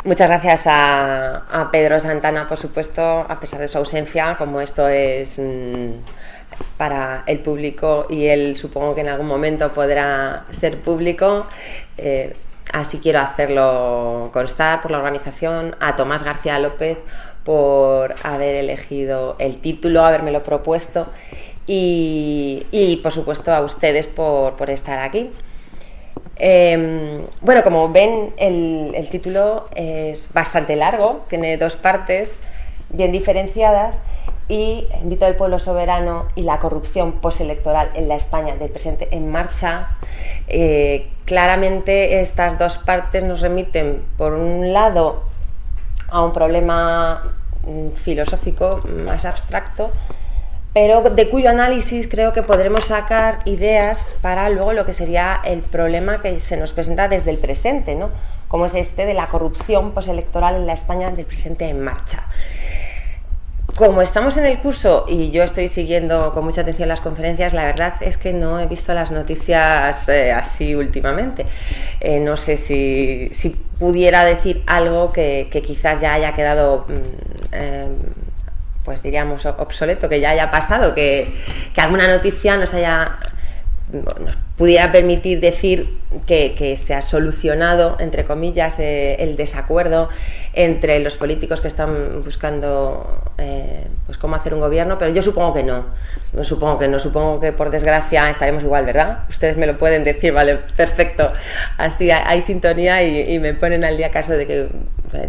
Muchas gracias a Pedro Santana, por supuesto, a pesar de su ausencia, como esto es para el público y él supongo que en algún momento podrá ser público. Así quiero hacerlo constar por la organización, a Tomás García López por haber elegido el título, habérmelo propuesto y por supuesto a ustedes por estar aquí. Bueno, como ven, el título es bastante largo, tiene dos partes bien diferenciadas, y el mito del pueblo soberano y la corrupción postelectoral en la España del presente en marcha. Claramente estas dos partes nos remiten, por un lado, a un problema filosófico más abstracto, pero de cuyo análisis creo que podremos sacar ideas para luego lo que sería el problema que se nos presenta desde el presente, ¿no? Como es este de la corrupción postelectoral en la España del presente en marcha. Como estamos en el curso y yo estoy siguiendo con mucha atención las conferencias, la verdad es que no he visto las noticias así últimamente. No sé si pudiera decir algo que quizás ya haya quedado... pues diríamos obsoleto, que ya haya pasado, que alguna noticia nos pudiera permitir decir que se ha solucionado, entre comillas, el desacuerdo entre los políticos que están buscando pues cómo hacer un gobierno, pero yo supongo que no, supongo que por desgracia estaremos igual, ¿verdad? Ustedes me lo pueden decir, vale, perfecto, así hay sintonía y me ponen al día caso de que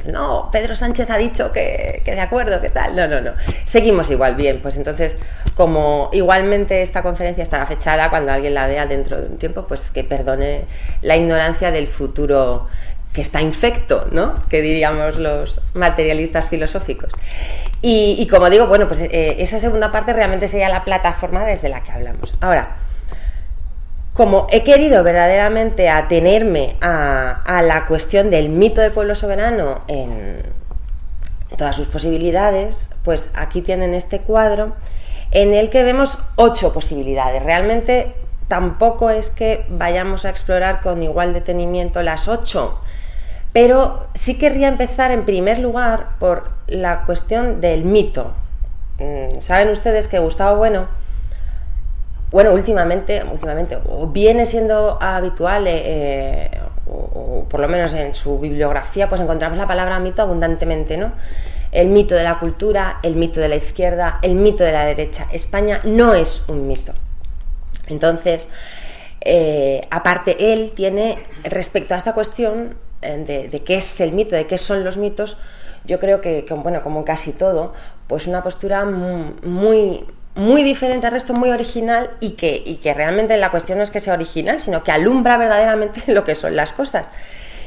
no, Pedro Sánchez ha dicho que de acuerdo, ¿qué tal? No, seguimos igual, bien, pues entonces, como igualmente esta conferencia estará fechada, cuando alguien la vea dentro de un tiempo, pues que perdone la ignorancia del futuro que está infecto, ¿no? Que diríamos los materialistas filosóficos. Y como digo, bueno, pues esa segunda parte realmente sería la plataforma desde la que hablamos. Ahora, como he querido verdaderamente atenerme a la cuestión del mito del pueblo soberano en todas sus posibilidades, pues aquí tienen este cuadro en el que vemos 8 posibilidades. Realmente tampoco es que vayamos a explorar con igual detenimiento las 8, pero sí querría empezar en primer lugar por la cuestión del mito. Saben ustedes que Gustavo Bueno, últimamente o viene siendo habitual, o por lo menos en su bibliografía, pues encontramos la palabra mito abundantemente, ¿no? El mito de la cultura, el mito de la izquierda, el mito de la derecha. España no es un mito. Entonces, aparte él tiene, respecto a esta cuestión de qué es el mito, de qué son los mitos, yo creo que bueno, como en casi todo, pues una postura muy diferente al resto, muy original, y que realmente la cuestión no es que sea original, sino que alumbra verdaderamente lo que son las cosas.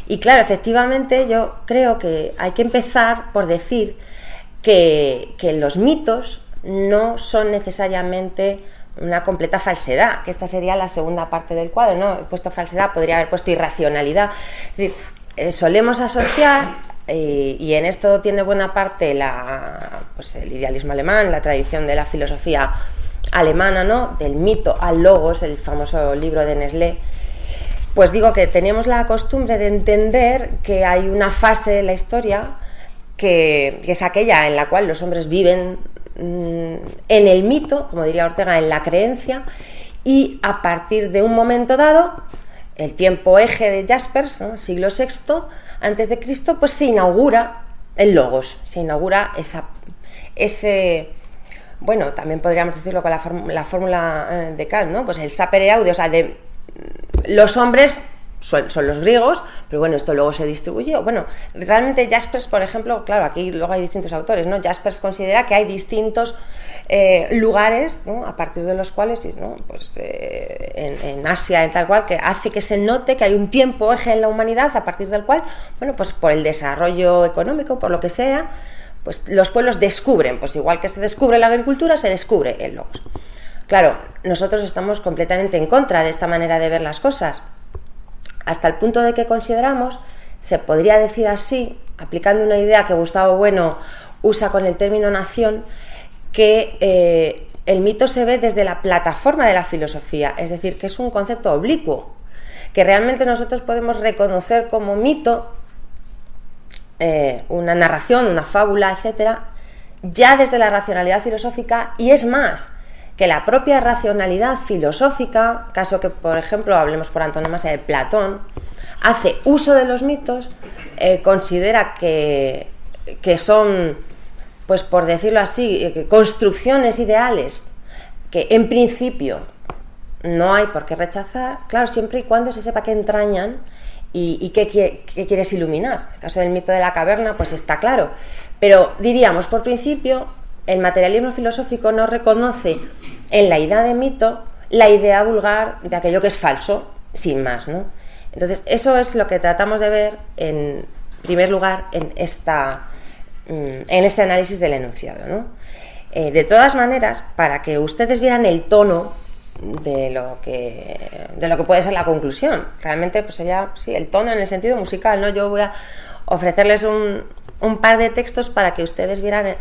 Y claro, efectivamente yo creo que hay que empezar por decir que los mitos no son necesariamente una completa falsedad, que esta sería la segunda parte del cuadro, ¿no? He puesto falsedad, podría haber puesto irracionalidad. Es decir, solemos asociar, y en esto tiene buena parte el idealismo alemán, la tradición de la filosofía alemana, ¿no? Del mito al logos, el famoso libro de Nestlé. Pues digo que tenemos la costumbre de entender que hay una fase en la historia que es aquella en la cual los hombres viven en el mito, como diría Ortega, en la creencia, y a partir de un momento dado, el tiempo eje de Jaspers, ¿no? Siglo VI antes de Cristo, pues se inaugura el logos, se inaugura ese, bueno, también podríamos decirlo con la fórmula de Kant, ¿no? Pues el sapere aude, o sea, de los hombres son los griegos, pero bueno, esto luego se distribuye. Bueno, realmente Jaspers, por ejemplo, claro, aquí luego hay distintos autores, ¿no? Jaspers considera que hay distintos lugares, ¿no? A partir de los cuales, ¿no? Pues en Asia, en tal cual, que hace que se note que hay un tiempo eje en la humanidad a partir del cual, bueno, pues por el desarrollo económico, por lo que sea, pues los pueblos descubren, pues igual que se descubre la agricultura, se descubre el logos. Claro, nosotros estamos completamente en contra de esta manera de ver las cosas, hasta el punto de que consideramos, se podría decir así, aplicando una idea que Gustavo Bueno usa con el término nación, que el mito se ve desde la plataforma de la filosofía, es decir, que es un concepto oblicuo, que realmente nosotros podemos reconocer como mito una narración, una fábula, etcétera, ya desde la racionalidad filosófica, y es más, que la propia racionalidad filosófica, caso que, por ejemplo, hablemos por antonomasia de Platón, hace uso de los mitos, considera que son, pues por decirlo así, construcciones ideales que en principio no hay por qué rechazar, claro, siempre y cuando se sepa qué entrañan y qué quieres iluminar. En el caso del mito de la caverna, pues está claro. Pero diríamos, por principio, el materialismo filosófico no reconoce en la idea de mito la idea vulgar de aquello que es falso, sin más, ¿no? Entonces, eso es lo que tratamos de ver, en primer lugar, en este análisis del enunciado, ¿no? De todas maneras, para que ustedes vieran el tono de lo que puede ser la conclusión, realmente pues sería el tono en el sentido musical, ¿no? Yo voy a ofrecerles un par de textos para que ustedes vieran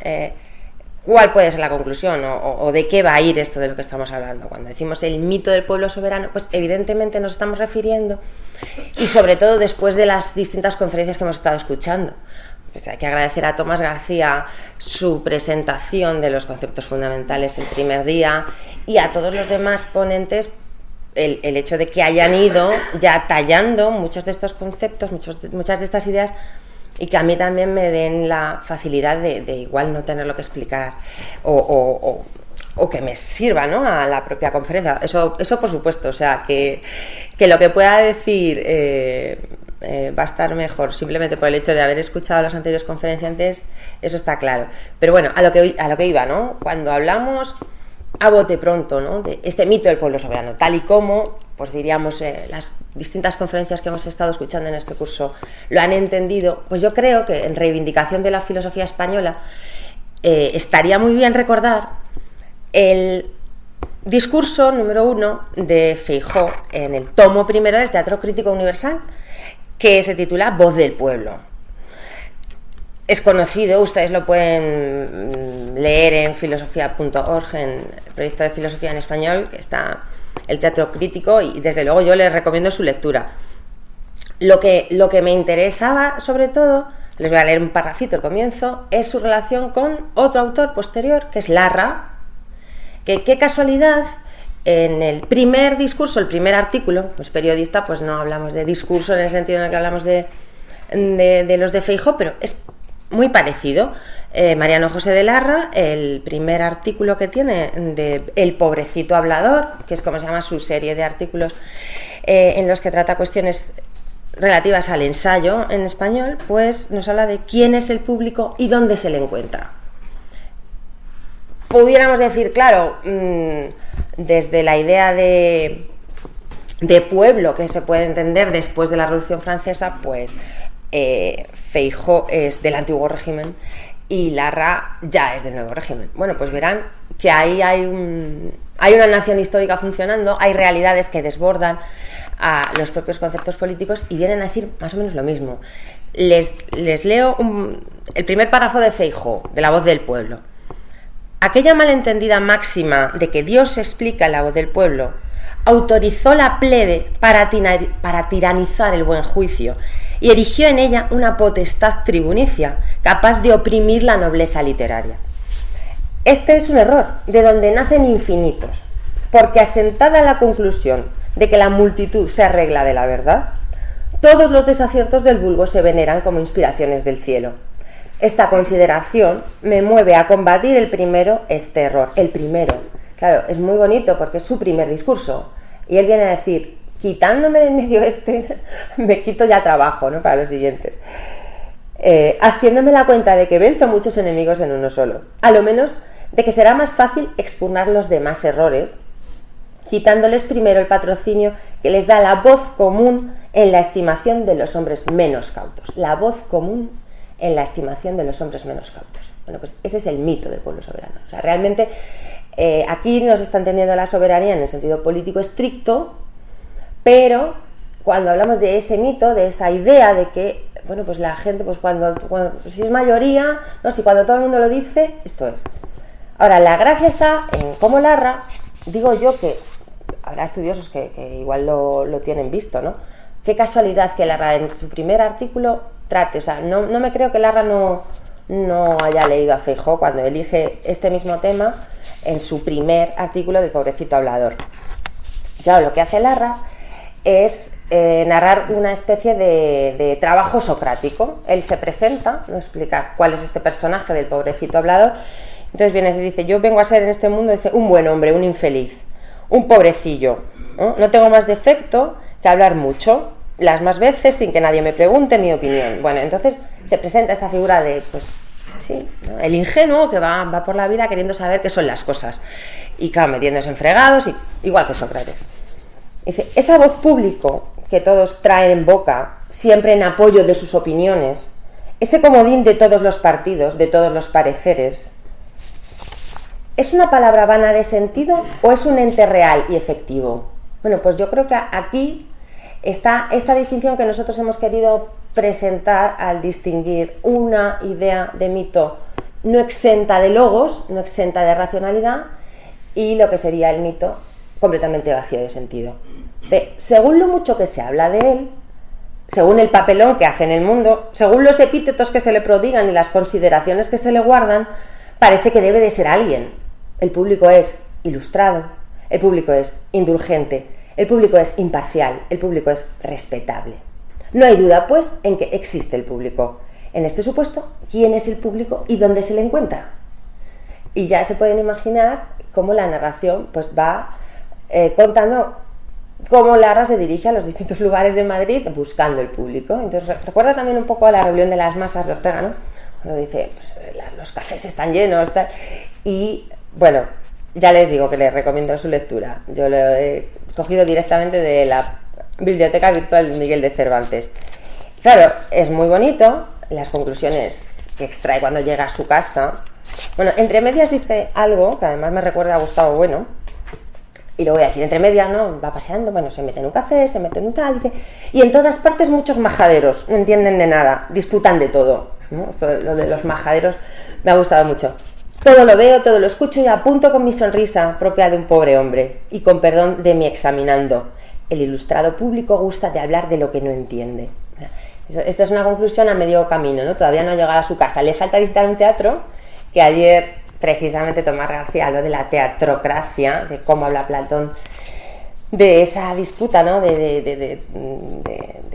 cuál puede ser la conclusión o de qué va a ir esto de lo que estamos hablando. Cuando decimos el mito del pueblo soberano, pues evidentemente nos estamos refiriendo, y sobre todo después de las distintas conferencias que hemos estado escuchando. Pues hay que agradecer a Tomás García su presentación de los conceptos fundamentales el primer día, y a todos los demás ponentes el hecho de que hayan ido ya tallando muchos de estos conceptos, muchas de estas ideas, y que a mí también me den la facilidad de igual no tenerlo que explicar o que me sirva, ¿no?, a la propia conferencia. Eso por supuesto, o sea, que lo que pueda decir va a estar mejor simplemente por el hecho de haber escuchado a los anteriores conferenciantes, eso está claro. Pero bueno, a lo que iba, ¿no? Cuando hablamos a bote pronto, ¿no?, de este mito del pueblo soberano, tal y como, pues diríamos, las distintas conferencias que hemos estado escuchando en este curso lo han entendido, pues yo creo que en reivindicación de la filosofía española estaría muy bien recordar el discurso número 1 de Feijóo en el tomo primero del Teatro Crítico Universal, que se titula Voz del Pueblo. Es conocido, ustedes lo pueden leer en filosofía.org, en el proyecto de filosofía en español, que está el Teatro Crítico, y desde luego yo les recomiendo su lectura. Lo que me interesaba, sobre todo, les voy a leer un parrafito al comienzo, es su relación con otro autor posterior, que es Larra, que qué casualidad, en el primer discurso, el primer artículo, pues periodista, pues no hablamos de discurso en el sentido en el que hablamos de los de Feijóo, pero es muy parecido. Mariano José de Larra, el primer artículo que tiene de El pobrecito hablador, que es como se llama su serie de artículos en los que trata cuestiones relativas al ensayo en español, pues nos habla de quién es el público y dónde se le encuentra. Pudiéramos decir, claro, desde la idea de pueblo que se puede entender después de la Revolución Francesa, pues Feijóo es del antiguo régimen y Larra ya es del nuevo régimen. Bueno, pues verán que ahí hay una nación histórica funcionando, hay realidades que desbordan a los propios conceptos políticos y vienen a decir más o menos lo mismo. Les leo el primer párrafo de Feijóo, de La Voz del Pueblo. Aquella malentendida máxima de que Dios explica la voz del pueblo autorizó la plebe para tiranizar el buen juicio y erigió en ella una potestad tribunicia capaz de oprimir la nobleza literaria. Este es un error de donde nacen infinitos, porque asentada la conclusión de que la multitud se arregla de la verdad, todos los desaciertos del vulgo se veneran como inspiraciones del cielo. Esta consideración me mueve a combatir este error. El primero, claro, es muy bonito porque es su primer discurso y él viene a decir, quitándome del medio me quito ya trabajo, ¿no?, para los siguientes, haciéndome la cuenta de que venzo muchos enemigos en uno solo, a lo menos de que será más fácil expugnar los demás errores, quitándoles primero el patrocinio que les da la voz común en la estimación de los hombres menos cautos. La voz común en la estimación de los hombres menos cautos. Bueno, pues ese es el mito del pueblo soberano. O sea, realmente aquí no se está entendiendo la soberanía en el sentido político estricto, pero cuando hablamos de ese mito, de esa idea de que, bueno, pues la gente, pues cuando si es mayoría, no, si cuando todo el mundo lo dice, esto es. Ahora, la gracia está en cómo Larra, digo yo que habrá estudiosos que igual lo tienen visto, ¿no? Qué casualidad que Larra en su primer artículo trate. O sea, no me creo que Larra no haya leído a Feijóo cuando elige este mismo tema en su primer artículo del Pobrecito Hablador. Claro, lo que hace Larra es narrar una especie de trabajo socrático. Él se presenta, no explica cuál es este personaje del Pobrecito Hablador. Entonces viene y dice: yo vengo a ser en este mundo, dice, un buen hombre, un infeliz, un pobrecillo, no tengo más defecto que hablar mucho, las más veces sin que nadie me pregunte mi opinión. Bueno, entonces se presenta esta figura de, pues sí, ¿no?, el ingenuo que va por la vida queriendo saber qué son las cosas, y claro, metiéndose en fregados, igual que Sócrates. Dice: esa voz público que todos traen en boca, siempre en apoyo de sus opiniones, ese comodín de todos los partidos, de todos los pareceres, ¿es una palabra vana de sentido o es un ente real y efectivo? Bueno, pues yo creo que aquí está esta distinción que nosotros hemos querido presentar al distinguir una idea de mito no exenta de logos, no exenta de racionalidad, y lo que sería el mito completamente vacío de sentido. Según lo mucho que se habla de él, según el papelón que hace en el mundo, según los epítetos que se le prodigan y las consideraciones que se le guardan, parece que debe de ser alguien. El público es ilustrado, el público es indulgente, el público es imparcial, el público es respetable. No hay duda, pues, en que existe el público. En este supuesto, ¿quién es el público y dónde se le encuentra? Y ya se pueden imaginar cómo la narración pues va contando cómo Larra se dirige a los distintos lugares de Madrid buscando el público. Entonces recuerda también un poco a la rebelión de las masas de Ortega, ¿no? Cuando dice, pues, los cafés están llenos, tal. Y bueno, ya les digo que les recomiendo su lectura. Yo lo he cogido directamente de la biblioteca virtual de Miguel de Cervantes. Claro, es muy bonito, las conclusiones que extrae cuando llega a su casa. Bueno, entre medias dice algo que además me recuerda a Gustavo Bueno, y lo voy a decir, entre medias, ¿no? Va paseando, bueno, se mete en un café, se mete en un tal, dice, y en todas partes muchos majaderos, no entienden de nada, disputan de todo, ¿no? Esto, lo de los majaderos me ha gustado mucho. Todo lo veo, todo lo escucho y apunto con mi sonrisa propia de un pobre hombre, y con perdón de mi examinando. El ilustrado público gusta de hablar de lo que no entiende. Esta es una conclusión a medio camino, ¿no? Todavía no ha llegado a su casa, le falta visitar un teatro, que ayer precisamente Tomás García habló de la teatrocracia, de cómo habla Platón de esa disputa, ¿no? De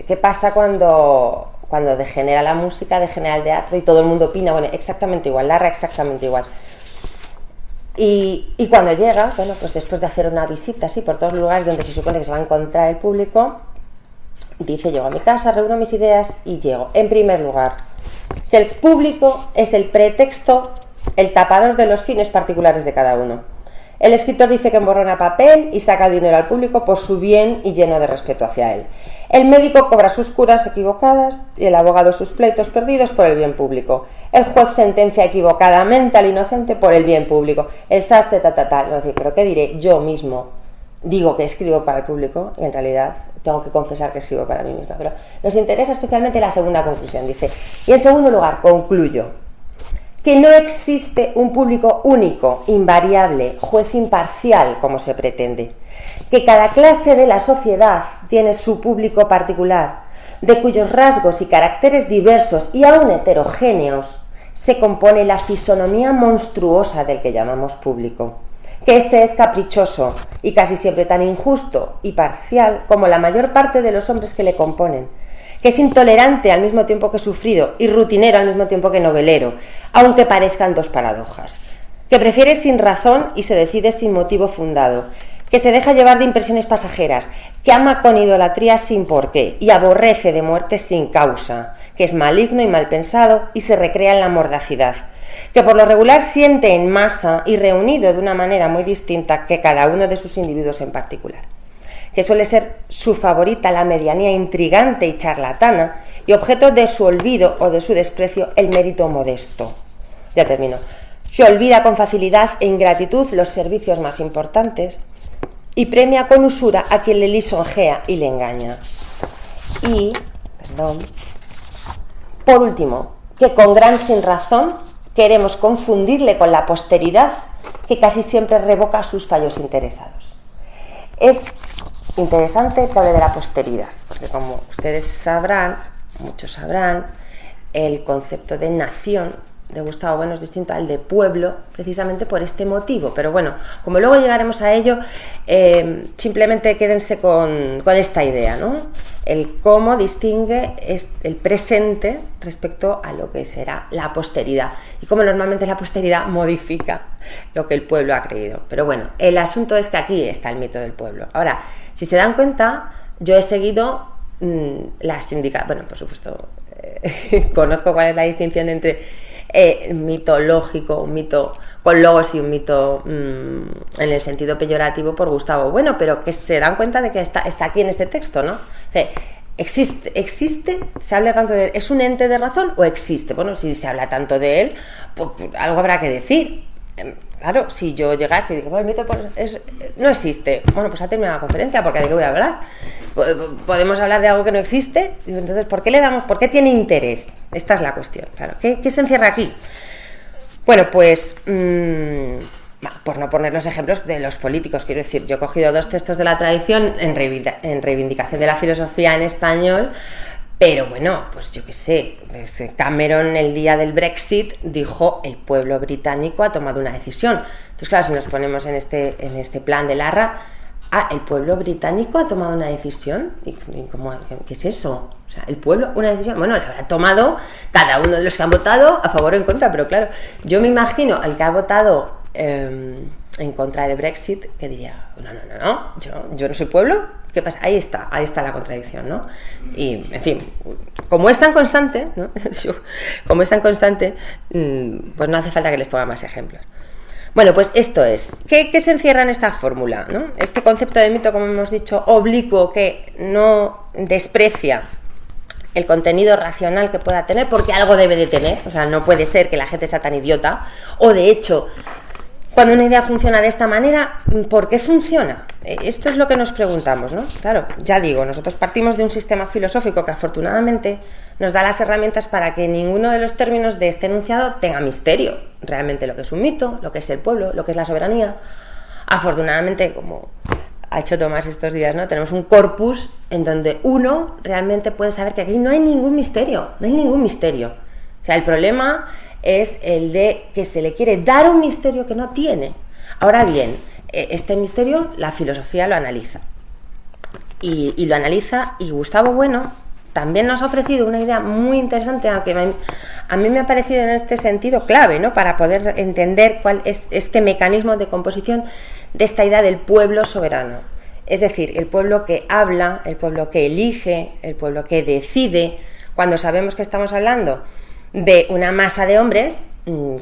qué pasa cuando degenera la música, degenera el teatro y todo el mundo opina. Bueno, exactamente igual, Larra exactamente igual. Y cuando llega, bueno, pues después de hacer una visita así por todos los lugares donde se supone que se va a encontrar el público, dice: llego a mi casa, reúno mis ideas y llego. En primer lugar, que el público es el pretexto, el tapador de los fines particulares de cada uno. El escritor dice que emborrona papel y saca dinero al público por su bien y lleno de respeto hacia él. El médico cobra sus curas equivocadas y el abogado sus pleitos perdidos por el bien público. El juez sentencia equivocadamente al inocente por el bien público. El sastre no decir, pero ¿qué diré? Yo mismo digo que escribo para el público y en realidad tengo que confesar que escribo para mí misma. Pero nos interesa especialmente la segunda conclusión, dice. Y en segundo lugar, concluyo que no existe un público único, invariable, juez imparcial, como se pretende. Que cada clase de la sociedad tiene su público particular, de cuyos rasgos y caracteres diversos y aún heterogéneos se compone la fisonomía monstruosa del que llamamos público. Que este es caprichoso y casi siempre tan injusto y parcial como la mayor parte de los hombres que le componen. Que es intolerante al mismo tiempo que sufrido y rutinero al mismo tiempo que novelero, aunque parezcan dos paradojas. Que prefiere sin razón y se decide sin motivo fundado. Que se deja llevar de impresiones pasajeras. Que ama con idolatría sin porqué y aborrece de muerte sin causa. Que es maligno y mal pensado y se recrea en la mordacidad. Que por lo regular siente en masa y reunido de una manera muy distinta que cada uno de sus individuos en particular. Que suele ser su favorita la medianía intrigante y charlatana y objeto de su olvido o de su desprecio el mérito modesto. Ya termino. Que olvida con facilidad e ingratitud los servicios más importantes y premia con usura a quien le lisonjea y le engaña. Y, por último, que con gran sinrazón queremos confundirle con la posteridad que casi siempre revoca sus fallos interesados. Es interesante que hable de la posteridad, porque como ustedes sabrán, muchos sabrán, el concepto de nación de Gustavo Bueno es distinto al de pueblo, precisamente por este motivo. Pero bueno, como luego llegaremos a ello, simplemente quédense con esta idea, ¿no? El cómo distingue el presente respecto a lo que será la posteridad y cómo normalmente la posteridad modifica lo que el pueblo ha creído. Pero bueno, el asunto es que aquí está el mito del pueblo. Ahora, si se dan cuenta, yo he seguido las indicaciones, bueno, por supuesto, conozco cuál es la distinción entre mitológico, un mito con logos y un mito en el sentido peyorativo por Gustavo Bueno, pero que se dan cuenta de que está aquí en este texto, ¿no? O sea, existe, se habla tanto de él, ¿es un ente de razón o existe? Bueno, si se habla tanto de él, pues algo habrá que decir. Claro, si yo llegase y digo, bueno, el mito no existe, bueno, pues ha terminado la conferencia, porque ¿de qué voy a hablar? Podemos hablar de algo que no existe, entonces ¿por qué tiene interés? Esta es la cuestión, claro. ¿Qué se encierra aquí? Bueno, pues por no poner los ejemplos de los políticos, quiero decir, yo he cogido 2 textos de la tradición en reivindicación de la filosofía en español. Pero bueno, pues yo qué sé, Cameron el día del Brexit dijo el pueblo británico ha tomado una decisión. Entonces claro, si nos ponemos en este plan de Larra, el pueblo británico ha tomado una decisión. ¿Qué es eso? O sea, el pueblo, una decisión, bueno, la habrá tomado cada uno de los que han votado a favor o en contra, pero claro, yo me imagino al que ha votado en contra del Brexit, que diría, no, yo no soy pueblo. ¿Qué pasa? Ahí está la contradicción, ¿no? Y, en fin, como es tan constante, ¿no? Pues no hace falta que les ponga más ejemplos. Bueno, pues esto es. ¿Qué se encierra en esta fórmula, ¿no? Este concepto de mito, como hemos dicho, oblicuo, que no desprecia el contenido racional que pueda tener, porque algo debe de tener. O sea, no puede ser que la gente sea tan idiota. O, de hecho, cuando una idea funciona de esta manera, ¿por qué funciona? Esto es lo que nos preguntamos, ¿no? Claro, ya digo, nosotros partimos de un sistema filosófico que afortunadamente nos da las herramientas para que ninguno de los términos de este enunciado tenga misterio. Realmente lo que es un mito, lo que es el pueblo, lo que es la soberanía. Afortunadamente, como ha hecho Tomás estos días, ¿no? Tenemos un corpus en donde uno realmente puede saber que aquí no hay ningún misterio, O sea, el problema es el de que se le quiere dar un misterio que no tiene. Ahora bien, este misterio la filosofía lo analiza. Y lo analiza, y Gustavo Bueno también nos ha ofrecido una idea muy interesante, aunque a mí me ha parecido en este sentido clave, ¿no? Para poder entender cuál es este mecanismo de composición de esta idea del pueblo soberano. Es decir, el pueblo que habla, el pueblo que elige, el pueblo que decide, cuando sabemos que estamos hablando de una masa de hombres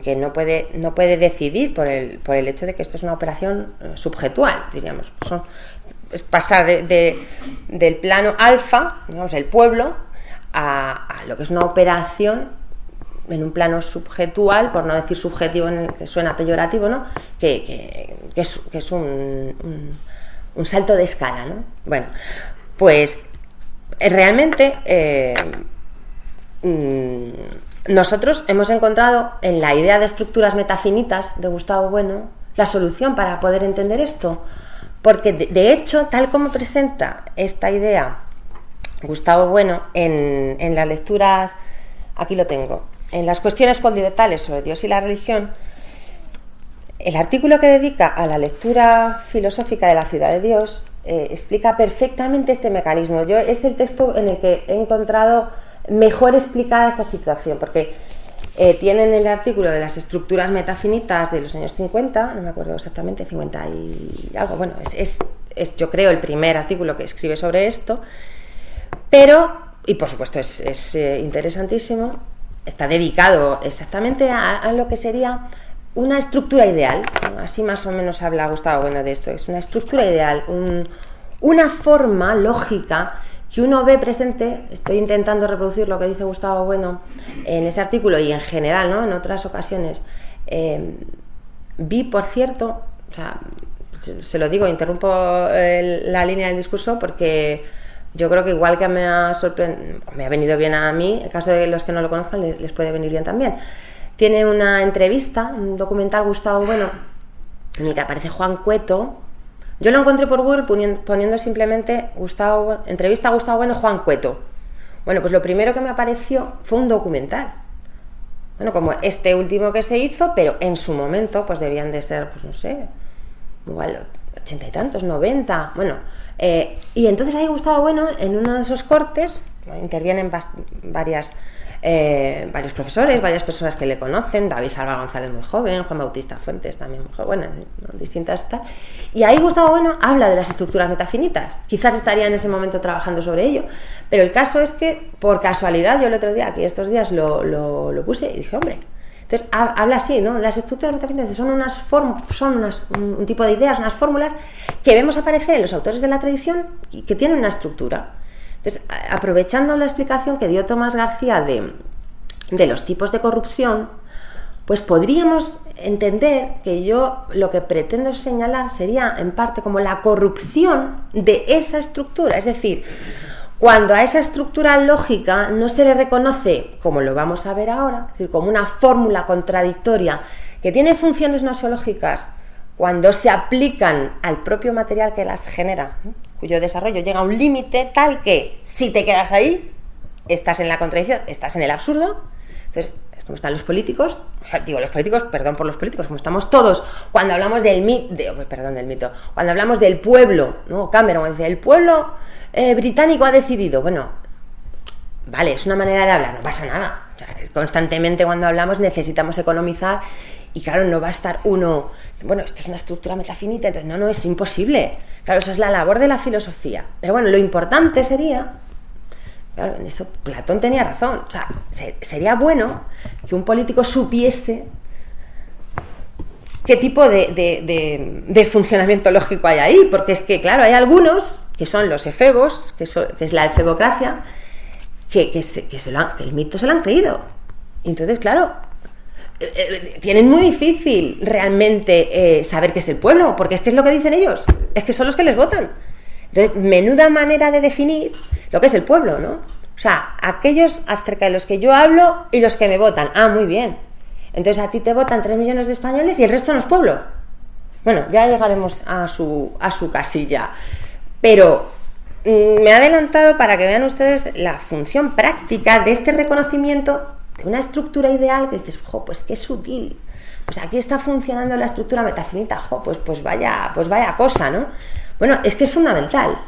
que no puede decidir por el hecho de que esto es una operación subjetual, diríamos. Es pasar del plano alfa, digamos, el pueblo, a lo que es una operación en un plano subjetual, por no decir subjetivo, que suena peyorativo, ¿no? Que es un salto de escala, ¿no? Bueno, pues realmente nosotros hemos encontrado en la idea de estructuras metafinitas de Gustavo Bueno la solución para poder entender esto, porque de hecho, tal como presenta esta idea Gustavo Bueno en las lecturas, aquí lo tengo, en las cuestiones codivetales sobre Dios y la religión, el artículo que dedica a la lectura filosófica de la ciudad de Dios explica perfectamente este mecanismo. Es el texto en el que he encontrado mejor explicada esta situación, porque tienen el artículo de las estructuras metafinitas de los años 50, no me acuerdo exactamente, 50 y algo, bueno, es yo creo el primer artículo que escribe sobre esto, pero, y por supuesto es interesantísimo, está dedicado exactamente a lo que sería una estructura ideal, ¿no? Así más o menos habla Gustavo Bueno de esto, es una estructura ideal, una forma lógica que uno ve presente. Estoy intentando reproducir lo que dice Gustavo Bueno en ese artículo y en general, ¿no? En otras ocasiones. Vi, por cierto, o sea, se lo digo, interrumpo la línea del discurso porque yo creo que igual que me ha venido bien a mí, en el caso de los que no lo conozcan les puede venir bien también. Tiene una entrevista, un documental Gustavo Bueno, en el que aparece Juan Cueto. Yo lo encontré por Google poniendo simplemente entrevista a Gustavo Bueno Juan Cueto. Bueno, pues lo primero que me apareció fue un documental. Bueno, como este último que se hizo, pero en su momento pues debían de ser, pues no sé, igual 80 y tantos, 90, bueno. Y entonces ahí Gustavo Bueno, en uno de esos cortes, intervienen varios profesores, varias personas que le conocen, David Álvaro González muy joven, Juan Bautista Fuentes también muy joven, bueno, distintas tal. Y ahí Gustavo Bueno habla de las estructuras metafinitas. Quizás estaría en ese momento trabajando sobre ello, pero el caso es que, por casualidad, yo el otro día, aquí estos días lo puse y dije, hombre, entonces habla así, ¿no? Las estructuras metafísicas son un tipo de ideas, unas fórmulas que vemos aparecer en los autores de la tradición y que tienen una estructura. Entonces, aprovechando la explicación que dio Tomás García de los tipos de corrupción, pues podríamos entender que yo lo que pretendo señalar sería en parte como la corrupción de esa estructura, es decir, cuando a esa estructura lógica no se le reconoce, como lo vamos a ver ahora, es decir, como una fórmula contradictoria que tiene funciones nosiológicas cuando se aplican al propio material que las genera, cuyo desarrollo llega a un límite tal que si te quedas ahí, estás en la contradicción, estás en el absurdo. Entonces, es como están los políticos, perdón por los políticos, como estamos todos, cuando hablamos del mito, cuando hablamos del pueblo, ¿no? Cameron dice, el pueblo británico ha decidido, bueno, vale, es una manera de hablar, no pasa nada. O sea, constantemente cuando hablamos necesitamos economizar y claro, no va a estar uno, bueno, esto es una estructura metafinita, entonces no, es imposible. Claro, eso es la labor de la filosofía. Pero bueno, lo importante sería, claro, en esto Platón tenía razón, o sea, sería bueno que un político supiese qué tipo de funcionamiento lógico hay ahí, porque es que, claro, hay algunos que son los efebos, que es la efebocracia, que el mito se lo han creído. Y entonces, claro, tienen muy difícil realmente saber qué es el pueblo, porque es que es lo que dicen ellos, es que son los que les votan. Entonces, menuda manera de definir lo que es el pueblo, ¿no? O sea, aquellos acerca de los que yo hablo y los que me votan. Ah, muy bien. Entonces a ti te votan 3 millones de españoles y el resto no es pueblo. Bueno, ya llegaremos a su casilla. Pero me he adelantado para que vean ustedes la función práctica de este reconocimiento de una estructura ideal que dices, jo, pues qué sutil. Pues aquí está funcionando la estructura metafinita, jo, pues vaya cosa, ¿no? Bueno, es que es fundamental.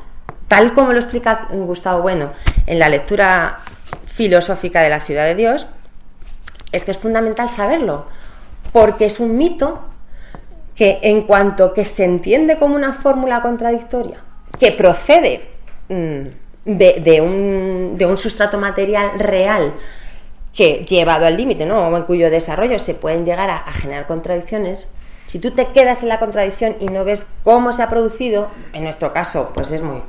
Tal como lo explica Gustavo Bueno en la lectura filosófica de la Ciudad de Dios, es que es fundamental saberlo, porque es un mito que en cuanto que se entiende como una fórmula contradictoria, que procede de un sustrato material real que llevado al límite, ¿no? O en cuyo desarrollo se pueden llegar a generar contradicciones. Si tú te quedas en la contradicción y no ves cómo se ha producido, en nuestro caso, pues es muy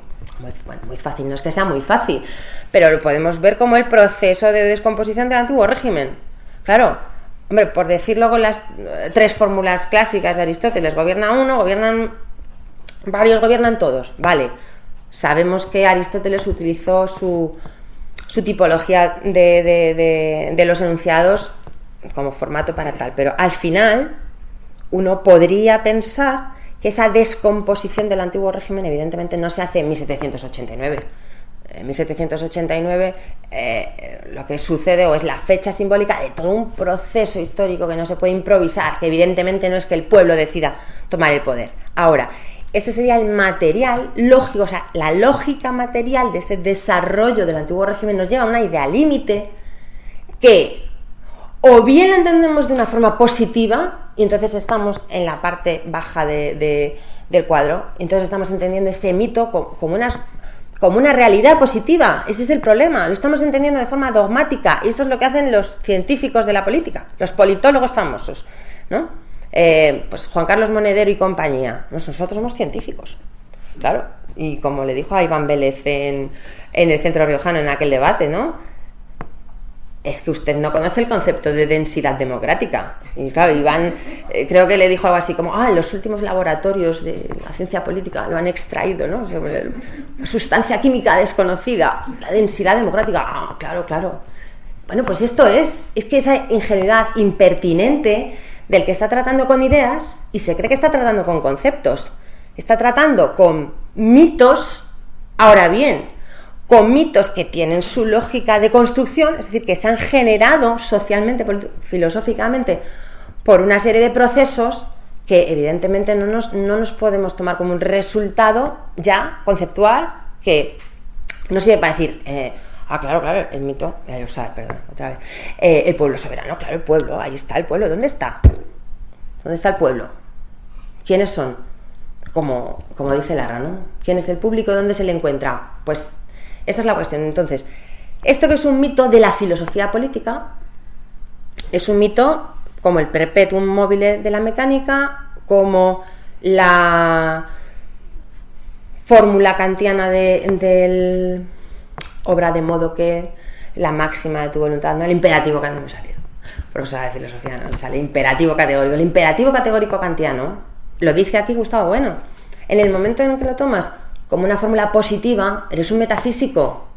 fácil, no es que sea muy fácil, pero lo podemos ver como el proceso de descomposición del antiguo régimen. Claro, hombre, por decirlo con las 3 fórmulas clásicas de Aristóteles, gobierna uno, gobiernan varios, gobiernan todos, vale. Sabemos que Aristóteles utilizó su tipología de los enunciados como formato para tal, pero al final uno podría pensar que esa descomposición del antiguo régimen evidentemente no se hace en 1789. En 1789 lo que sucede o es la fecha simbólica de todo un proceso histórico que no se puede improvisar, que evidentemente no es que el pueblo decida tomar el poder. Ahora, ese sería el material lógico, o sea, la lógica material de ese desarrollo del antiguo régimen nos lleva a una idea límite que o bien la entendemos de una forma positiva y entonces estamos en la parte baja del cuadro, entonces estamos entendiendo ese mito como una realidad positiva. Ese es el problema, lo estamos entendiendo de forma dogmática y eso es lo que hacen los científicos de la política, los politólogos famosos, ¿no? Pues Juan Carlos Monedero y compañía, nosotros somos científicos, claro, y como le dijo a Iván Vélez en el Centro Riojano en aquel debate, ¿no? Es que usted no conoce el concepto de densidad democrática. Y claro, Iván creo que le dijo algo así como, en los últimos laboratorios de la ciencia política lo han extraído, ¿no? Una sustancia química desconocida, la densidad democrática. Claro. Bueno, pues esto es que esa ingenuidad impertinente del que está tratando con ideas y se cree que está tratando con conceptos, está tratando con mitos. Ahora bien, con mitos que tienen su lógica de construcción, es decir, que se han generado socialmente, filosóficamente, por una serie de procesos que evidentemente no nos podemos tomar como un resultado ya conceptual que no sirve para decir, claro, el mito, el pueblo soberano, claro, el pueblo, ahí está el pueblo, ¿dónde está? ¿Dónde está el pueblo? ¿Quiénes son? Como dice Larra, ¿no? ¿Quién es el público? ¿Dónde se le encuentra? Pues esta es la cuestión. Entonces, esto que es un mito de la filosofía política, es un mito como el perpetuum mobile de la mecánica, como la fórmula kantiana del obra de modo que la máxima de tu voluntad, no el imperativo que hemos salido. Profesora de filosofía, no sale imperativo categórico. El imperativo categórico kantiano lo dice aquí Gustavo Bueno. En el momento en que lo tomas como una fórmula positiva, eres un metafísico.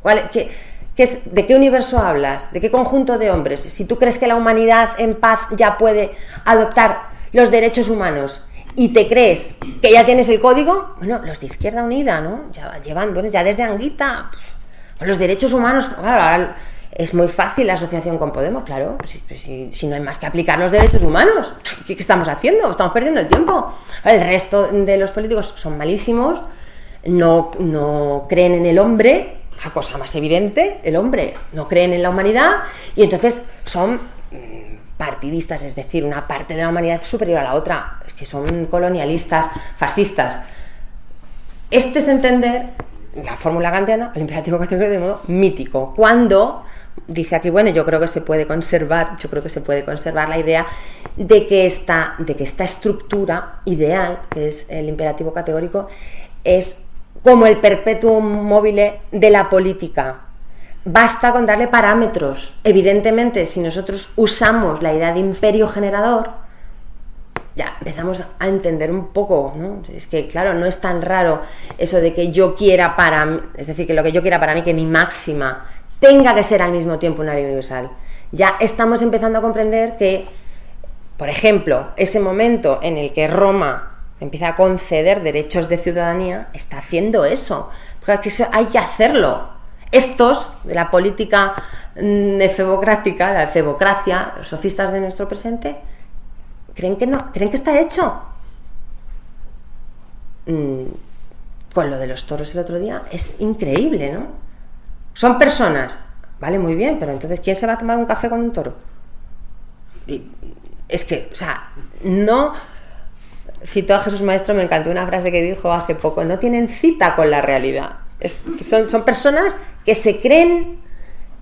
¿De qué universo hablas? ¿De qué conjunto de hombres? Si tú crees que la humanidad en paz ya puede adoptar los derechos humanos y te crees que ya tienes el código, bueno, los de Izquierda Unida, ¿no? Ya llevan, bueno, ya desde Anguita, con los derechos humanos, claro, ahora es muy fácil la asociación con Podemos, claro, si no hay más que aplicar los derechos humanos, ¿qué estamos haciendo? Estamos perdiendo el tiempo. El resto de los políticos son malísimos, no creen en el hombre, la cosa más evidente, el hombre no creen en la humanidad y entonces son partidistas, es decir, una parte de la humanidad superior a la otra, es que son colonialistas, fascistas. Este es entender la fórmula kantiana, el imperativo categórico de modo mítico, cuando dice aquí, bueno, yo creo que se puede conservar la idea de que esta estructura ideal, que es el imperativo categórico, es como el perpetuum mobile de la política. Basta con darle parámetros. Evidentemente, si nosotros usamos la idea de imperio generador, ya empezamos a entender un poco, ¿no? Es que, claro, no es tan raro eso de que yo quiera para mí, es decir, que lo que yo quiera para mí, que mi máxima tenga que ser al mismo tiempo una ley universal. Ya estamos empezando a comprender que, por ejemplo, ese momento en el que Roma empieza a conceder derechos de ciudadanía, está haciendo eso, porque eso hay que hacerlo. Estos, de la política efebocrática, la efebocracia, los sofistas de nuestro presente, creen que no, creen que está hecho. Con lo de los toros el otro día, es increíble, ¿no? Son personas, vale, muy bien, pero entonces, ¿quién se va a tomar un café con un toro? Es que, o sea, no... Citó a Jesús Maestro, me encantó una frase que dijo hace poco, no tienen cita con la realidad. Son personas que se creen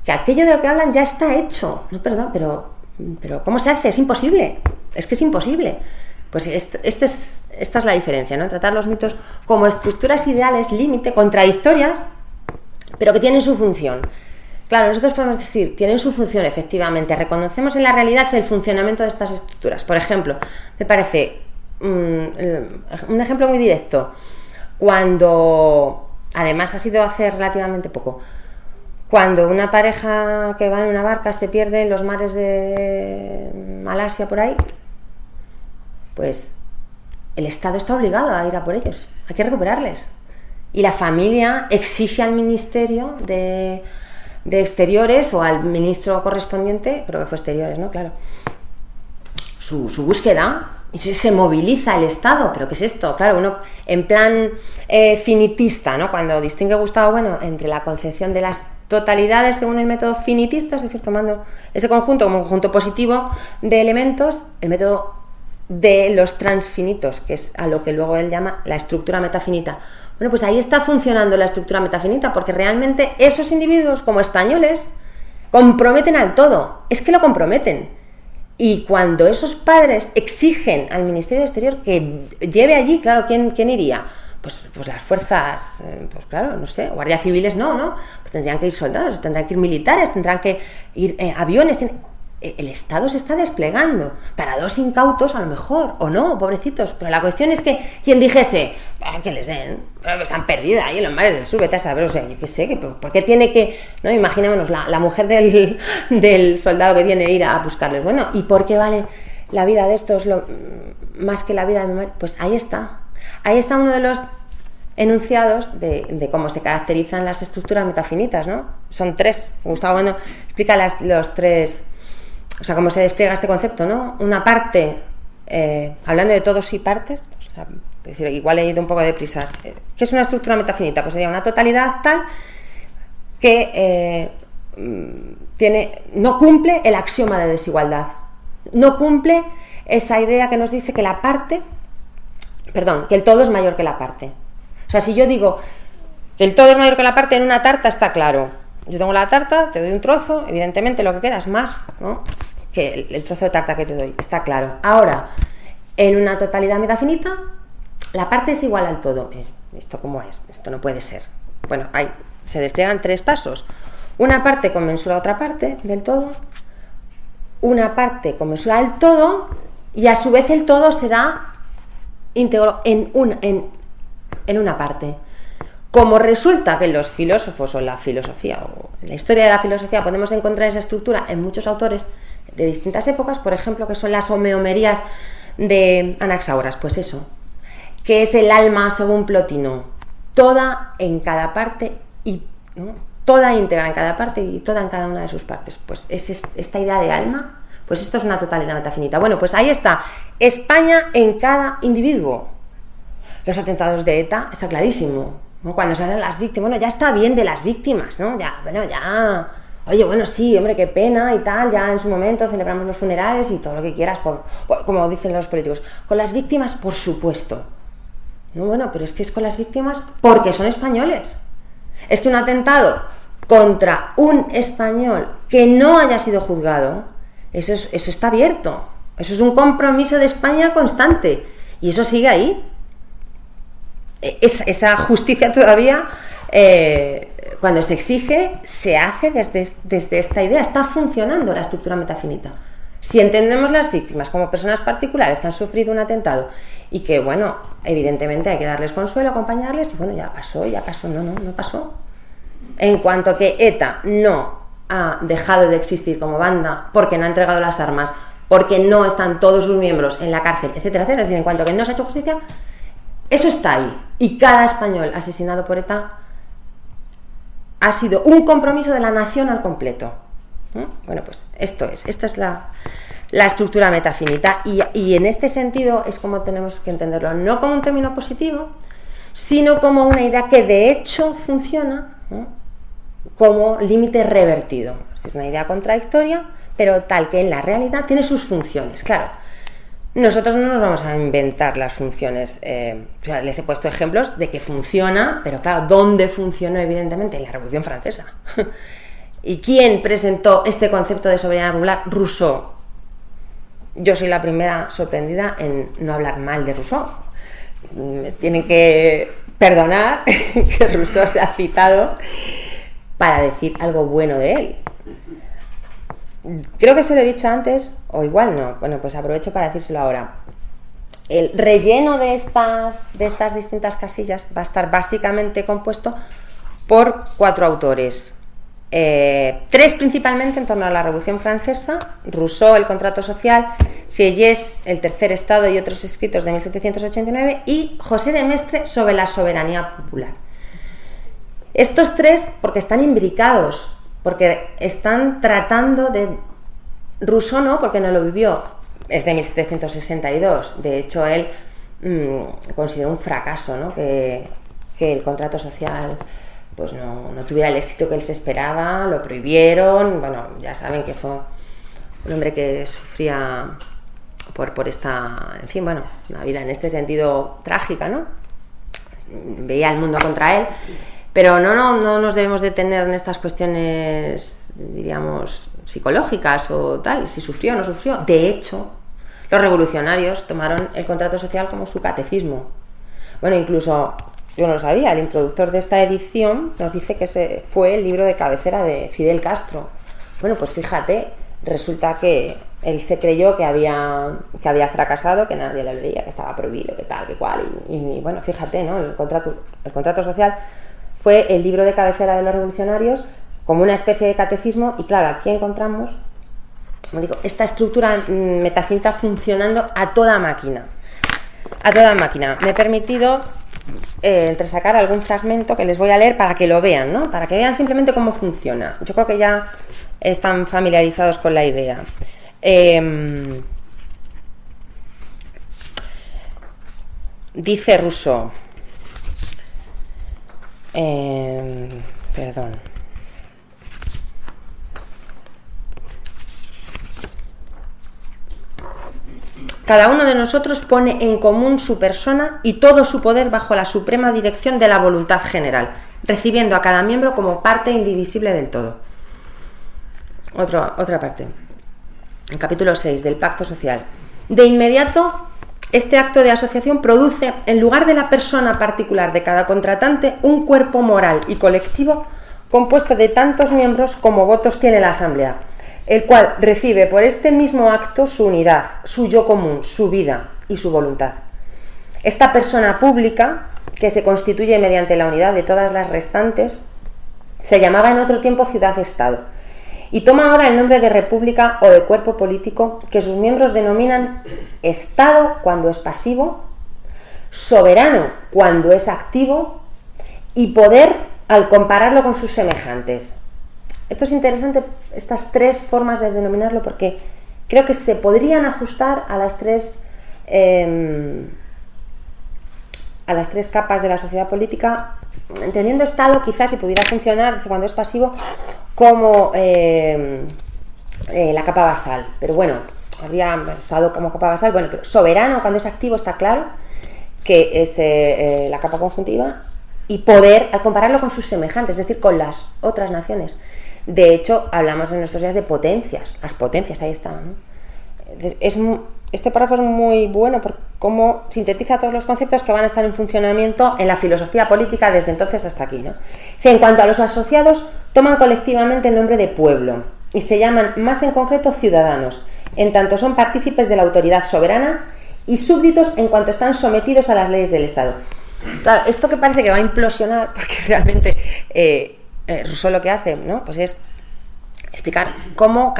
que aquello de lo que hablan ya está hecho. No, perdón, pero ¿cómo se hace? Es imposible. Es que es imposible. Pues esta es la diferencia, ¿no? Tratar los mitos como estructuras ideales, límite, contradictorias, pero que tienen su función. Claro, nosotros podemos decir, tienen su función, efectivamente. Reconocemos en la realidad el funcionamiento de estas estructuras. Por ejemplo, me parece un ejemplo muy directo. Cuando, además ha sido hace relativamente poco, cuando una pareja que va en una barca se pierde en los mares de Malasia por ahí, pues el Estado está obligado a ir a por ellos, hay que recuperarles. Y la familia exige al Ministerio de Exteriores o al ministro correspondiente, creo que fue Exteriores, ¿no? Claro, su búsqueda. Y se moviliza el Estado, pero ¿qué es esto? Claro, uno en plan finitista, ¿no? Cuando distingue Gustavo Bueno entre la concepción de las totalidades según el método finitista, es decir, tomando ese conjunto como un conjunto positivo de elementos, el método de los transfinitos, que es a lo que luego él llama la estructura metafinita. Bueno, pues ahí está funcionando la estructura metafinita, porque realmente esos individuos, como españoles, comprometen al todo, es que lo comprometen. Y cuando esos padres exigen al Ministerio de Exterior que lleve allí, claro, ¿quién iría? Pues las fuerzas, pues claro, no sé, guardias civiles no, pues tendrían que ir soldados, tendrán que ir militares, tendrán que ir aviones. El Estado se está desplegando para dos incautos a lo mejor, o no, pobrecitos, pero la cuestión es que quien dijese, que les den, están perdidas ahí en los mares del sur, vete a saber, o sea, yo qué sé, ¿por qué tiene que, no? Imaginémonos la mujer del soldado que tiene que ir a buscarles, bueno, ¿y por qué vale la vida de estos más que la vida de mi marido? Pues ahí está uno de los enunciados de cómo se caracterizan las estructuras metafinitas, ¿no? Son tres. Gustavo Bueno explica los tres, o sea, cómo se despliega este concepto, ¿no? Una parte, hablando de todos y partes, o sea, es decir, igual he ido un poco de prisas. ¿Qué es una estructura metafinita? Pues sería una totalidad tal que no cumple el axioma de desigualdad, no cumple esa idea que nos dice que que el todo es mayor que la parte. O sea, si yo digo que el todo es mayor que la parte en una tarta, está claro. Yo tengo la tarta, te doy un trozo, evidentemente lo que queda es más, ¿no?, que el trozo de tarta que te doy, está claro. Ahora, en una totalidad metafinita, la parte es igual al todo. ¿Esto cómo es? Esto no puede ser. Bueno, ahí se despliegan tres pasos. Una parte conmensura a otra parte del todo, una parte conmensura al todo, y a su vez el todo será íntegro en una parte. Como resulta que los filósofos o la filosofía o en la historia de la filosofía podemos encontrar esa estructura en muchos autores de distintas épocas, por ejemplo, que son las homeomerías de Anaxágoras, pues eso, que es el alma según Plotino, toda en cada parte y, ¿no?, toda íntegra en cada parte y toda en cada una de sus partes. Pues es esta idea de alma, pues esto es una totalidad metafinita. Bueno, pues ahí está, España en cada individuo. Los atentados de ETA, está clarísimo, ¿no? Cuando salen las víctimas, bueno, ya está bien de las víctimas, ¿no? Ya, bueno, ya, oye, bueno, sí, hombre, qué pena y tal, ya en su momento celebramos los funerales y todo lo que quieras, como dicen los políticos. Con las víctimas, por supuesto. No, bueno, pero es que es con las víctimas porque son españoles. Es que un atentado contra un español que no haya sido juzgado, eso está abierto. Eso es un compromiso de España constante. Y eso sigue ahí. Esa justicia todavía, cuando se exige, se hace desde esta idea. Está funcionando la estructura metafinita. Si entendemos las víctimas como personas particulares que han sufrido un atentado y que, bueno, evidentemente hay que darles consuelo, acompañarles, y bueno, ya pasó, no pasó. En cuanto que ETA no ha dejado de existir como banda porque no ha entregado las armas, porque no están todos sus miembros en la cárcel, etcétera, etcétera, es decir, en cuanto que no se ha hecho justicia, eso está ahí. Y cada español asesinado por ETA ha sido un compromiso de la nación al completo. Bueno, pues esta es la estructura metafinita, y en este sentido es como tenemos que entenderlo, no como un término positivo, sino como una idea que de hecho funciona, ¿no?, como límite revertido, es decir, una idea contradictoria, pero tal que en la realidad tiene sus funciones. Claro, nosotros no nos vamos a inventar las funciones, o sea, les he puesto ejemplos de que funciona, pero claro, ¿dónde funcionó? Evidentemente en la Revolución Francesa. ¿Y quién presentó este concepto de soberanía popular? Rousseau. Yo soy la primera sorprendida en no hablar mal de Rousseau. Me tienen que perdonar que Rousseau se ha citado para decir algo bueno de él. Creo que se lo he dicho antes, o igual no. Bueno, pues aprovecho para decírselo ahora. El relleno de estas distintas casillas va a estar básicamente compuesto por 4 autores. 3 principalmente en torno a la Revolución Francesa: Rousseau, El contrato social; Sieyès, El tercer estado y otros escritos, de 1789; y José de Maistre, Sobre la soberanía popular. Estos 3 porque están imbricados, porque están tratando de... Rousseau no, porque no lo vivió, es de 1762, de hecho él consideró un fracaso, ¿no?, que el contrato social pues no tuviera el éxito que él se esperaba, lo prohibieron. Bueno, ya saben que fue un hombre que sufría por esta, en fin, bueno, una vida en este sentido trágica, ¿no? Veía al mundo contra él, pero no nos debemos detener en estas cuestiones, diríamos, psicológicas o tal, si sufrió o no sufrió. De hecho, los revolucionarios tomaron el contrato social como su catecismo. Bueno, incluso... yo no lo sabía, el introductor de esta edición nos dice que ese fue el libro de cabecera de Fidel Castro. Bueno, pues fíjate, resulta que él se creyó que había fracasado, que nadie lo leía, que estaba prohibido, que tal, que cual, y bueno, fíjate, ¿no? El contrato social fue el libro de cabecera de los revolucionarios como una especie de catecismo, y claro, aquí encontramos, como digo, esta estructura metafinita funcionando a toda máquina. A toda máquina. Me he permitido entresacar algún fragmento que les voy a leer para que lo vean, ¿no? Para que vean simplemente cómo funciona. Yo creo que ya están familiarizados con la idea. Dice Rousseau, perdón. Cada uno de nosotros pone en común su persona y todo su poder bajo la suprema dirección de la voluntad general, recibiendo a cada miembro como parte indivisible del todo. Otra parte. En capítulo 6 del Pacto Social. De inmediato, este acto de asociación produce, en lugar de la persona particular de cada contratante, un cuerpo moral y colectivo compuesto de tantos miembros como votos tiene la Asamblea, el cual recibe por este mismo acto su unidad, su yo común, su vida y su voluntad. Esta persona pública, que se constituye mediante la unidad de todas las restantes, se llamaba en otro tiempo ciudad-estado, y toma ahora el nombre de república o de cuerpo político, que sus miembros denominan Estado cuando es pasivo, soberano cuando es activo, y poder al compararlo con sus semejantes. Esto es interesante, estas tres formas de denominarlo, porque creo que se podrían ajustar a las tres capas de la sociedad política, entendiendo Estado quizás si pudiera funcionar cuando es pasivo como la capa basal, pero bueno, habría Estado como capa basal, bueno, pero soberano cuando es activo está claro que es la capa conjuntiva, y poder al compararlo con sus semejantes, es decir, con las otras naciones. De hecho, hablamos en nuestros días de potencias, las potencias, ahí están, ¿no? Este párrafo es muy bueno por cómo sintetiza todos los conceptos que van a estar en funcionamiento en la filosofía política desde entonces hasta aquí, ¿no? En cuanto a los asociados, toman colectivamente el nombre de pueblo y se llaman más en concreto ciudadanos, en tanto son partícipes de la autoridad soberana, y súbditos en cuanto están sometidos a las leyes del Estado. Claro, esto que parece que va a implosionar, porque realmente Rousseau lo que hace, ¿no? Pues es explicar cómo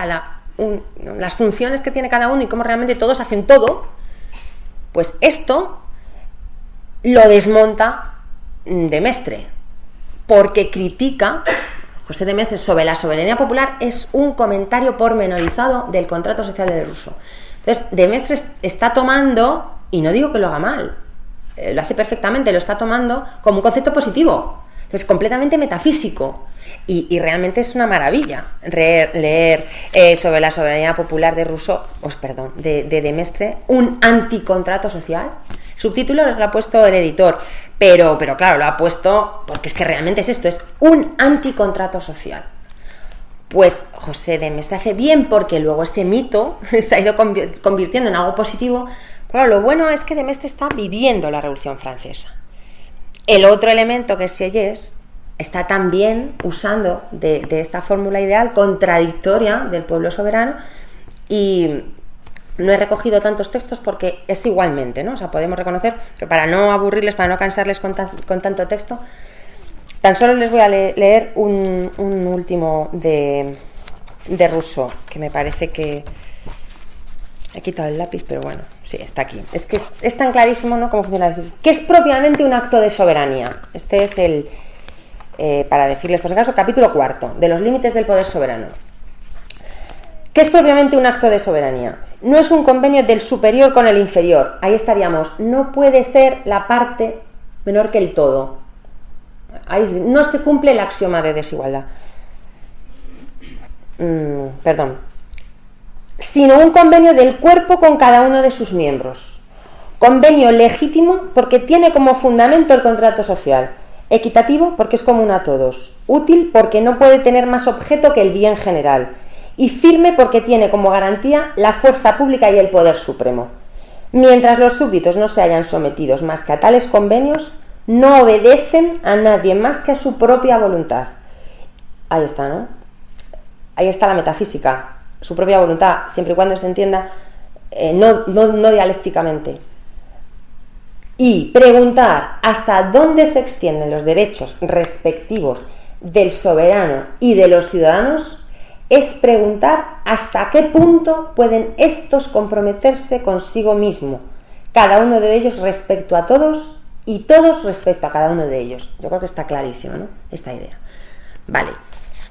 las funciones que tiene cada uno y cómo realmente todos hacen todo. Pues esto lo desmonta de Mestre, porque critica José de Mestre sobre la soberanía popular. Es un comentario pormenorizado del contrato social de Rousseau. Entonces, de Mestre está tomando, y no digo que lo haga mal, lo hace perfectamente, lo está tomando como un concepto positivo. Es completamente metafísico y realmente es una maravilla leer sobre la soberanía popular de Rousseau, de Mestre, un anticontrato social. Subtítulo lo ha puesto el editor, pero claro, lo ha puesto porque es que realmente es esto, es un anticontrato social. Pues José de Mestre hace bien, porque luego ese mito se ha ido convirtiendo en algo positivo. Claro, lo bueno es que de Mestre está viviendo la Revolución Francesa. El otro elemento, que es Sieyès, está también usando de esta fórmula ideal contradictoria del pueblo soberano, y no he recogido tantos textos porque es igualmente, ¿no? O sea, podemos reconocer, pero para no aburrirles, para no cansarles con tanto texto, tan solo les voy a leer un último de Rousseau, que me parece que he quitado el lápiz, pero bueno, sí, está aquí. Es que es tan clarísimo, ¿no?, cómo funciona. ¿Qué es propiamente un acto de soberanía? Este es el, para decirles por si acaso, capítulo 4, de los límites del poder soberano. ¿Qué es propiamente un acto de soberanía? No es un convenio del superior con el inferior. Ahí estaríamos. No puede ser la parte menor que el todo. Ahí no se cumple el axioma de desigualdad. Sino un convenio del cuerpo con cada uno de sus miembros. Convenio legítimo porque tiene como fundamento el contrato social. Equitativo porque es común a todos. Útil porque no puede tener más objeto que el bien general. Y firme porque tiene como garantía la fuerza pública y el poder supremo. Mientras los súbditos no se hayan sometidos más que a tales convenios, no obedecen a nadie más que a su propia voluntad. Ahí está, ¿no? Ahí está la metafísica. Su propia voluntad, siempre y cuando se entienda no dialécticamente. Y preguntar hasta dónde se extienden los derechos respectivos del soberano y de los ciudadanos es preguntar hasta qué punto pueden estos comprometerse consigo mismo, cada uno de ellos respecto a todos, y todos respecto a cada uno de ellos. Yo creo que está clarísimo, ¿no?, esta idea. Vale,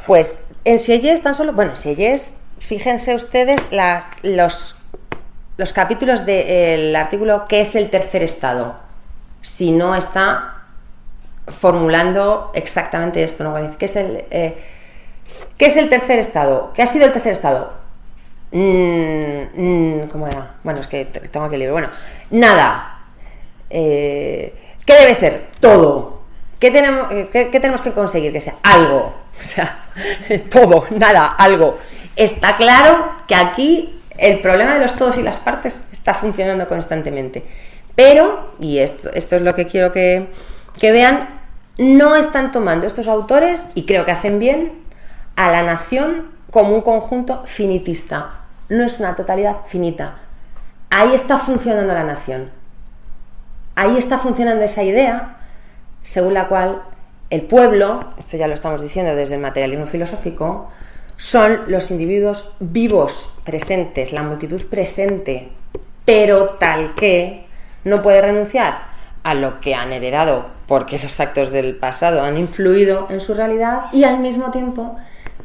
pues en Sieyès tan solo, bueno, en Sieyès, fíjense ustedes los capítulos del artículo ¿qué es el tercer estado? Si no está formulando exactamente esto, ¿no? Voy a decir, ¿qué es el tercer estado? ¿Qué ha sido el tercer estado? ¿Cómo era? Bueno, es que tengo aquí el libro. Bueno, nada. ¿Qué debe ser? Todo. ¿Qué tenemos que conseguir? Que sea algo. O sea, todo, nada, algo. Está claro que aquí el problema de los todos y las partes está funcionando constantemente. Pero, y esto es lo que quiero que vean, no están tomando estos autores, y creo que hacen bien, a la nación como un conjunto finitista. No es una totalidad finita. Ahí está funcionando la nación. Ahí está funcionando esa idea según la cual el pueblo, esto ya lo estamos diciendo desde el materialismo filosófico, son los individuos vivos, presentes, la multitud presente, pero tal que no puede renunciar a lo que han heredado porque los actos del pasado han influido en su realidad, y al mismo tiempo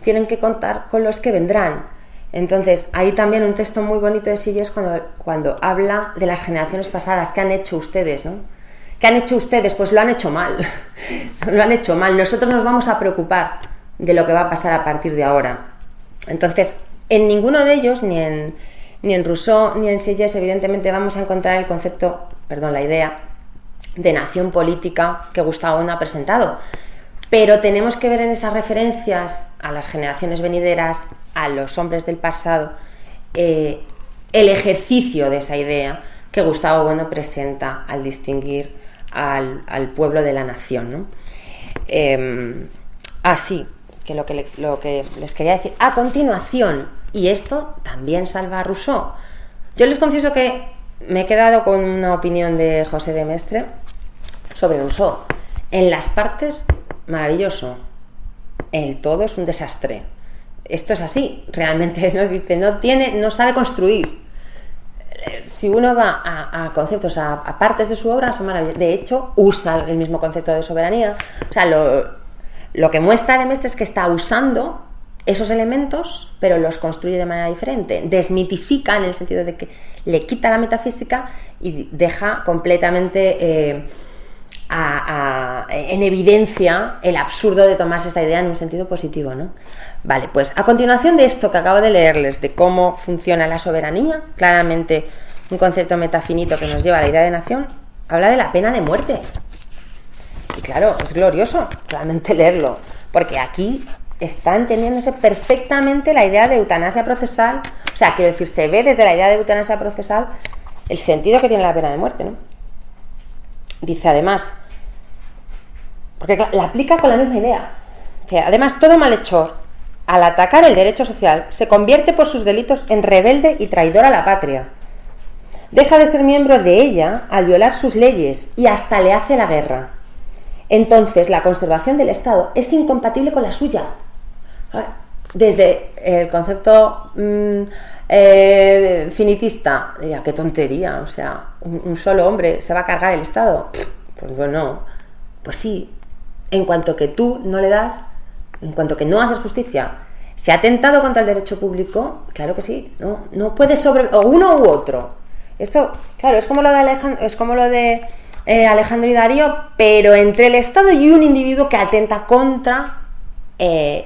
tienen que contar con los que vendrán. Entonces, hay también un texto muy bonito de Sieyès cuando habla de las generaciones pasadas. ¿Qué han hecho ustedes, no? ¿Qué han hecho ustedes? Pues lo han hecho mal. Lo han hecho mal. Nosotros nos vamos a preocupar de lo que va a pasar a partir de ahora. Entonces, en ninguno de ellos, ni en Rousseau ni en Sieyès, evidentemente vamos a encontrar el concepto, la idea de nación política que Gustavo Bueno ha presentado. Pero tenemos que ver en esas referencias a las generaciones venideras, a los hombres del pasado, el ejercicio de esa idea que Gustavo Bueno presenta al distinguir al pueblo de la nación, ¿no? Así que lo que les quería decir a continuación, y esto también salva a Rousseau. Yo les confieso que me he quedado con una opinión de José de Maistre sobre Rousseau. En las partes, maravilloso. El todo es un desastre. Esto es así, realmente, ¿no? Dice, no sabe construir. Si uno va a conceptos, a partes de su obra, son maravillosos. De hecho, usa el mismo concepto de soberanía. O sea, lo que muestra de Maistre es que está usando esos elementos, pero los construye de manera diferente. Desmitifica, en el sentido de que le quita la metafísica y deja completamente en evidencia el absurdo de tomarse esta idea en un sentido positivo, ¿no? Vale, pues a continuación de esto que acabo de leerles, de cómo funciona la soberanía, claramente un concepto metafinito que nos lleva a la idea de nación, habla de la pena de muerte. Y claro, es glorioso realmente leerlo, porque aquí está entendiéndose perfectamente la idea de eutanasia procesal. O sea, quiero decir, se ve desde la idea de eutanasia procesal el sentido que tiene la pena de muerte, ¿no? Dice además, porque la aplica con la misma idea, que además todo malhechor, al atacar el derecho social, se convierte por sus delitos en rebelde y traidor a la patria. Deja de ser miembro de ella al violar sus leyes y hasta le hace la guerra. Entonces la conservación del Estado es incompatible con la suya. Desde el concepto finitista, qué tontería, o sea, un solo hombre se va a cargar el Estado. Pues bueno, pues sí, en cuanto que tú no le das, en cuanto que no haces justicia, se ha atentado contra el derecho público, claro que sí, no puede o uno u otro. Esto, claro, es como lo de Alejandro y Darío, pero entre el Estado y un individuo que atenta contra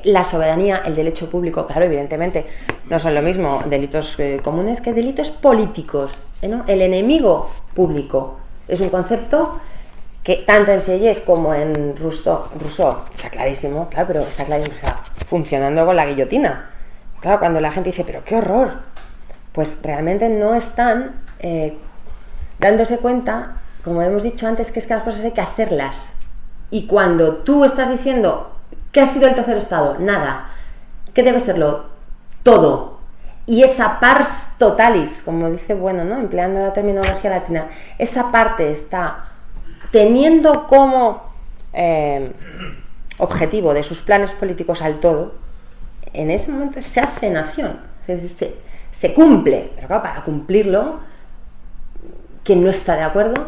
la soberanía, el derecho público. Claro, evidentemente no son lo mismo delitos comunes que delitos políticos, ¿no? El enemigo público es un concepto que tanto en Sieyès como en Rousseau está clarísimo, claro, pero está clarísimo, está funcionando con la guillotina. Claro, cuando la gente dice, pero qué horror, pues realmente no están dándose cuenta, como hemos dicho antes, que es que las cosas hay que hacerlas. Y cuando tú estás diciendo, ¿qué ha sido el tercer estado? Nada. ¿Qué debe serlo? Todo. Y esa pars totalis, como dice Bueno, ¿no?, empleando la terminología latina, esa parte está teniendo como objetivo de sus planes políticos al todo, en ese momento se hace nación, se cumple. Pero claro, para cumplirlo, quien no está de acuerdo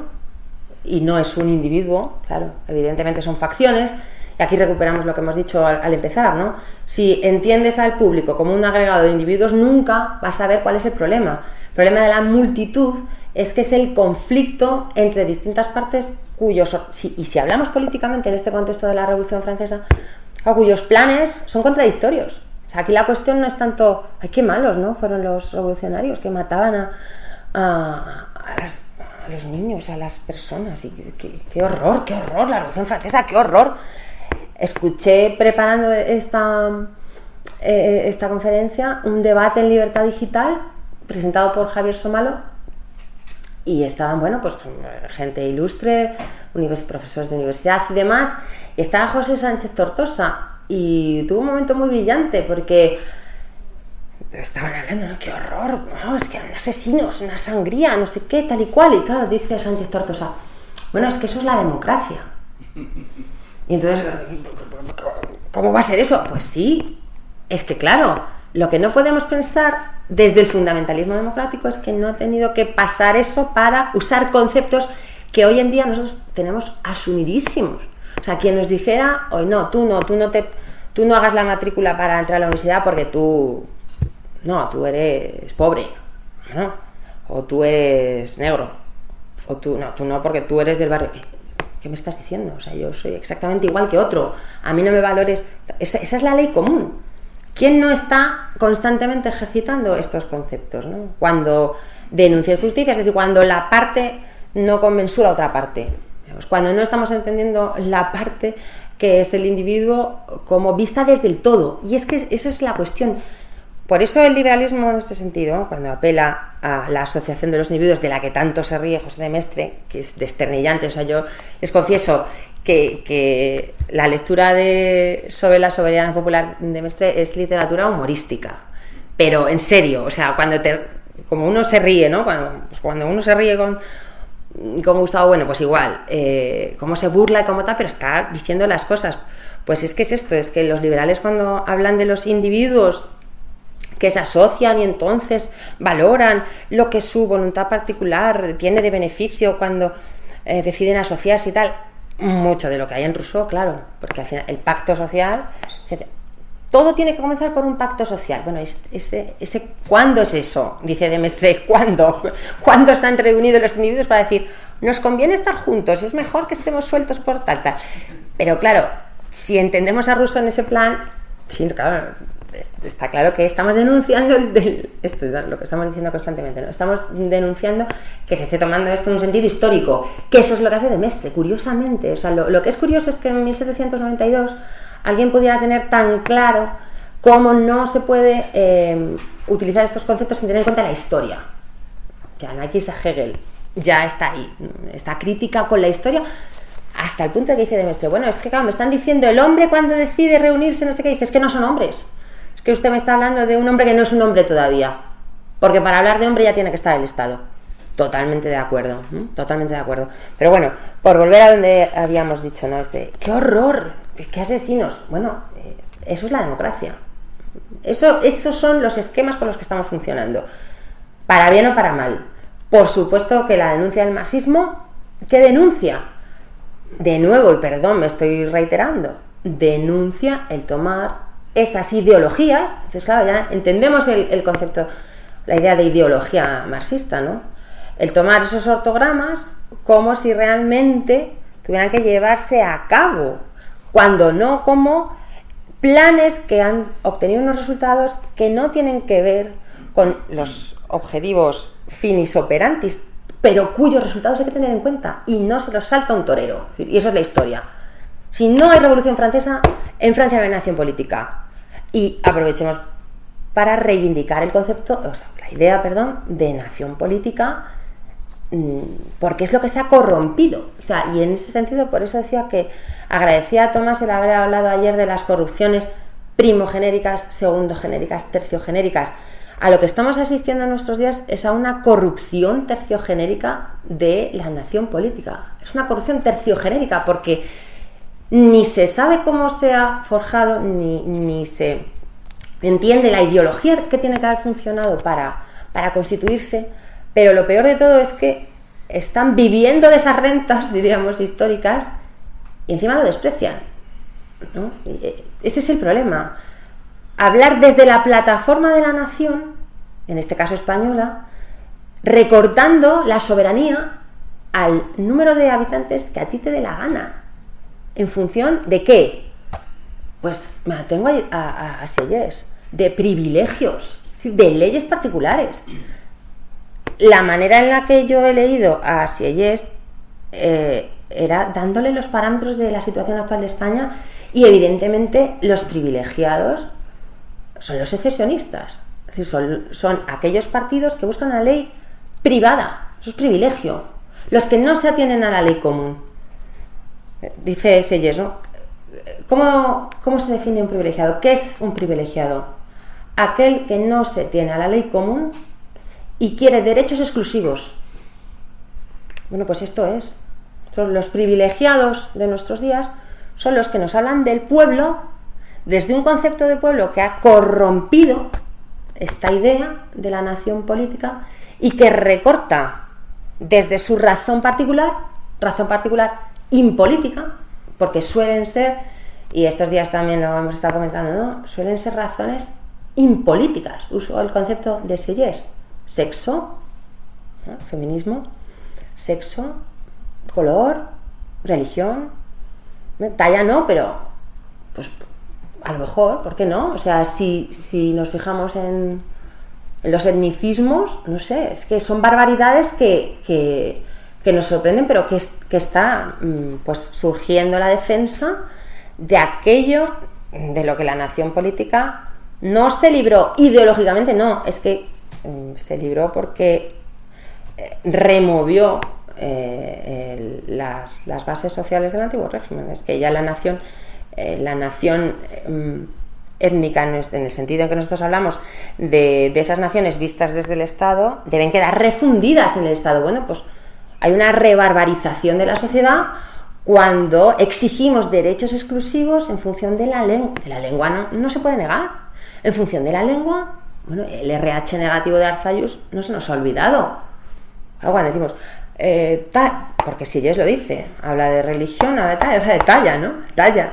y no es un individuo, claro, evidentemente son facciones, y aquí recuperamos lo que hemos dicho al empezar, ¿no? Si entiendes al público como un agregado de individuos, nunca vas a ver cuál es el problema. El problema de la multitud es que es el conflicto entre distintas partes y si hablamos políticamente en este contexto de la Revolución Francesa, cuyos planes son contradictorios. O sea, aquí la cuestión no es tanto, ay, qué malos, ¿no? Fueron los revolucionarios que mataban a los niños, a las personas, y qué horror, la Revolución Francesa, qué horror. Escuché preparando esta conferencia un debate en Libertad Digital presentado por Javier Somalo y estaban, bueno, pues gente ilustre, profesores de universidad y demás, y estaba José Sánchez Tortosa y tuvo un momento muy brillante porque estaban hablando, ¿no? ¡Qué horror! No, es que eran asesinos, una sangría, no sé qué, tal y cual. Y claro, dice Sánchez Tortosa, bueno, es que eso es la democracia. Y entonces, ¿cómo va a ser eso? Pues sí, es que claro, lo que no podemos pensar desde el fundamentalismo democrático es que no ha tenido que pasar eso para usar conceptos que hoy en día nosotros tenemos asumidísimos. O sea, quien nos dijera, hoy no, tú no hagas la matrícula para entrar a la universidad porque tú eres pobre, ¿no? O tú eres negro, o tú no porque tú eres del barrio. ¿Qué me estás diciendo? O sea, yo soy exactamente igual que otro. A mí no me valores. Esa es la ley común. ¿Quién no está constantemente ejercitando estos conceptos, ¿no? Cuando denuncia injusticia, es decir, cuando la parte no conmensura a otra parte. Cuando no estamos entendiendo la parte que es el individuo como vista desde el todo. Y es que esa es la cuestión. Por eso el liberalismo en este sentido, cuando apela a la asociación de los individuos de la que tanto se ríe José de Maistre, que es desternillante, o sea, yo les confieso que la lectura sobre la soberanía popular de Maistre es literatura humorística, pero en serio, o sea, como uno se ríe, ¿no? Cuando uno se ríe con Gustavo Bueno, pues igual, cómo se burla y cómo tal, pero está diciendo las cosas. Pues es que es esto, es que los liberales cuando hablan de los individuos que se asocian y entonces valoran lo que su voluntad particular tiene de beneficio cuando deciden asociarse y tal, mucho de lo que hay en Rousseau, claro, porque al final el pacto social, todo tiene que comenzar por un pacto social. Bueno, ¿cuándo es eso? Dice de Maistre, ¿cuándo se han reunido los individuos para decir, nos conviene estar juntos, es mejor que estemos sueltos por tal? Pero claro, si entendemos a Rousseau en ese plan, sí, claro, está claro que estamos denunciando esto es lo que estamos diciendo constantemente, ¿no? Estamos denunciando que se esté tomando esto en un sentido histórico, que eso es lo que hace de Maistre, curiosamente. O sea, lo que es curioso es que en 1792 alguien pudiera tener tan claro cómo no se puede utilizar estos conceptos sin tener en cuenta la historia. Ya no hay que irse a Hegel, ya está ahí, esta crítica con la historia, hasta el punto de que dice de Maistre, bueno, es que claro, me están diciendo el hombre cuando decide reunirse, no sé qué, dice, es que no son hombres. Que usted me está hablando de un hombre que no es un hombre todavía, porque para hablar de hombre ya tiene que estar el Estado. Totalmente de acuerdo, totalmente de acuerdo. Pero bueno, por volver a donde habíamos dicho, ¿no? ¡Qué horror! ¡Qué asesinos! Bueno, eso es la democracia. Esos son los esquemas con los que estamos funcionando, para bien o para mal. Por supuesto que la denuncia del marxismo, ¿qué denuncia? De nuevo, y perdón, me estoy reiterando, denuncia el tomar esas ideologías. Entonces, claro, ya entendemos el concepto, la idea de ideología marxista, ¿no? El tomar esos ortogramas como si realmente tuvieran que llevarse a cabo, cuando no como planes que han obtenido unos resultados que no tienen que ver con los objetivos finis operantis, pero cuyos resultados hay que tener en cuenta y no se los salta un torero. Y eso es la historia. Si no hay Revolución Francesa, en Francia no hay nación política. Y aprovechemos para reivindicar el concepto, o sea, la idea, de nación política, porque es lo que se ha corrompido. O sea, y en ese sentido, por eso decía que agradecía a Tomás el haber hablado ayer de las corrupciones primogenéricas, segundogenéricas, terciogenéricas. A lo que estamos asistiendo en nuestros días es a una corrupción terciogenérica de la nación política. Es una corrupción terciogenérica porque ni se sabe cómo se ha forjado, ni se entiende la ideología que tiene que haber funcionado para constituirse, pero lo peor de todo es que están viviendo de esas rentas, diríamos, históricas, y encima lo desprecian, ¿no? Ese es el problema. Hablar desde la plataforma de la nación, en este caso española, recortando la soberanía al número de habitantes que a ti te dé la gana. ¿En función de qué? Pues me atengo a Sieyès, de privilegios, de leyes particulares. La manera en la que yo he leído a Sieyès era dándole los parámetros de la situación actual de España, y evidentemente los privilegiados son los secesionistas. Es decir, son aquellos partidos que buscan una ley privada, eso es privilegio, los que no se atienen a la ley común. Dice Sieyès, ¿no? ¿Cómo se define un privilegiado? ¿Qué es un privilegiado? Aquel que no se tiene a la ley común y quiere derechos exclusivos. Bueno, pues esto es. Son los privilegiados de nuestros días, son los que nos hablan del pueblo desde un concepto de pueblo que ha corrompido esta idea de la nación política y que recorta desde su razón particular impolítica, porque suelen ser, y estos días también lo hemos estado comentando, ¿no? Suelen ser razones impolíticas. Uso el concepto de Sieyès: sexo, ¿no? Feminismo, sexo, color, religión, talla no, pero pues a lo mejor, ¿por qué no? O sea, si nos fijamos en los etnicismos, no sé, es que son barbaridades que nos sorprenden, pero que está pues surgiendo la defensa de aquello de lo que la nación política no se libró ideológicamente, no, es que se libró porque removió las bases sociales del antiguo régimen. Es que ya la nación étnica, en el sentido en que nosotros hablamos de esas naciones vistas desde el Estado, deben quedar refundidas en el Estado. Bueno, pues hay una rebarbarización de la sociedad cuando exigimos derechos exclusivos en función de la lengua. De la lengua no se puede negar. En función de la lengua, bueno, el RH negativo de Arzayus no se nos ha olvidado. Cuando decimos porque Sieyès lo dice, habla de religión, habla de talla, ¿no? Talla.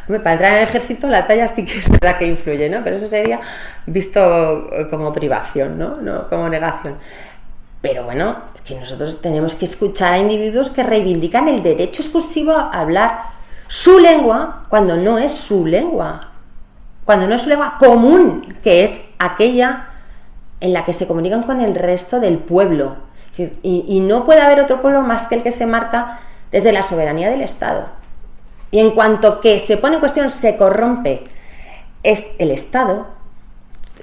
Hombre, para entrar en el ejército la talla sí que es verdad que influye, ¿no? Pero eso sería visto como privación, ¿no? No como negación. Pero bueno, es que nosotros tenemos que escuchar a individuos que reivindican el derecho exclusivo a hablar su lengua cuando no es su lengua. Cuando no es su lengua común, que es aquella en la que se comunican con el resto del pueblo. Y no puede haber otro pueblo más que el que se marca desde la soberanía del Estado. Y en cuanto que se pone en cuestión, se corrompe, es el Estado,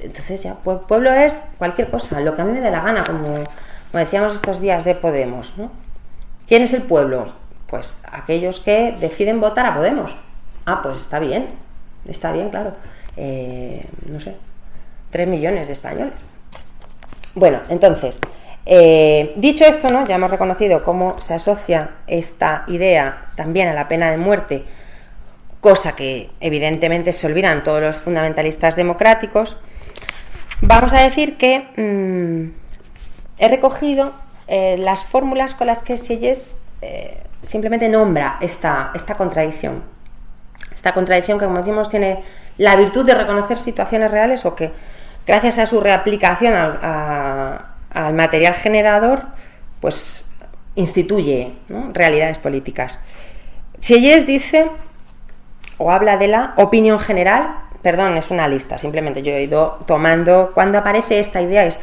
entonces ya, pueblo es cualquier cosa, lo que a mí me dé la gana, como decíamos estos días de Podemos, ¿no? ¿Quién es el pueblo? Pues aquellos que deciden votar a Podemos. Ah, pues está bien, claro. No sé, 3 millones de españoles. Bueno, entonces, dicho esto, ¿no? Ya hemos reconocido cómo se asocia esta idea también a la pena de muerte, cosa que evidentemente se olvidan todos los fundamentalistas democráticos. Vamos a decir que he recogido las fórmulas con las que Sieyès simplemente nombra esta contradicción. Esta contradicción que, como decimos, tiene la virtud de reconocer situaciones reales o que, gracias a su reaplicación al material generador, pues instituye, ¿no?, realidades políticas. Sieyès dice, o habla de la opinión general, perdón, es una lista, simplemente yo he ido tomando, cuando aparece esta idea es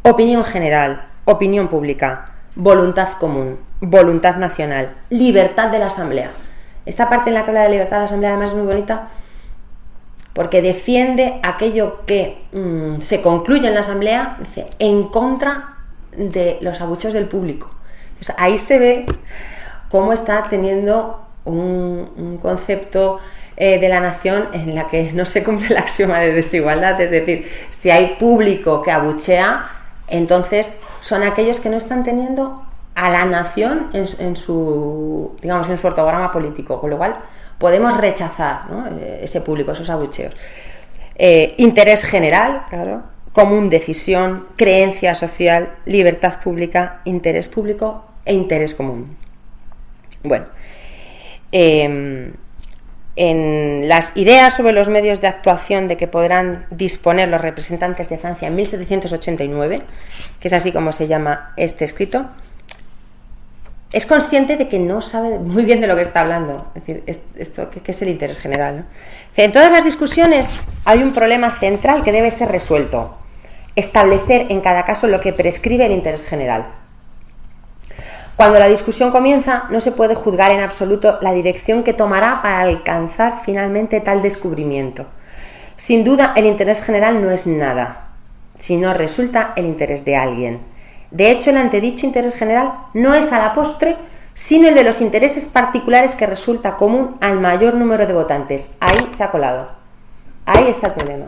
opinión general, opinión pública, voluntad común, voluntad nacional, libertad de la asamblea. Esta parte en la que habla de libertad de la asamblea además es muy bonita porque defiende aquello que se concluye en la asamblea, dice, en contra de los abucheos del público. Entonces, ahí se ve cómo está teniendo un concepto de la nación en la que no se cumple el axioma de desigualdad, es decir, si hay público que abuchea, entonces son aquellos que no están teniendo a la nación en su ortograma político, con lo cual podemos rechazar, ¿no?, ese público, esos abucheos. Interés general, claro, común decisión, creencia social, libertad pública, interés público e interés común. Bueno, en las ideas sobre los medios de actuación de que podrán disponer los representantes de Francia en 1789, que es así como se llama este escrito, es consciente de que no sabe muy bien de lo que está hablando. Es decir, esto que es el interés general, ¿no? En todas las discusiones hay un problema central que debe ser resuelto: establecer en cada caso lo que prescribe el interés general. Cuando la discusión comienza, no se puede juzgar en absoluto la dirección que tomará para alcanzar finalmente tal descubrimiento. Sin duda, el interés general no es nada, sino resulta el interés de alguien. De hecho, el antedicho interés general no es a la postre, sino el de los intereses particulares que resulta común al mayor número de votantes. Ahí se ha colado. Ahí está el problema.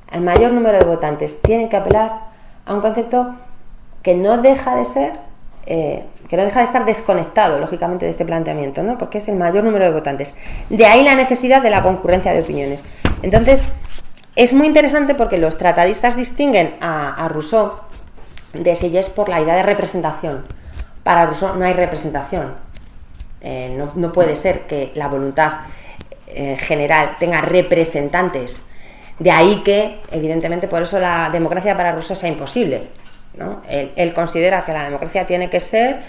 Al mayor número de votantes tienen que apelar a un concepto que no deja de ser, que no deja de estar desconectado, lógicamente, de este planteamiento, ¿no? Porque es el mayor número de votantes. De ahí la necesidad de la concurrencia de opiniones. Entonces, es muy interesante porque los tratadistas distinguen a Rousseau de Sieyès por la idea de representación. Para Rousseau no hay representación. No puede ser que la voluntad general tenga representantes. De ahí que, evidentemente, por eso la democracia para Rousseau sea imposible, ¿no? Él considera que la democracia tiene que ser,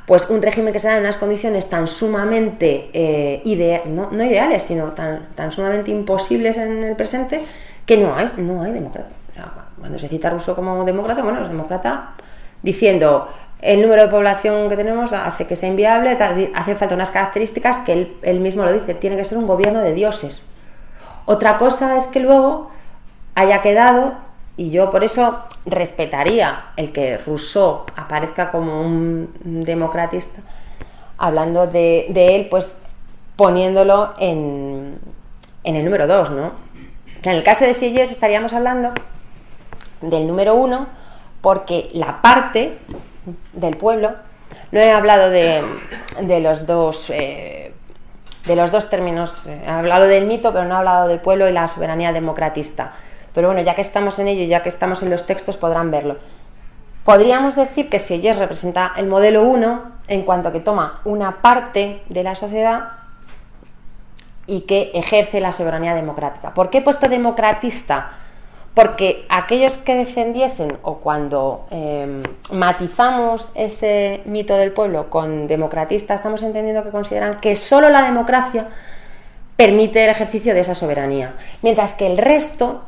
pues, un régimen que se da en unas condiciones tan sumamente no ideales, sino tan sumamente imposibles en el presente, que no hay democracia. O sea, cuando se cita a Rousseau como demócrata, bueno, es demócrata diciendo el número de población que tenemos hace que sea inviable, hace falta unas características que él mismo lo dice: tiene que ser un gobierno de dioses. Otra cosa es que luego haya quedado, y yo por eso respetaría el que Rousseau aparezca como un democratista, hablando de él, pues poniéndolo en el número 2, ¿no? En el caso de Sieyès estaríamos hablando del número 1, porque la parte del pueblo, no he hablado de los dos términos, he hablado del mito, pero no he hablado del pueblo y la soberanía democratista. Pero bueno, ya que estamos en ello, ya que estamos en los textos, podrán verlo. Podríamos decir que Sieyès representa el modelo 1 en cuanto que toma una parte de la sociedad y que ejerce la soberanía democrática. ¿Por qué he puesto democratista? Porque aquellos que defendiesen, o cuando matizamos ese mito del pueblo con democratista, estamos entendiendo que consideran que solo la democracia permite el ejercicio de esa soberanía, mientras que el resto,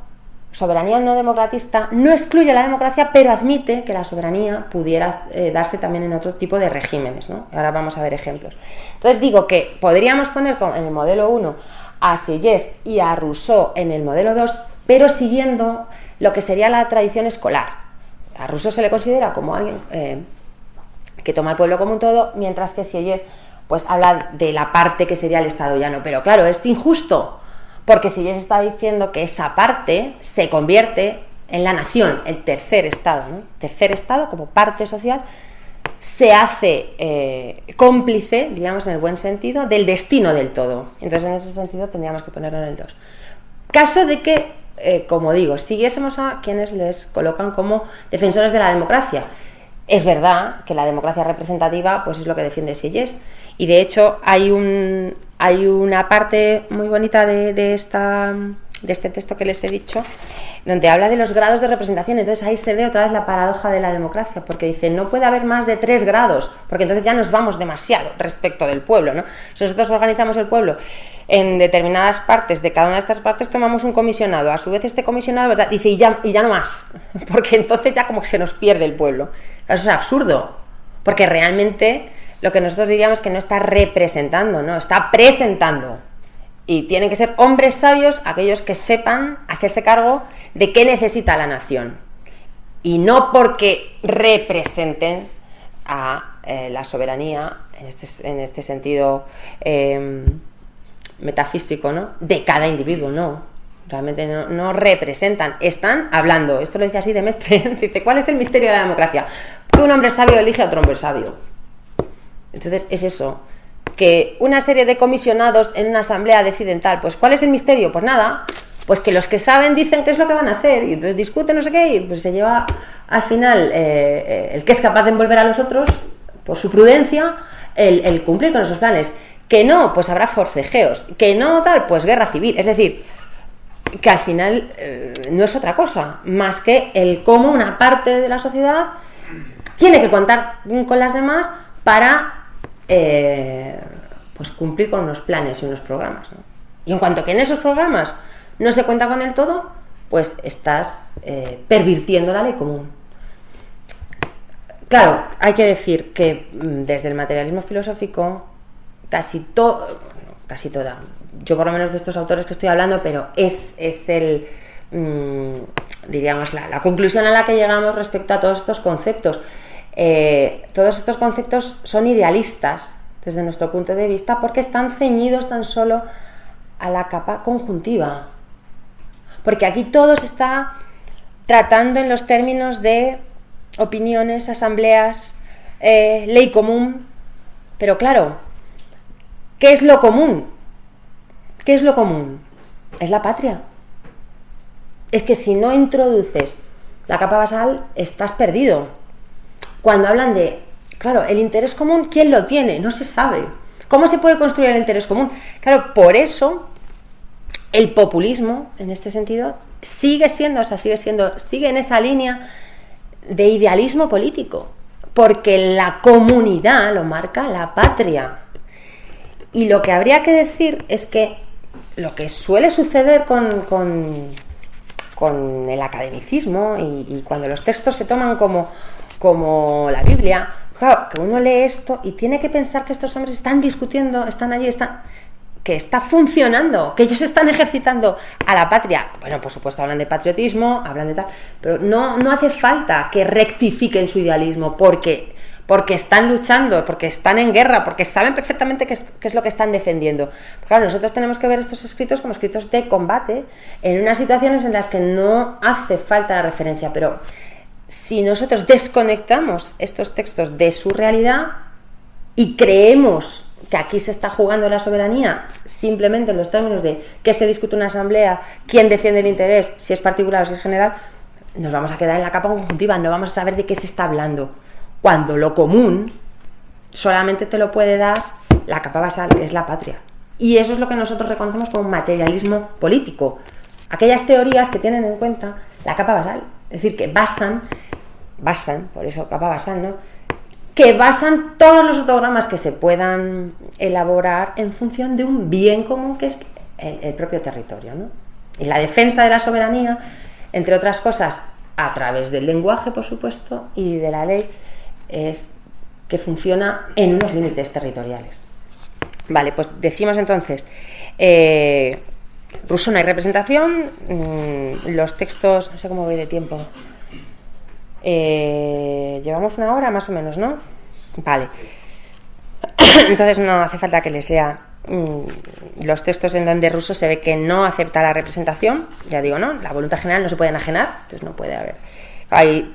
soberanía no democratista, no excluye la democracia, pero admite que la soberanía pudiera darse también en otro tipo de regímenes, ¿no? Ahora vamos a ver ejemplos. Entonces digo que podríamos poner en el modelo 1 a Sieyès y a Rousseau en el modelo 2, pero siguiendo lo que sería la tradición escolar. A Rousseau se le considera como alguien que toma al pueblo como un todo, mientras que Sieyès pues habla de la parte que sería el Estado llano. Pero claro, es injusto, porque Sieyès está diciendo que esa parte se convierte en la nación, el tercer Estado, ¿no? Tercer Estado como parte social se hace cómplice, digamos en el buen sentido, del destino del todo. Entonces en ese sentido tendríamos que ponerlo en el 2. Caso de que, como digo, siguiésemos a quienes les colocan como defensores de la democracia. Es verdad que la democracia representativa pues es lo que defiende Sieyès, y de hecho hay una parte muy bonita de este texto que les he dicho, donde habla de los grados de representación. Entonces ahí se ve otra vez la paradoja de la democracia, porque dice no puede haber más de 3 grados, porque entonces ya nos vamos demasiado respecto del pueblo, ¿no? Si nosotros organizamos el pueblo en determinadas partes, de cada una de estas partes tomamos un comisionado, a su vez este comisionado, ¿verdad?, dice y ya no más, porque entonces ya como que se nos pierde el pueblo. Eso es absurdo, porque realmente lo que nosotros diríamos que no está representando, no, está presentando. Y tienen que ser hombres sabios aquellos que sepan hacerse cargo de qué necesita la nación. Y no porque representen a la soberanía, en este sentido metafísico, ¿no?, de cada individuo, no. Realmente no representan, están hablando. Esto lo dice así de Mestre. Dice, ¿cuál es el misterio de la democracia? Que un hombre sabio elige a otro hombre sabio. Entonces es eso, que una serie de comisionados en una asamblea deciden tal. Pues ¿cuál es el misterio? Pues nada, pues que los que saben dicen qué es lo que van a hacer y entonces discuten no sé qué y pues se lleva al final el que es capaz de envolver a los otros por su prudencia el cumplir con esos planes. Que no, pues habrá forcejeos. Que no tal, pues guerra civil. Es decir, que al final no es otra cosa más que el cómo una parte de la sociedad tiene que contar con las demás para pues cumplir con unos planes y unos programas, ¿no? Y en cuanto que en esos programas no se cuenta con el todo, pues estás pervirtiendo la ley común. Claro, hay que decir que desde el materialismo filosófico casi toda, yo por lo menos de estos autores que estoy hablando, pero es el diríamos la conclusión a la que llegamos respecto a todos estos conceptos. Todos estos conceptos son idealistas desde nuestro punto de vista porque están ceñidos tan solo a la capa conjuntiva, porque aquí todo se está tratando en los términos de opiniones, asambleas, ley común, pero claro, ¿qué es lo común? ¿Qué es lo común? Es la patria. Es que si no introduces la capa basal, estás perdido. Cuando hablan de, claro, el interés común, ¿quién lo tiene? No se sabe. ¿Cómo se puede construir el interés común? Claro, por eso el populismo, en este sentido, sigue en esa línea de idealismo político, porque la comunidad lo marca la patria. Y lo que habría que decir es que lo que suele suceder con el academicismo y cuando los textos se toman como la Biblia, claro, que uno lee esto y tiene que pensar que estos hombres están discutiendo, están allí, que está funcionando, que ellos están ejercitando a la patria. Bueno, por supuesto hablan de patriotismo, hablan de tal, pero no hace falta que rectifiquen su idealismo porque están luchando, porque están en guerra, porque saben perfectamente qué es lo que están defendiendo. Claro, nosotros tenemos que ver estos escritos como escritos de combate en unas situaciones en las que no hace falta la referencia, pero si nosotros desconectamos estos textos de su realidad y creemos que aquí se está jugando la soberanía simplemente en los términos de qué se discute en una asamblea, quién defiende el interés, si es particular o si es general, nos vamos a quedar en la capa conjuntiva, no vamos a saber de qué se está hablando, cuando lo común solamente te lo puede dar la capa basal, que es la patria. Y eso es lo que nosotros reconocemos como materialismo político, aquellas teorías que tienen en cuenta la capa basal, es decir, que basan, por eso capa basal, ¿no?, que basan todos los autogramas que se puedan elaborar en función de un bien común que es el propio territorio, ¿no? Y la defensa de la soberanía, entre otras cosas, a través del lenguaje, por supuesto, y de la ley, es que funciona en unos límites territoriales. Vale, pues decimos entonces, Rousseau no hay representación, los textos, no sé cómo voy de tiempo. Llevamos una hora más o menos, ¿no? Vale. Entonces no hace falta que les lea los textos en donde Rousseau se ve que no acepta la representación. Ya digo, ¿no? La voluntad general no se puede enajenar, entonces no puede haber. Ahí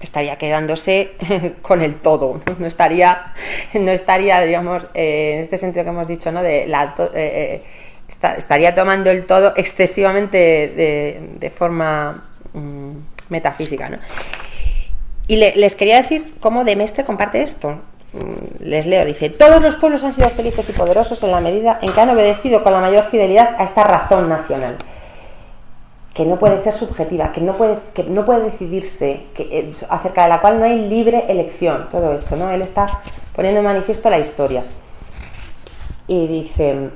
estaría quedándose con el todo, ¿no? No estaría, digamos, en este sentido que hemos dicho, ¿no? Estaría tomando el todo excesivamente de forma metafísica, ¿no? Y les quería decir cómo de Mestre comparte esto. Les leo, dice: todos los pueblos han sido felices y poderosos en la medida en que han obedecido con la mayor fidelidad a esta razón nacional, que no puede ser subjetiva, que no puede decidirse, acerca de la cual no hay libre elección. Todo esto, ¿no? Él está poniendo en manifiesto la historia. Y dice: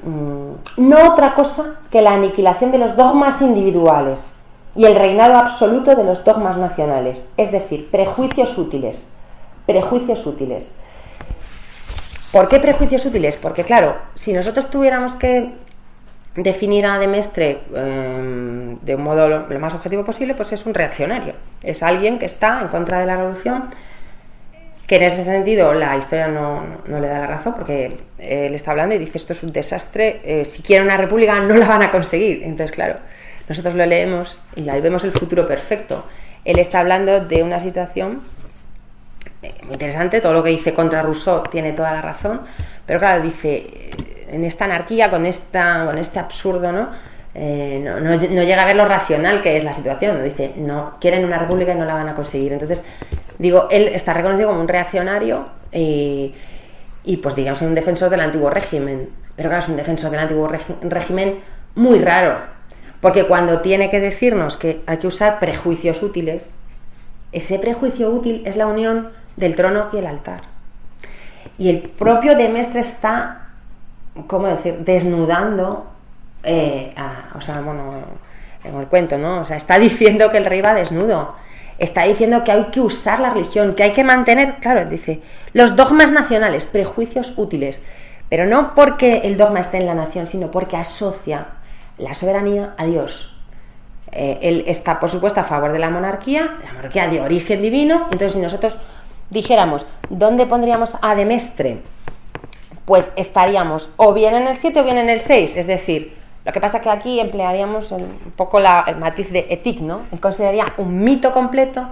no otra cosa que la aniquilación de los dogmas individuales y el reinado absoluto de los dogmas nacionales, es decir, prejuicios útiles. ¿Por qué prejuicios útiles? Porque claro, si nosotros tuviéramos que definir a de Mestre de un modo lo más objetivo posible, pues es un reaccionario, es alguien que está en contra de la revolución, que en ese sentido la historia no le da la razón, porque él está hablando y dice: esto es un desastre, si quieren una república no la van a conseguir. Entonces claro, nosotros lo leemos y ahí vemos el futuro perfecto. Él está hablando de una situación muy interesante, todo lo que dice contra Rousseau tiene toda la razón, pero claro, dice, en esta anarquía, con este absurdo, ¿no?, no llega a ver lo racional que es la situación. ¿No? Dice, no, quieren una república y no la van a conseguir. Entonces, digo, él está reconocido como un reaccionario y pues digamos un defensor del antiguo régimen. Pero claro, es un defensor del antiguo régimen muy raro. Porque cuando tiene que decirnos que hay que usar prejuicios útiles, ese prejuicio útil es la unión del trono y el altar. Y el propio Demestre está, ¿cómo decir?, desnudando, en el cuento, ¿no? O sea, está diciendo que el rey va desnudo. Está diciendo que hay que usar la religión, que hay que mantener, claro, dice, los dogmas nacionales, prejuicios útiles. Pero no porque el dogma esté en la nación, sino porque asocia la soberanía a Dios. Él está, por supuesto, a favor de la monarquía de origen divino. Entonces, si nosotros dijéramos, ¿dónde pondríamos a Demestre? Pues estaríamos o bien en el 7 o bien en el 6. Es decir, lo que pasa es que aquí emplearíamos un poco el matiz de éthique, ¿no? Él consideraría un mito completo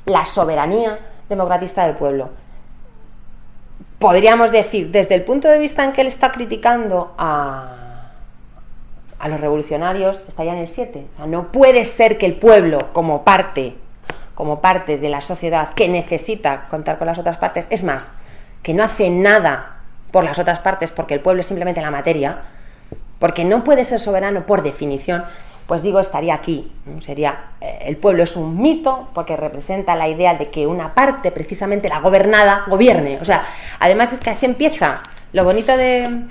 la soberanía democratista del pueblo. Podríamos decir, desde el punto de vista en que él está criticando a los revolucionarios, estaría en el 7. O sea, no puede ser que el pueblo, como parte de la sociedad que necesita contar con las otras partes, es más, que no hace nada por las otras partes porque el pueblo es simplemente la materia, porque no puede ser soberano por definición, pues digo, estaría aquí. Sería, el pueblo es un mito porque representa la idea de que una parte, precisamente la gobernada, gobierne. O sea, además es que así empieza. Lo bonito de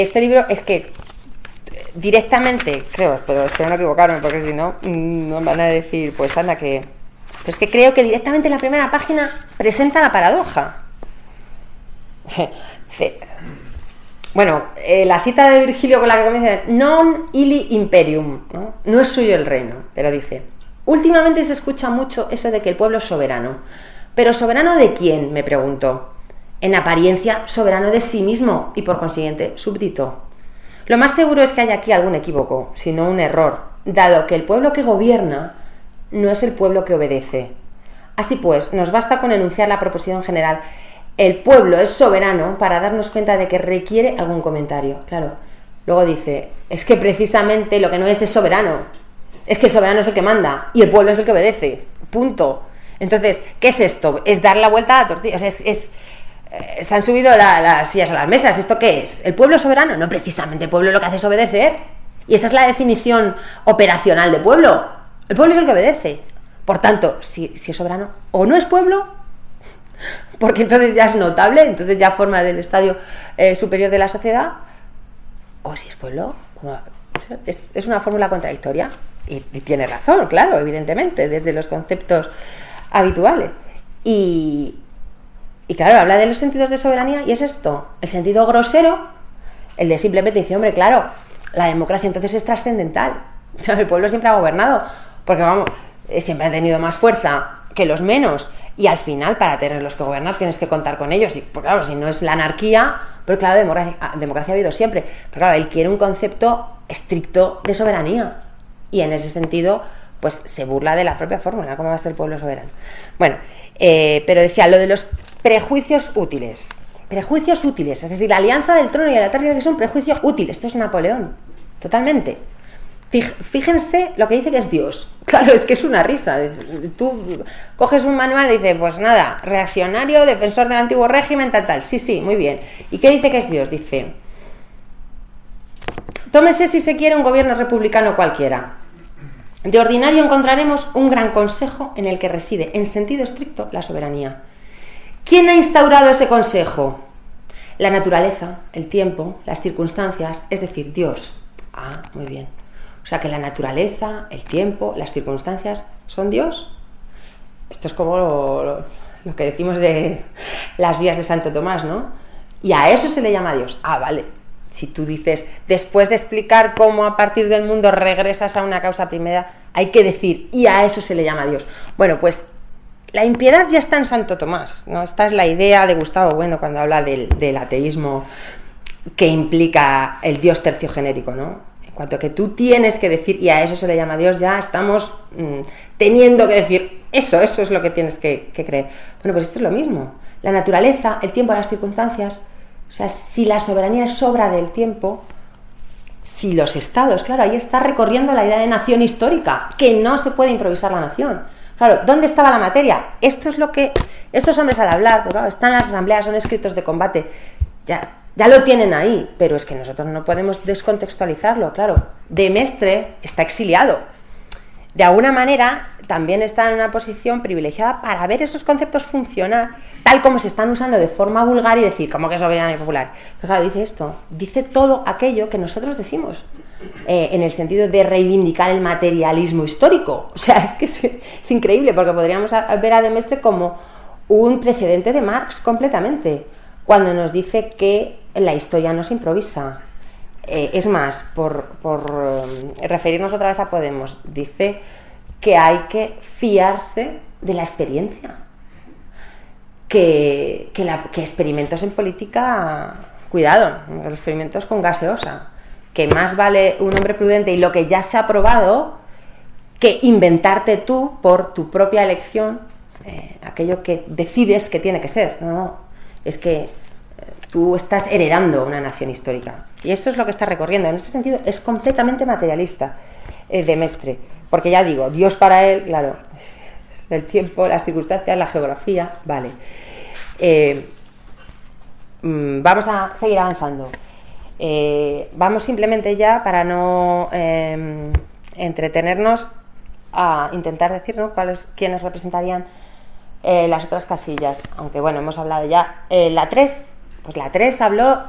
este libro es que directamente, creo, pero espero no equivocarme porque si no, no van a decir, pues anda que... Pero es que creo que directamente en la primera página presenta la paradoja. Bueno, la cita de Virgilio con la que comienza es non illi imperium, no es suyo el reino, pero dice, últimamente se escucha mucho eso de que el pueblo es soberano, pero ¿soberano de quién?, me pregunto. En apariencia, soberano de sí mismo y por consiguiente súbdito. Lo más seguro es que haya aquí algún equívoco, sino un error, dado que el pueblo que gobierna no es el pueblo que obedece. Así pues, nos basta con enunciar la proposición general: el pueblo es soberano, para darnos cuenta de que requiere algún comentario. Claro, luego dice, es que precisamente lo que no es soberano, es que el soberano es el que manda y el pueblo es el que obedece, punto. Entonces, ¿qué es esto? Es dar la vuelta a la tortilla, o sea, se han subido las sillas a las mesas. ¿Esto qué es? ¿El pueblo soberano? No, precisamente el pueblo lo que hace es obedecer, y esa es la definición operacional de pueblo. El pueblo es el que obedece. Por tanto, si es soberano o no es pueblo, porque entonces ya es notable, entonces ya forma del estadio superior de la sociedad, o si es pueblo, es una fórmula contradictoria, y tiene razón, claro, evidentemente, desde los conceptos habituales. Y claro, habla de los sentidos de soberanía, y es esto, el sentido grosero, el de simplemente decir, hombre, claro, la democracia entonces es trascendental, el pueblo siempre ha gobernado, porque vamos, siempre ha tenido más fuerza que los menos, y al final, para tenerlos que gobernar, tienes que contar con ellos. Y pues claro, si no es la anarquía, pero claro, democracia ha habido siempre. Pero claro, él quiere un concepto estricto de soberanía. Y en ese sentido, pues se burla de la propia fórmula. ¿Cómo va a ser el pueblo soberano? Bueno, pero decía, lo de los prejuicios útiles. Prejuicios útiles, es decir, la alianza del trono y el altar que es un prejuicio útil. Esto es Napoleón, totalmente. Fíjense lo que dice que es Dios. Claro, es que es una risa. Tú coges un manual y dices, pues nada, reaccionario, defensor del antiguo régimen, tal. Sí, muy bien. ¿Y qué dice que es Dios? Dice, tómese si se quiere un gobierno republicano cualquiera. De ordinario encontraremos un gran consejo en el que reside, en sentido estricto, la soberanía. ¿Quién ha instaurado ese consejo? La naturaleza, el tiempo, las circunstancias, es decir, Dios. Ah, muy bien. O sea que la naturaleza, el tiempo, las circunstancias son Dios. Esto es como lo que decimos de las vías de Santo Tomás, ¿no? Y a eso se le llama Dios. Ah, vale. Si tú dices, después de explicar cómo a partir del mundo regresas a una causa primera, hay que decir, y a eso se le llama Dios. Bueno, pues la impiedad ya está en Santo Tomás, ¿no? Esta es la idea de Gustavo Bueno cuando habla del ateísmo que implica el Dios terciogenérico, ¿no? En cuanto que tú tienes que decir, y a eso se le llama Dios, ya estamos teniendo que decir, eso es lo que tienes que creer. Bueno, pues esto es lo mismo. La naturaleza, el tiempo, las circunstancias. O sea, si la soberanía es obra del tiempo, si los estados, claro, ahí está recorriendo la idea de nación histórica, que no se puede improvisar la nación. Claro, ¿dónde estaba la materia? Esto es lo que estos hombres al hablar, pues claro, están en las asambleas, son escritos de combate, ya lo tienen ahí, pero es que nosotros no podemos descontextualizarlo, claro. De Mestre está exiliado. De alguna manera también está en una posición privilegiada para ver esos conceptos funcionar tal como se están usando de forma vulgar y decir, ¿cómo que soberanía popular? Pero claro, dice esto, dice todo aquello que nosotros decimos, en el sentido de reivindicar el materialismo histórico. O sea, es que es increíble, porque podríamos ver a de Mestre como un precedente de Marx completamente, cuando nos dice que la historia no se improvisa. Es más, por referirnos otra vez a Podemos, dice que hay que fiarse de la experiencia, que experimentos en política, cuidado, los experimentos con gaseosa, que más vale un hombre prudente y lo que ya se ha probado que inventarte tú por tu propia elección aquello que decides que tiene que ser. No, es que tú estás heredando una nación histórica. Y esto es lo que está recorriendo. En ese sentido, es completamente materialista de Mestre. Porque ya digo, Dios para él, claro, es el tiempo, las circunstancias, la geografía, vale. Vamos a seguir avanzando. Vamos simplemente ya, para no entretenernos, a intentar decir, ¿no?, quiénes representarían las otras casillas. Aunque bueno, hemos hablado ya. La 3... Pues la 3 habló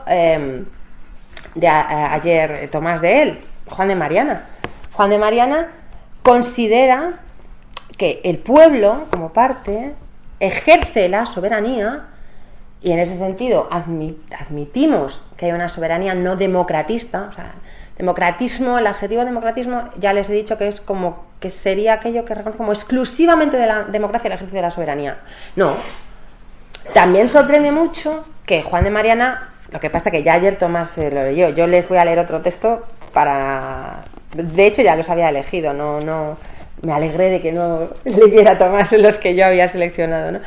ayer Tomás de él, Juan de Mariana. Juan de Mariana considera que el pueblo, como parte, ejerce la soberanía, y en ese sentido admitimos que hay una soberanía no democratista. O sea, democratismo, el adjetivo democratismo, ya les he dicho que es como que sería aquello que reconoce como exclusivamente de la democracia el ejercicio de la soberanía. No. También sorprende mucho que Juan de Mariana, lo que pasa que ya ayer Tomás lo leyó, yo les voy a leer otro texto de hecho ya los había elegido, no me alegré de que no leyera Tomás los que yo había seleccionado, ¿no?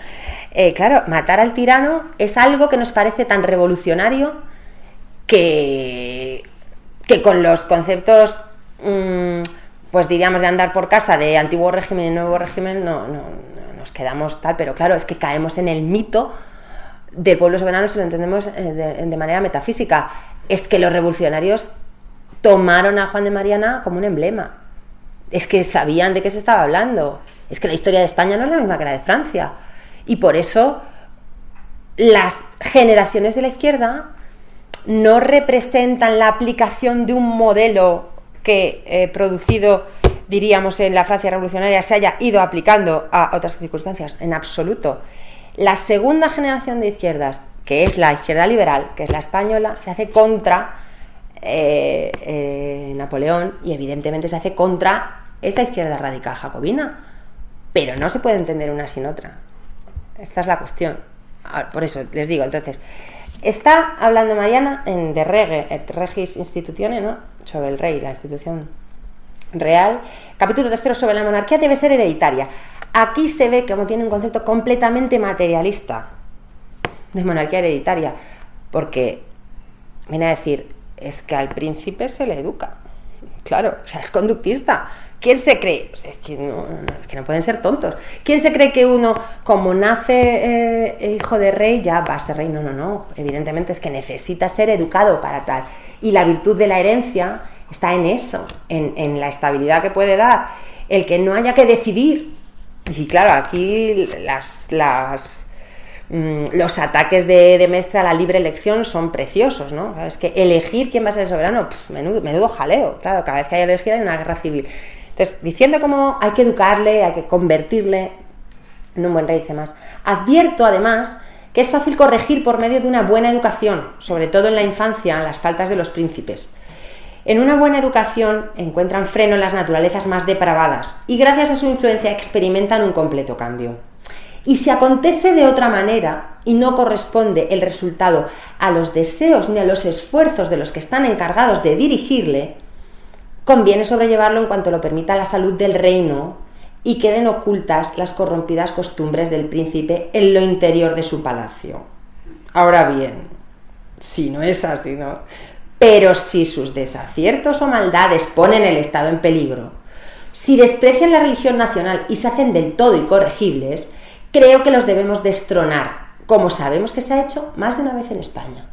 Claro, matar al tirano es algo que nos parece tan revolucionario que con los conceptos, pues diríamos, de andar por casa de antiguo régimen y nuevo régimen, no nos quedamos tal, pero claro, es que caemos en el mito del pueblo soberano si lo entendemos de manera metafísica. Es que los revolucionarios tomaron a Juan de Mariana como un emblema. Es que sabían de qué se estaba hablando. Es que la historia de España no es la misma que la de Francia. Y por eso las generaciones de la izquierda no representan la aplicación de un modelo que producido, diríamos, en la Francia revolucionaria se haya ido aplicando a otras circunstancias, en absoluto. La segunda generación de izquierdas, que es la izquierda liberal, que es la española, se hace contra Napoleón, y evidentemente se hace contra esa izquierda radical jacobina, pero no se puede entender una sin otra. Esta es la cuestión. Por eso les digo, entonces, está hablando Mariana en De Rege et Regis Institutione, ¿no?, sobre el rey, la institución real. Capítulo 3 sobre la monarquía debe ser hereditaria. Aquí se ve como tiene un concepto completamente materialista de monarquía hereditaria, porque viene a decir, es que al príncipe se le educa. Claro, o sea, es conductista. ¿Quién se cree? O sea, es que no pueden ser tontos. ¿Quién se cree que uno, como nace hijo de rey, ya va a ser rey? No. Evidentemente es que necesita ser educado para tal. Y la virtud de la herencia está en eso, en la estabilidad que puede dar. El que no haya que decidir. Y claro, aquí los ataques de Mestre a la libre elección son preciosos, ¿no? Es que elegir quién va a ser el soberano, menudo jaleo. Claro, cada vez que hay elegida hay una guerra civil. Entonces, diciendo cómo hay que educarle, hay que convertirle en un buen rey, dice más. Advierto, además, que es fácil corregir por medio de una buena educación, sobre todo en la infancia, las faltas de los príncipes. En una buena educación encuentran freno en las naturalezas más depravadas y gracias a su influencia experimentan un completo cambio. Y si acontece de otra manera y no corresponde el resultado a los deseos ni a los esfuerzos de los que están encargados de dirigirle, conviene sobrellevarlo en cuanto lo permita la salud del reino y queden ocultas las corrompidas costumbres del príncipe en lo interior de su palacio. Ahora bien, si no es así, ¿no? Pero si sus desaciertos o maldades ponen el Estado en peligro, si desprecian la religión nacional y se hacen del todo incorregibles, creo que los debemos destronar, como sabemos que se ha hecho más de una vez en España.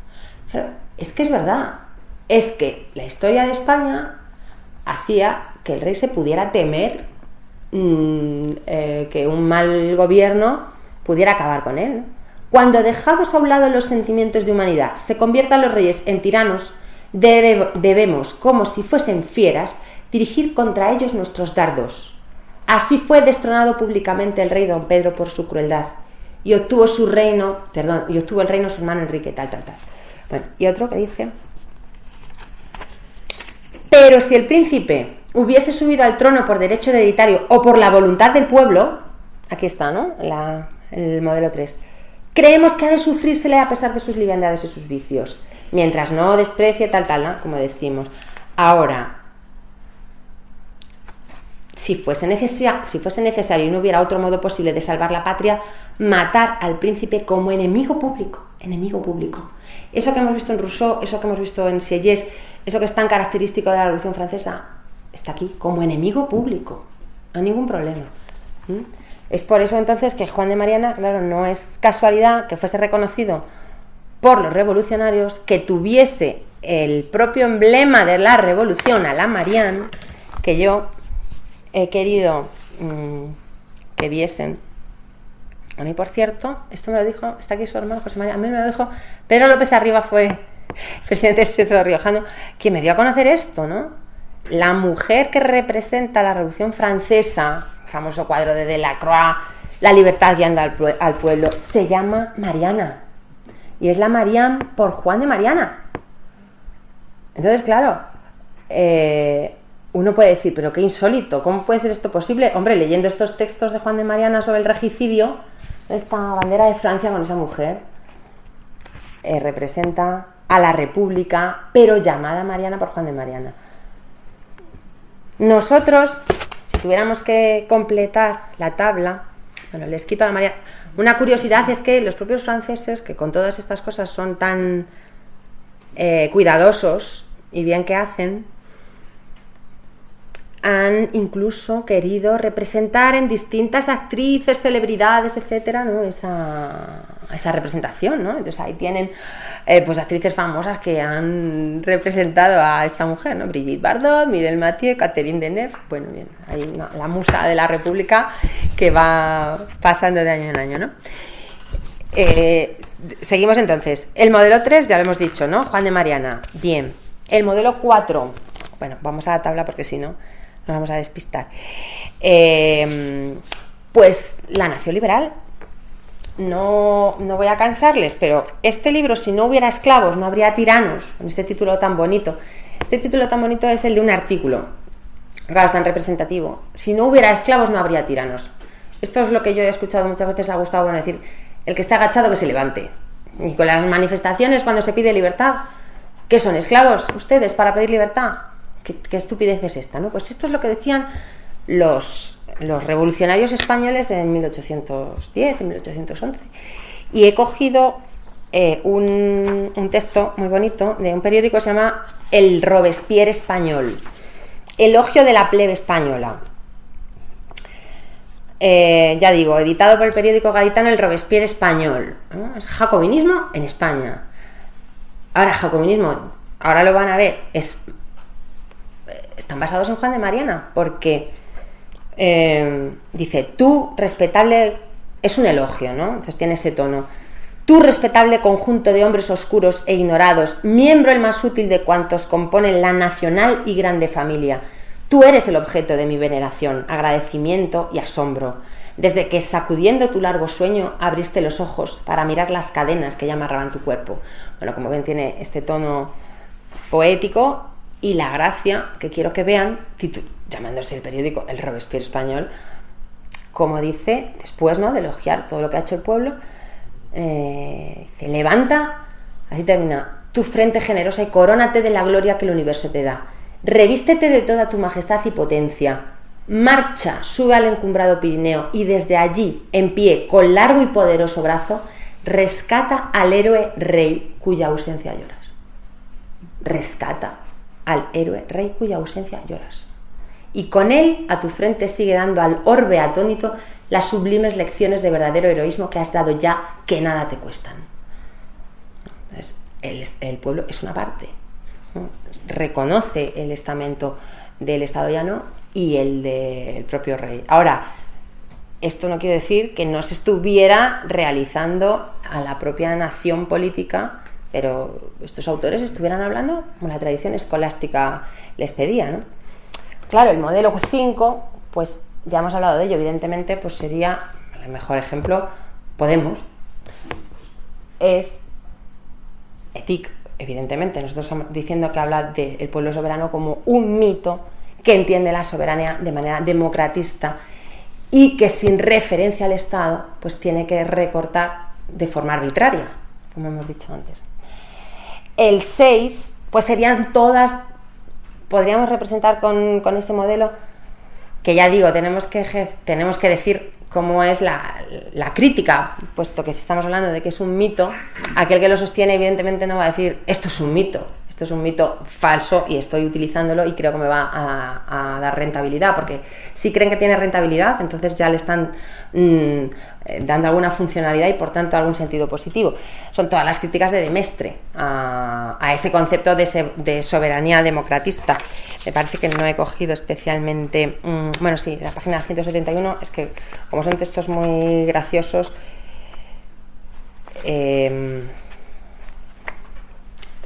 Pero es que es verdad, es que la historia de España hacía que el rey se pudiera temer que un mal gobierno pudiera acabar con él, ¿no? Cuando, dejados a un lado los sentimientos de humanidad, se conviertan los reyes en tiranos, debemos, como si fuesen fieras, dirigir contra ellos nuestros dardos. Así fue destronado públicamente el rey don Pedro por su crueldad, y obtuvo el reino su hermano Enrique, tal. Bueno, y otro que dice: pero si el príncipe hubiese subido al trono por derecho hereditario o por la voluntad del pueblo, aquí está, ¿no? El modelo 3, creemos que ha de sufrírsele a pesar de sus liviandades y sus vicios, mientras no desprecie tal, ¿no? Como decimos. Ahora, si fuese necesario y no hubiera otro modo posible de salvar la patria, matar al príncipe como enemigo público. Eso que hemos visto en Rousseau, eso que hemos visto en Sieyès, eso que es tan característico de la Revolución Francesa, está aquí, como enemigo público, no hay ningún problema. Es por eso entonces que Juan de Mariana, claro, no es casualidad que fuese reconocido por los revolucionarios, que tuviese el propio emblema de la revolución, a la Marianne, que yo he querido que viesen. A mí, por cierto, esto me lo dijo, está aquí su hermano José María, a mí me lo dijo Pedro López Arriba, fue presidente del Centro Riojano, quien me dio a conocer esto, ¿no? La mujer que representa la Revolución Francesa, el famoso cuadro de Delacroix, la libertad guiando al pueblo, se llama Mariana, y es la Marianne por Juan de Mariana. Entonces, claro, uno puede decir, pero qué insólito, ¿cómo puede ser esto posible? Hombre, leyendo estos textos de Juan de Mariana sobre el regicidio, esta bandera de Francia con esa mujer representa a la República, pero llamada Mariana por Juan de Mariana. Nosotros, si tuviéramos que completar la tabla, bueno, les quito a la Mariana. Una curiosidad es que los propios franceses, que con todas estas cosas son tan cuidadosos y bien que hacen, han incluso querido representar en distintas actrices, celebridades, etcétera, ¿no? esa representación, ¿no? Entonces ahí tienen pues actrices famosas que han representado a esta mujer, ¿no? Brigitte Bardot, Mireille Mathieu, Catherine Deneuve, bueno, bien, ahí la musa de la República que va pasando de año en año, ¿no? Seguimos entonces. El modelo 3 ya lo hemos dicho, ¿no? Juan de Mariana. Bien. El modelo 4, bueno, vamos a la tabla porque si no nos vamos a despistar. Pues la nación liberal. No voy a cansarles, pero este libro, si no hubiera esclavos, no habría tiranos, con este título tan bonito. Este título tan bonito es el de un artículo, claro, es tan representativo. Si no hubiera esclavos, no habría tiranos. Esto es lo que yo he escuchado muchas veces a Gustavo Bueno decir: el que está agachado que se levante. Y con las manifestaciones cuando se pide libertad, ¿qué son, esclavos ustedes para pedir libertad? ¿Qué estupidez es esta, ¿no? Pues esto es lo que decían los revolucionarios españoles en 1810, en 1811. Y he cogido un texto muy bonito de un periódico que se llama El Robespierre Español, elogio de la plebe española. Ya digo, editado por el periódico gaditano El Robespierre Español, ¿no? Es jacobinismo en España. Ahora, jacobinismo, ahora lo van a ver, están basados en Juan de Mariana, porque dice: tú, respetable, es un elogio, ¿no? Entonces tiene ese tono. Tú, respetable conjunto de hombres oscuros e ignorados, miembro el más útil de cuantos componen la nacional y grande familia, tú eres el objeto de mi veneración, agradecimiento y asombro, desde que, sacudiendo tu largo sueño, abriste los ojos para mirar las cadenas que ya amarraban tu cuerpo. Bueno, como ven, tiene este tono poético y la gracia que quiero que vean, llamándose el periódico El Robespierre Español, como dice después, ¿no?, de elogiar todo lo que ha hecho el pueblo, se levanta, así termina: tu frente generosa y corónate de la gloria que el universo te da. Revístete de toda tu majestad y potencia. Marcha, sube al encumbrado Pirineo y desde allí, en pie, con largo y poderoso brazo, rescata al héroe rey cuya ausencia lloras. rescata al héroe rey cuya ausencia lloras. Y con él a tu frente sigue dando al orbe atónito las sublimes lecciones de verdadero heroísmo que has dado ya, que nada te cuestan. Entonces, el pueblo es una parte, ¿no? Reconoce el estamento del Estado llano y el del propio rey. Ahora, esto no quiere decir que no se estuviera realizando a la propia nación política, pero estos autores estuvieran hablando como la tradición escolástica les pedía, ¿no? Claro, el modelo 5, pues ya hemos hablado de ello, evidentemente, pues sería, el mejor ejemplo, Podemos, es ETIC, evidentemente, nosotros estamos diciendo que habla del pueblo soberano como un mito que entiende la soberanía de manera democratista y que sin referencia al Estado, pues tiene que recortar de forma arbitraria, como hemos dicho antes. El 6, pues serían todas, podríamos representar con ese modelo, que ya digo, tenemos que decir cómo es la crítica, puesto que si estamos hablando de que es un mito, aquel que lo sostiene evidentemente no va a decir esto es un mito falso y estoy utilizándolo y creo que me va a dar rentabilidad, porque si creen que tiene rentabilidad, entonces ya le están dando alguna funcionalidad y por tanto algún sentido positivo. Son todas las críticas de Mestre a ese concepto de soberanía democratista. Me parece que no he cogido especialmente, bueno, sí, la página 171, es que como son textos muy graciosos,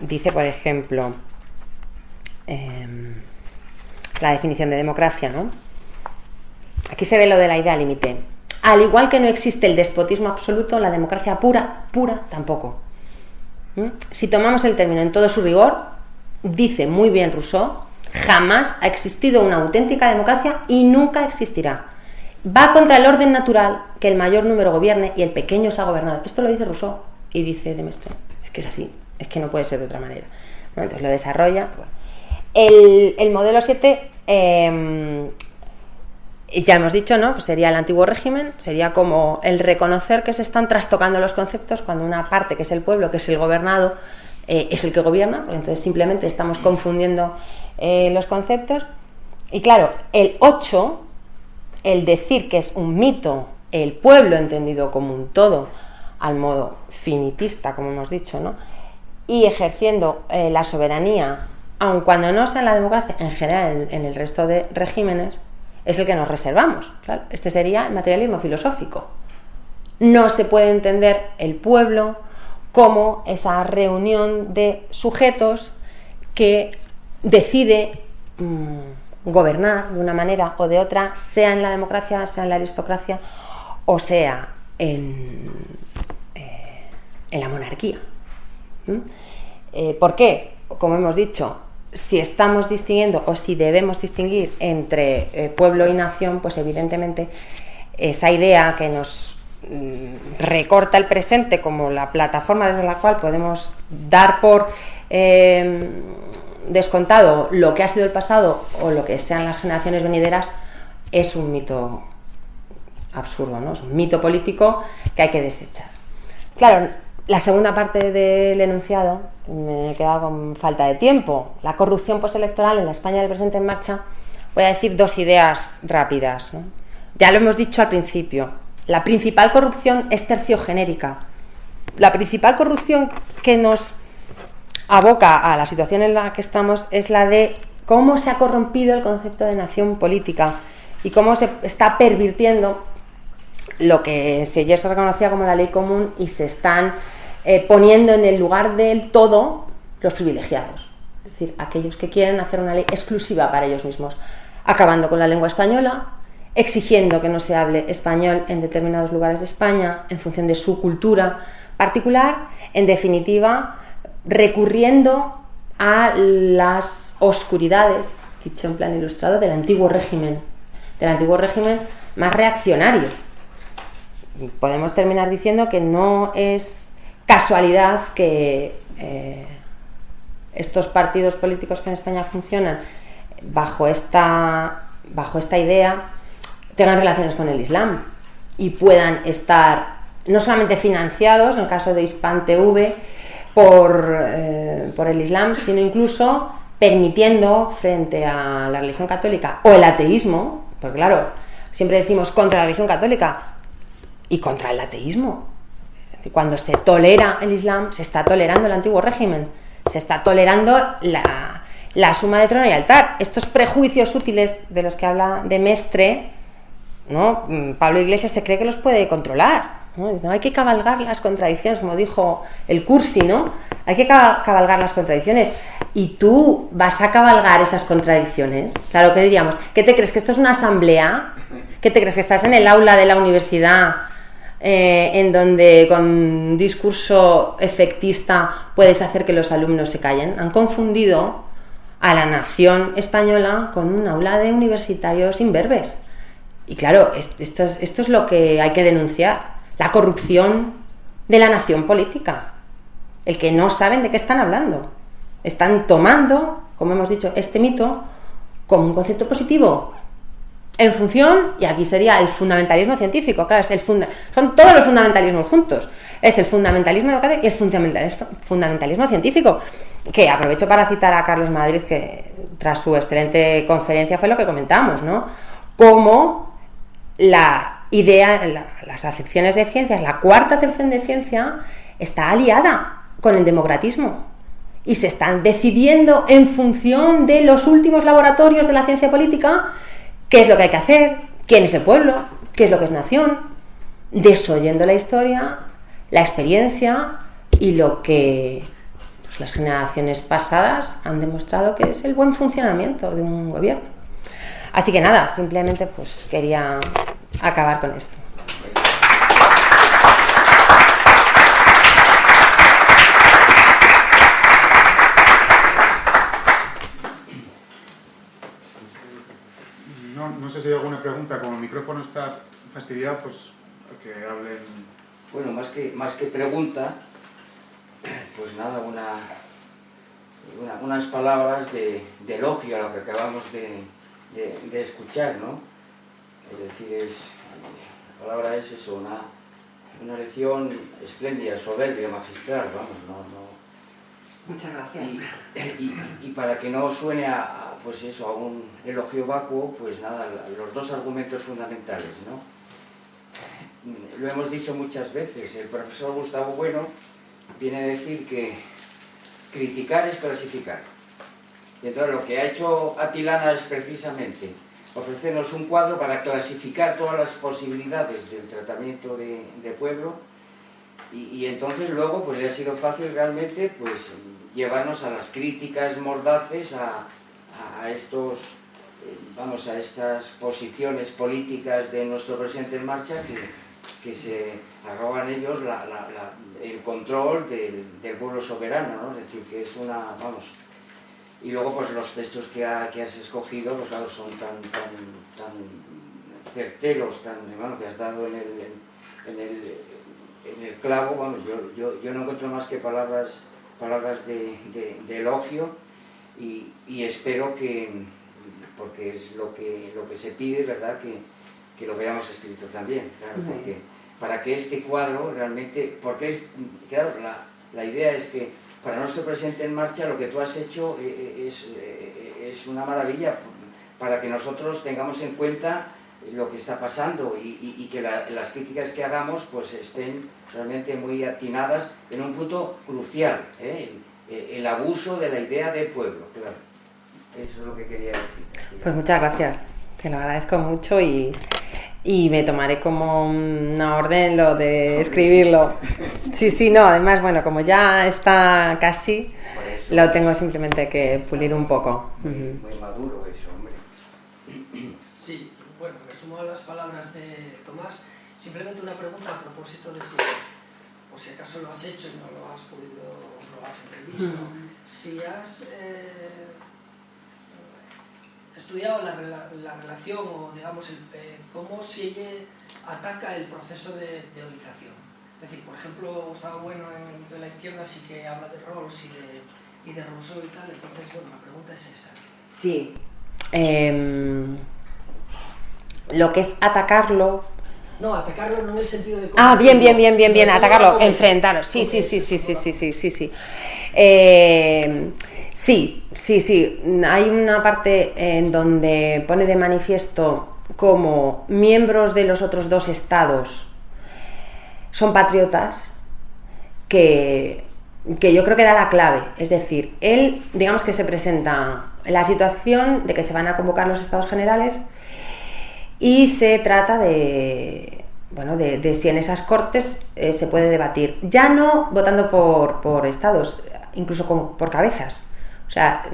dice, por ejemplo, la definición de democracia, ¿no? Aquí se ve lo de la idea límite. Al igual que no existe el despotismo absoluto, la democracia pura tampoco. Si tomamos el término en todo su rigor, dice muy bien Rousseau, jamás ha existido una auténtica democracia y nunca existirá. Va contra el orden natural que el mayor número gobierne y el pequeño sea gobernado. Esto lo dice Rousseau y dice de Mestre. Es que es así, es que no puede ser de otra manera. ¿No? Entonces lo desarrolla. Bueno. El modelo 7, ya hemos dicho, ¿no? Pues sería el antiguo régimen, sería como el reconocer que se están trastocando los conceptos cuando una parte, que es el pueblo, que es el gobernado, es el que gobierna, porque entonces simplemente estamos confundiendo los conceptos. Y claro, el 8, el decir que es un mito el pueblo entendido como un todo, al modo finitista, como hemos dicho, ¿no? Y ejerciendo la soberanía, aun cuando no sea en la democracia, en general en el resto de regímenes, es el que nos reservamos. Claro, este sería el materialismo filosófico. No se puede entender el pueblo como esa reunión de sujetos que decide gobernar de una manera o de otra, sea en la democracia, sea en la aristocracia o sea en la monarquía. ¿Por qué? Como hemos dicho, si estamos distinguiendo o si debemos distinguir entre pueblo y nación, pues evidentemente esa idea que nos recorta el presente como la plataforma desde la cual podemos dar por descontado lo que ha sido el pasado o lo que sean las generaciones venideras, es un mito absurdo, ¿no? Es un mito político que hay que desechar. Claro, la segunda parte del enunciado me he quedado con falta de tiempo. La corrupción postelectoral en la España del presente en marcha. Voy a decir dos ideas rápidas, ¿no? Ya lo hemos dicho al principio. La principal corrupción es terciogenérica. La principal corrupción que nos aboca a la situación en la que estamos es la de cómo se ha corrompido el concepto de nación política y cómo se está pervirtiendo lo que ya se reconocía como la ley común y se están poniendo en el lugar del todo los privilegiados, es decir, aquellos que quieren hacer una ley exclusiva para ellos mismos, acabando con la lengua española, exigiendo que no se hable español en determinados lugares de España en función de su cultura particular, en definitiva, recurriendo a las oscuridades, dicho en plan ilustrado, del antiguo régimen más reaccionario. Podemos terminar diciendo que no es casualidad que estos partidos políticos que en España funcionan bajo esta idea tengan relaciones con el Islam y puedan estar no solamente financiados, en el caso de Hispan TV, por por el Islam, sino incluso permitiendo frente a la religión católica o el ateísmo, porque claro, siempre decimos contra la religión católica y contra el ateísmo. Es decir, cuando se tolera el Islam, se está tolerando el antiguo régimen, se está tolerando la suma de trono y altar. Estos prejuicios útiles de los que habla de Mestre, ¿no? Pablo Iglesias se cree que los puede controlar, ¿no? No hay que cabalgar las contradicciones, como dijo el Cursi, ¿no? Hay que cabalgar las contradicciones. ¿Y tú vas a cabalgar esas contradicciones? Claro, ¿qué diríamos? ¿Qué te crees? ¿Que esto es una asamblea? ¿Qué te crees? ¿Que estás en el aula de la universidad en donde con discurso efectista puedes hacer que los alumnos se callen? Han confundido a la nación española con un aula de universitarios imberbes. Y claro, esto es lo que hay que denunciar, la corrupción de la nación política, el que no saben de qué están hablando. Están tomando, como hemos dicho, este mito como un concepto positivo, en función, y aquí sería el fundamentalismo científico, claro, son todos los fundamentalismos juntos, es el fundamentalismo educativo y el fundamentalismo científico, que aprovecho para citar a Carlos Madrid, que tras su excelente conferencia fue lo que comentamos, ¿no? Cómo la idea, las acepciones de ciencias, la cuarta acepción de ciencia está aliada con el democratismo y se están decidiendo en función de los últimos laboratorios de la ciencia política qué es lo que hay que hacer, quién es el pueblo, qué es lo que es nación, desoyendo la historia, la experiencia y lo que pues, las generaciones pasadas han demostrado que es el buen funcionamiento de un gobierno. Así que nada, simplemente pues quería acabar con esto. No sé si hay alguna pregunta, como el micrófono está fastidiado, pues que hablen. Bueno, más que pregunta, pues nada, unas palabras de elogio a lo que acabamos de escuchar, ¿no? Es decir, la palabra es eso, una lección espléndida, soberbia, magistral, vamos, no. Muchas gracias. Y para que no suene a un elogio vacuo, pues nada, los dos argumentos fundamentales, ¿no? Lo hemos dicho muchas veces, el profesor Gustavo Bueno viene a decir que criticar es clasificar. Y entonces lo que ha hecho Atilana es precisamente ofrecernos un cuadro para clasificar todas las posibilidades del tratamiento de pueblo y entonces luego pues le ha sido fácil realmente pues llevarnos a las críticas mordaces a estos a estas posiciones políticas de nuestro presidente en marcha que se arrogan ellos el control del pueblo soberano, ¿no? Es decir, que es y luego pues los textos que has escogido pues claro son tan certeros, que has dado en el clavo, vamos, yo no encuentro más que palabras de elogio y espero que, porque es lo que se pide, ¿verdad?, que lo veamos escrito también, claro, porque para que este cuadro realmente, porque claro, la idea es que para nuestro presidente en marcha lo que tú has hecho es una maravilla para que nosotros tengamos en cuenta lo que está pasando y que las críticas que hagamos pues estén realmente muy atinadas en un punto crucial, el abuso de la idea de pueblo, claro. Eso es lo que quería decir. Pues muchas gracias, te lo agradezco mucho y me tomaré como una orden lo de escribirlo. Sí, no, además, bueno, como ya está casi, lo tengo simplemente que pulir un poco. Muy maduro eso, hombre. Sí, bueno, resumo las palabras de Tomás. Simplemente una pregunta a propósito de si, por si acaso lo has hecho y no lo has podido, no lo has entrevisto. Si has estudiado la relación o digamos cómo se ataca el proceso de teorización. Es decir, por ejemplo, Gustavo Bueno en el mito de la izquierda sí que habla de Rawls y de Rousseau y tal, entonces bueno, la pregunta es esa. Sí. Lo que es atacarlo No, atacarlo no en el sentido de... Ah, bien, atacarlo, enfrentarlo. Sí. Sí. Hay una parte en donde pone de manifiesto como miembros de los otros dos estados son patriotas, que yo creo que da la clave. Es decir, él, digamos que se presenta la situación de que se van a convocar los estados generales y se trata de si en esas cortes se puede debatir, ya no votando por estados, incluso por cabezas. O sea,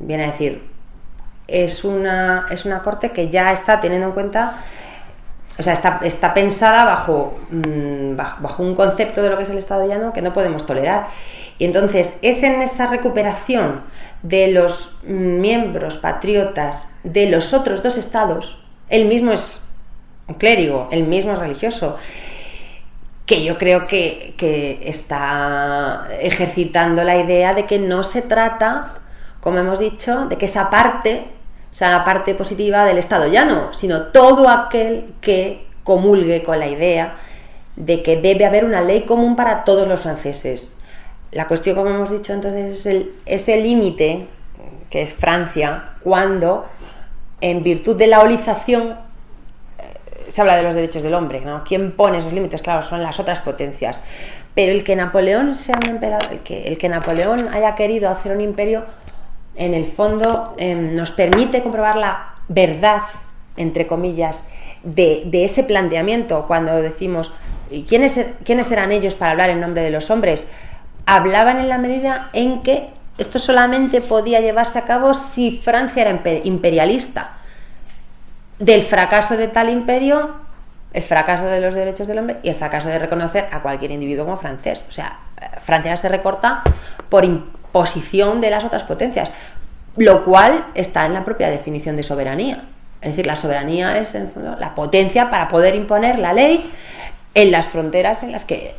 viene a decir, es una corte que ya está teniendo en cuenta, o sea, está pensada bajo un concepto de lo que es el Estado llano que no podemos tolerar. Y entonces es en esa recuperación de los miembros patriotas de los otros dos estados, él mismo es un clérigo, él mismo es religioso, que yo creo que está ejercitando la idea de que no se trata, como hemos dicho, de que esa parte sea la parte positiva del Estado llano, sino todo aquel que comulgue con la idea de que debe haber una ley común para todos los franceses. La cuestión, como hemos dicho entonces, es el límite, que es Francia, cuando, en virtud de la olización, se habla de los derechos del hombre, ¿no? ¿Quién pone esos límites? Claro, son las otras potencias. Pero el que Napoleón sea un emperador, el que Napoleón haya querido hacer un imperio, en el fondo nos permite comprobar la verdad, entre comillas, de ese planteamiento. Cuando decimos, ¿quiénes eran ellos para hablar en nombre de los hombres? Hablaban en la medida en que esto solamente podía llevarse a cabo si Francia era imperialista. Del fracaso de tal imperio, el fracaso de los derechos del hombre y el fracaso de reconocer a cualquier individuo como francés. O sea, Francia se recorta por imposición de las otras potencias, lo cual está en la propia definición de soberanía. Es decir, la soberanía es, en el fondo, la potencia para poder imponer la ley en las fronteras en las que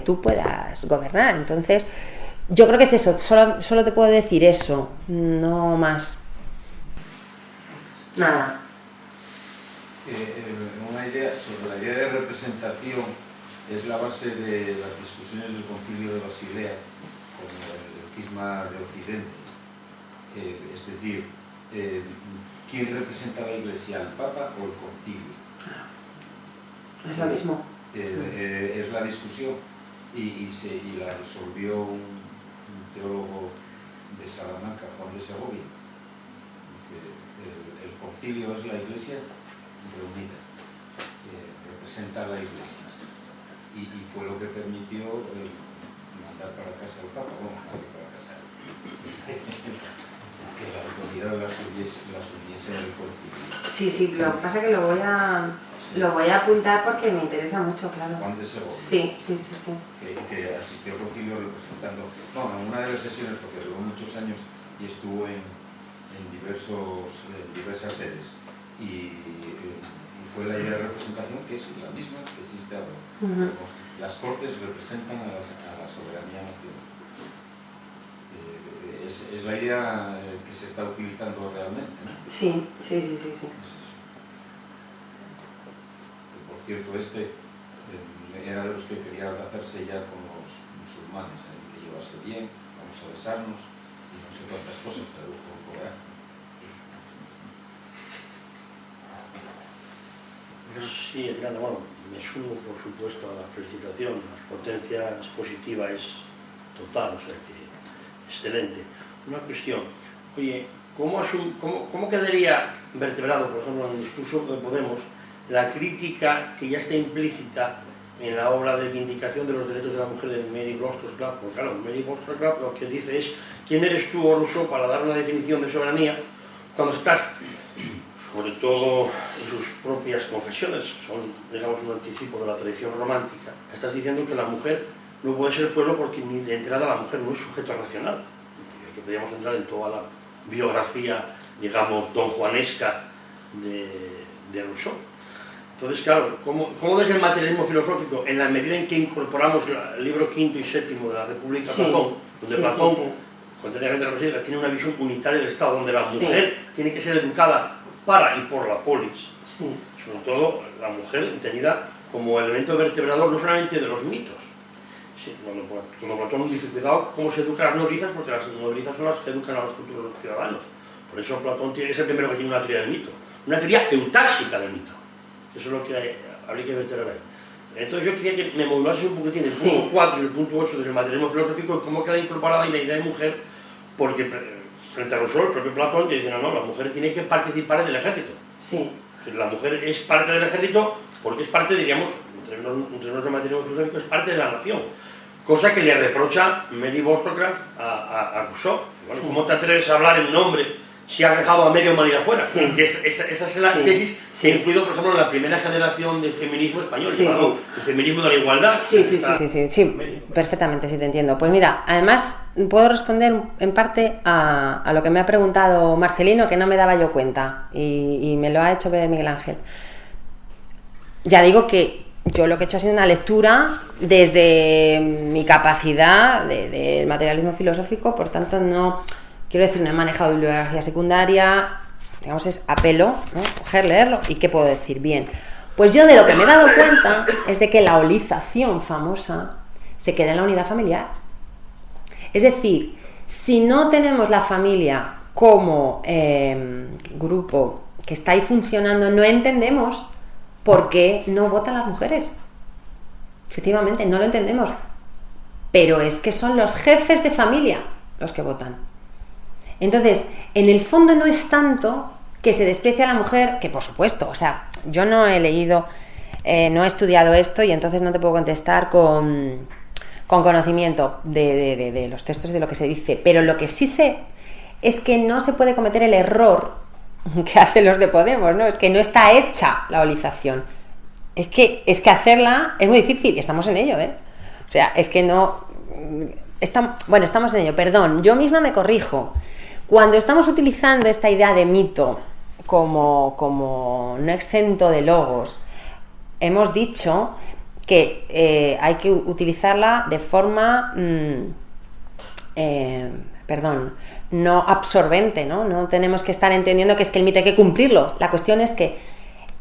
tú puedas gobernar. Entonces, yo creo que es eso. Solo te puedo decir eso, no más. Nada. Una idea sobre la idea de representación es la base de las discusiones del Concilio de Basilea con el cisma de Occidente. Es decir, ¿quién representa a la Iglesia, el Papa o el Concilio? Es lo mismo. Es la discusión y la resolvió un teólogo de Salamanca, Juan de Segovia. Dice, el Concilio es la Iglesia reunida, representa a la Iglesia, y fue lo que permitió mandar para casa al Papa, mandar para casa que la autoridad las uniese en el Concilio. Sí, lo que pasa es que lo voy a apuntar porque me interesa mucho, claro. Juan de Segovia. Sí. Que asistió al Concilio representando, en una de las sesiones, porque duró muchos años y estuvo en diversas sedes. Y fue la idea de representación que es la misma que existe ahora. Las Cortes representan a la soberanía nacional. Es la idea que se está utilizando realmente, ¿no? Sí. Por cierto, era de los que quería hacerse ya con los musulmanes, hay que llevarse bien, vamos a besarnos y no sé cuántas cosas, pero por ahí. Sí, bueno, me sumo por supuesto a la felicitación. La potencia expositiva es total, o sea que excelente. Una cuestión, oye, ¿cómo quedaría vertebrado, por ejemplo, en el discurso de Podemos, la crítica que ya está implícita en la obra de Vindicación de los Derechos de la Mujer de Mary Wollstonecraft? Porque claro, Mary Wollstonecraft lo que dice es: ¿quién eres tú, oh Rousseau, para dar una definición de soberanía cuando estás, sobre todo en sus propias confesiones, son, digamos, un anticipo de la tradición romántica, estás diciendo que la mujer no puede ser pueblo porque ni de entrada la mujer no es sujeto racional? Que podríamos entrar en toda la biografía, digamos, donjuanesca de Rousseau. Entonces, claro, ¿cómo ves el materialismo filosófico en la medida en que incorporamos el libro quinto y séptimo de la República, Platón, donde Platón, contrariamente a la República, tiene una visión unitaria del Estado, donde la mujer tiene que ser educada para y por la polis, sobre todo la mujer entendida como elemento vertebrador no solamente de los mitos. Sí, cuando Platón dice, cuidado cómo se educan las nodrizas, porque las nodrizas son las que educan a los futuros ciudadanos. Por eso Platón es el primero que tiene una teoría del mito, una teoría eutáxica del mito. Eso es lo que habría que vertebrar ahí. Entonces yo quería que me modulase un poquitín el punto 4 y el punto 8 del materialismo filosófico y cómo queda incorporada ahí la idea de mujer, porque frente a Rousseau, el propio Platón dice, no, la mujer tiene que participar del ejército. Sí. La mujer es parte del ejército porque es parte, diríamos, entre los de materialismo filosófico, es parte de la nación. Cosa que le reprocha Mary Wollstonecraft a Rousseau. Bueno, ¿cómo te atreves a hablar en nombre si has dejado a media humanidad fuera? Sí. Esa es la tesis que ha influido, por ejemplo, en la primera generación del feminismo español, llamado el feminismo de la igualdad. Sí, perfectamente, sí te entiendo. Pues mira, además puedo responder en parte a lo que me ha preguntado Marcelino, que no me daba yo cuenta, y me lo ha hecho ver Miguel Ángel. Ya digo que yo lo que he hecho ha sido una lectura desde mi capacidad del materialismo filosófico, por tanto no, quiero decir, no he manejado bibliografía secundaria, digamos es a pelo, ¿no? Coger, leerlo, y ¿qué puedo decir? Bien, pues yo de lo que me he dado cuenta es de que la holización famosa se queda en la unidad familiar. Es decir, si no tenemos la familia como grupo que está ahí funcionando, no entendemos por qué no votan las mujeres. Efectivamente, no lo entendemos. Pero es que son los jefes de familia los que votan. Entonces, en el fondo no es tanto que se desprecie a la mujer, que por supuesto, o sea, yo no he leído, no he estudiado esto y entonces no te puedo contestar con conocimiento de los textos y de lo que se dice, pero lo que sí sé es que no se puede cometer el error que hacen los de Podemos, ¿no? Es que no está hecha la holización. Es que hacerla es muy difícil y estamos en ello, ¿eh? O sea, es que no... estamos en ello, perdón, yo misma me corrijo. Cuando estamos utilizando esta idea de mito como no exento de logos, hemos dicho que hay que utilizarla de forma no absorbente, ¿no? No tenemos que estar entendiendo que es que el mito hay que cumplirlo. La cuestión es que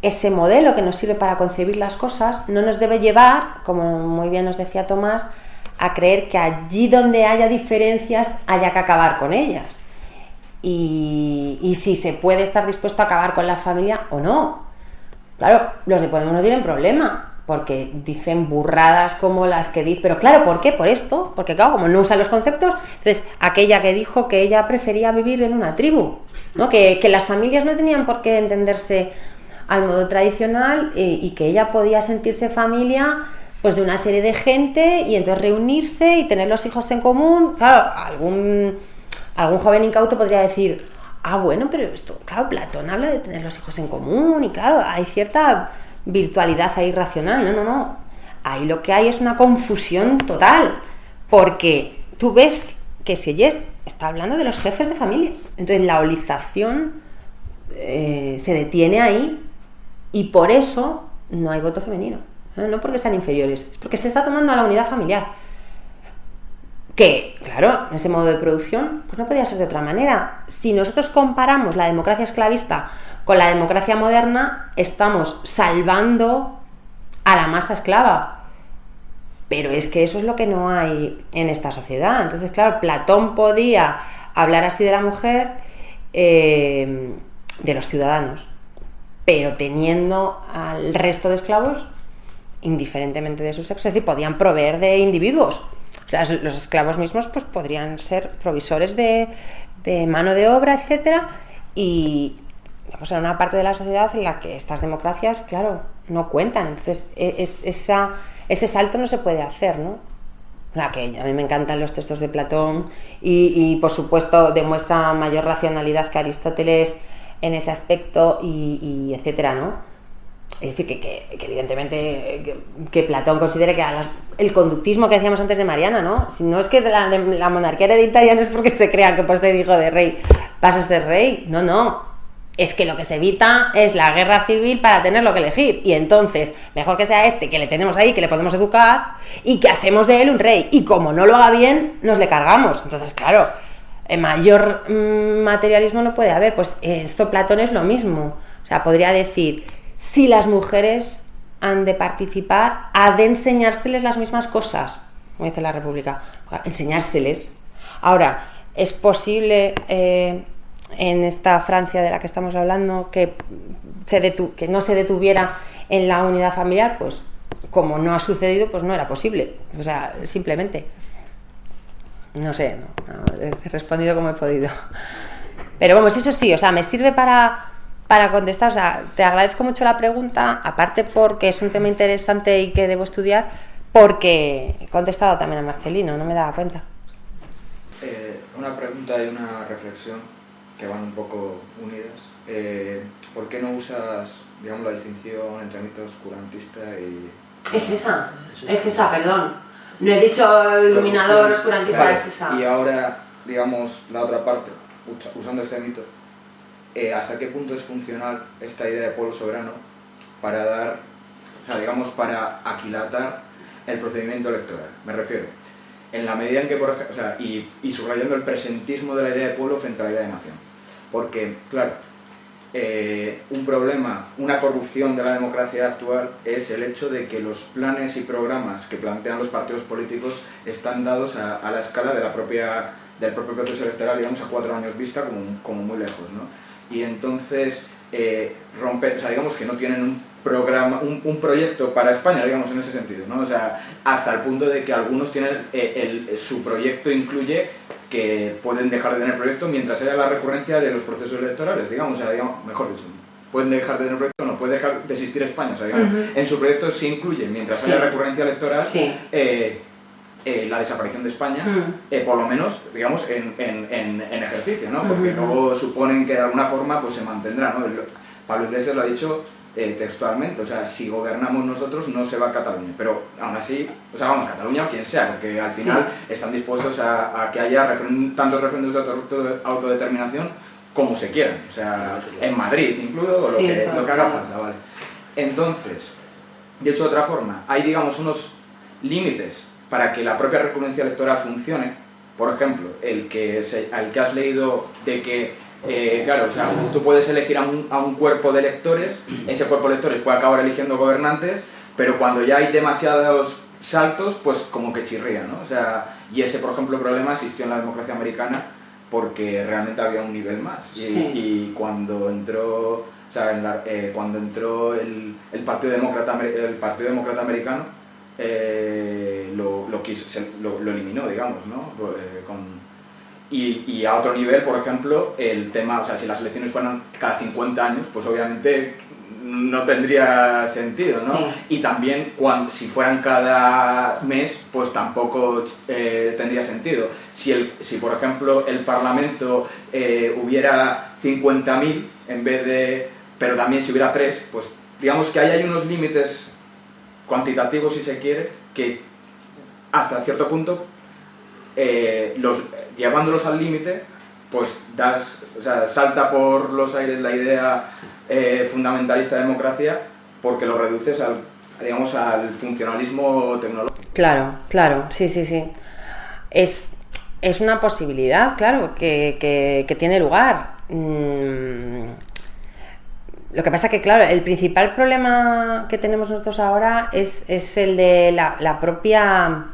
ese modelo que nos sirve para concebir las cosas no nos debe llevar, como muy bien nos decía Tomás, a creer que allí donde haya diferencias haya que acabar con ellas. Y si se puede estar dispuesto a acabar con la familia o no. Claro, los de Podemos no tienen problema, porque dicen burradas como las que dicen. Pero claro, ¿por qué? Por esto. Porque claro, como no usan los conceptos, entonces aquella que dijo que ella prefería vivir en una tribu, ¿no? Que las familias no tenían por qué entenderse al modo tradicional y que ella podía sentirse familia pues de una serie de gente y entonces reunirse y tener los hijos en común. Claro, algún joven incauto podría decir, bueno, pero esto, claro, Platón habla de tener los hijos en común y claro, hay cierta virtualidad ahí racional. No. Ahí lo que hay es una confusión total, porque tú ves que Sieyès está hablando de los jefes de familia. Entonces la holización se detiene ahí y por eso no hay voto femenino. No porque sean inferiores, es porque se está tomando a la unidad familiar. Que, claro, en ese modo de producción, pues no podía ser de otra manera. Si nosotros comparamos la democracia esclavista con la democracia moderna, estamos salvando a la masa esclava. Pero es que eso es lo que no hay en esta sociedad. Entonces, claro, Platón podía hablar así de la mujer, de los ciudadanos, pero teniendo al resto de esclavos indiferentemente de su sexo, es decir, podían proveer de individuos. O sea, los esclavos mismos pues podrían ser provisores de mano de obra, etcétera, y digamos, era una parte de la sociedad en la que estas democracias, claro, no cuentan. Entonces ese salto no se puede hacer, ¿no? O sea, que a mí me encantan los textos de Platón y por supuesto demuestra mayor racionalidad que Aristóteles en ese aspecto y etcétera, ¿no? Es decir, que evidentemente que Platón considere que el conductismo que decíamos antes de Mariana, ¿no? Si no es que la monarquía hereditaria no es porque se crea que por ser hijo de rey vas a ser rey, no. Es que lo que se evita es la guerra civil para tenerlo que elegir. Y entonces, mejor que sea este, que le tenemos ahí, que le podemos educar, y que hacemos de él un rey. Y como no lo haga bien, nos le cargamos. Entonces, claro, mayor materialismo no puede haber. Pues esto Platón es lo mismo. O sea, podría decir, si las mujeres han de participar, ha de enseñárseles las mismas cosas, como dice la República, enseñárseles. Ahora, ¿es posible en esta Francia de la que estamos hablando que no se detuviera en la unidad familiar? Pues como no ha sucedido, pues no era posible. O sea, simplemente. No sé, he respondido como he podido. Pero vamos, eso sí, o sea, me sirve para contestar. O sea, te agradezco mucho la pregunta, aparte porque es un tema interesante y que debo estudiar, porque he contestado también a Marcelino, no me daba cuenta. Una pregunta y una reflexión que van un poco unidas. ¿Por qué no usas, digamos, la distinción entre mito oscurantista y... Es esa, perdón. No he dicho iluminador, oscurantista, claro, es esa. Y ahora, digamos, la otra parte, usando este mito, ¿hasta qué punto es funcional esta idea de pueblo soberano para dar, o sea, digamos, para aquilatar el procedimiento electoral? Me refiero, en la medida en que, por ejemplo, o sea, y subrayando el presentismo de la idea de pueblo frente a la idea de nación. Porque, claro, un problema, una corrupción de la democracia actual es el hecho de que los planes y programas que plantean los partidos políticos están dados a la escala del propio proceso electoral, digamos, a 4 años vista, como muy lejos, ¿no? Y entonces o sea, digamos que no tienen un programa, un proyecto para España, digamos, en ese sentido, ¿no? O sea, hasta el punto de que algunos tienen su proyecto incluye que pueden dejar de tener proyecto mientras haya la recurrencia de los procesos electorales, digamos, o sea, mejor dicho, pueden dejar de tener proyecto, no puede dejar de existir España, o sea, digamos, en su proyecto sí incluye, mientras haya recurrencia electoral, la desaparición de España, por lo menos, digamos, en ejercicio, ¿no? Porque luego suponen que de alguna forma pues se mantendrá, ¿no? Pablo Iglesias lo ha dicho textualmente, o sea, si gobernamos nosotros no se va a Cataluña, pero aún así, o sea, vamos, Cataluña o quien sea, porque al final están dispuestos a que haya tantos referendos de autodeterminación como se quieran, o sea, en Madrid incluso, o lo que haga falta, ¿vale? Entonces, dicho de otra forma, hay, digamos, unos límites para que la propia recurrencia electoral funcione. Por ejemplo, al que has leído de que claro, o sea, tú puedes elegir a un cuerpo de electores, ese cuerpo de electores puede acabar eligiendo gobernantes, pero cuando ya hay demasiados saltos, pues como que chirría, ¿no? O sea, y ese, por ejemplo, problema existió en la democracia americana porque realmente había un nivel más. Y cuando entró, o sea, cuando entró el Partido Demócrata Americano, lo eliminó, digamos, ¿no? Y a otro nivel, por ejemplo, el tema, o sea, si las elecciones fueran cada 50 años, pues obviamente no tendría sentido, ¿no? Y también si fueran cada mes, pues tampoco tendría sentido. Si por ejemplo el Parlamento hubiera 50.000 en vez de, pero también si hubiera 3, pues digamos que ahí hay unos límites cuantitativos, si se quiere, que hasta cierto punto llevándolos al límite, pues salta por los aires la idea fundamentalista de democracia, porque lo reduces al funcionalismo tecnológico. Claro, sí. Es una posibilidad, claro, que tiene lugar. Lo que pasa que, claro, el principal problema que tenemos nosotros ahora es el de la propia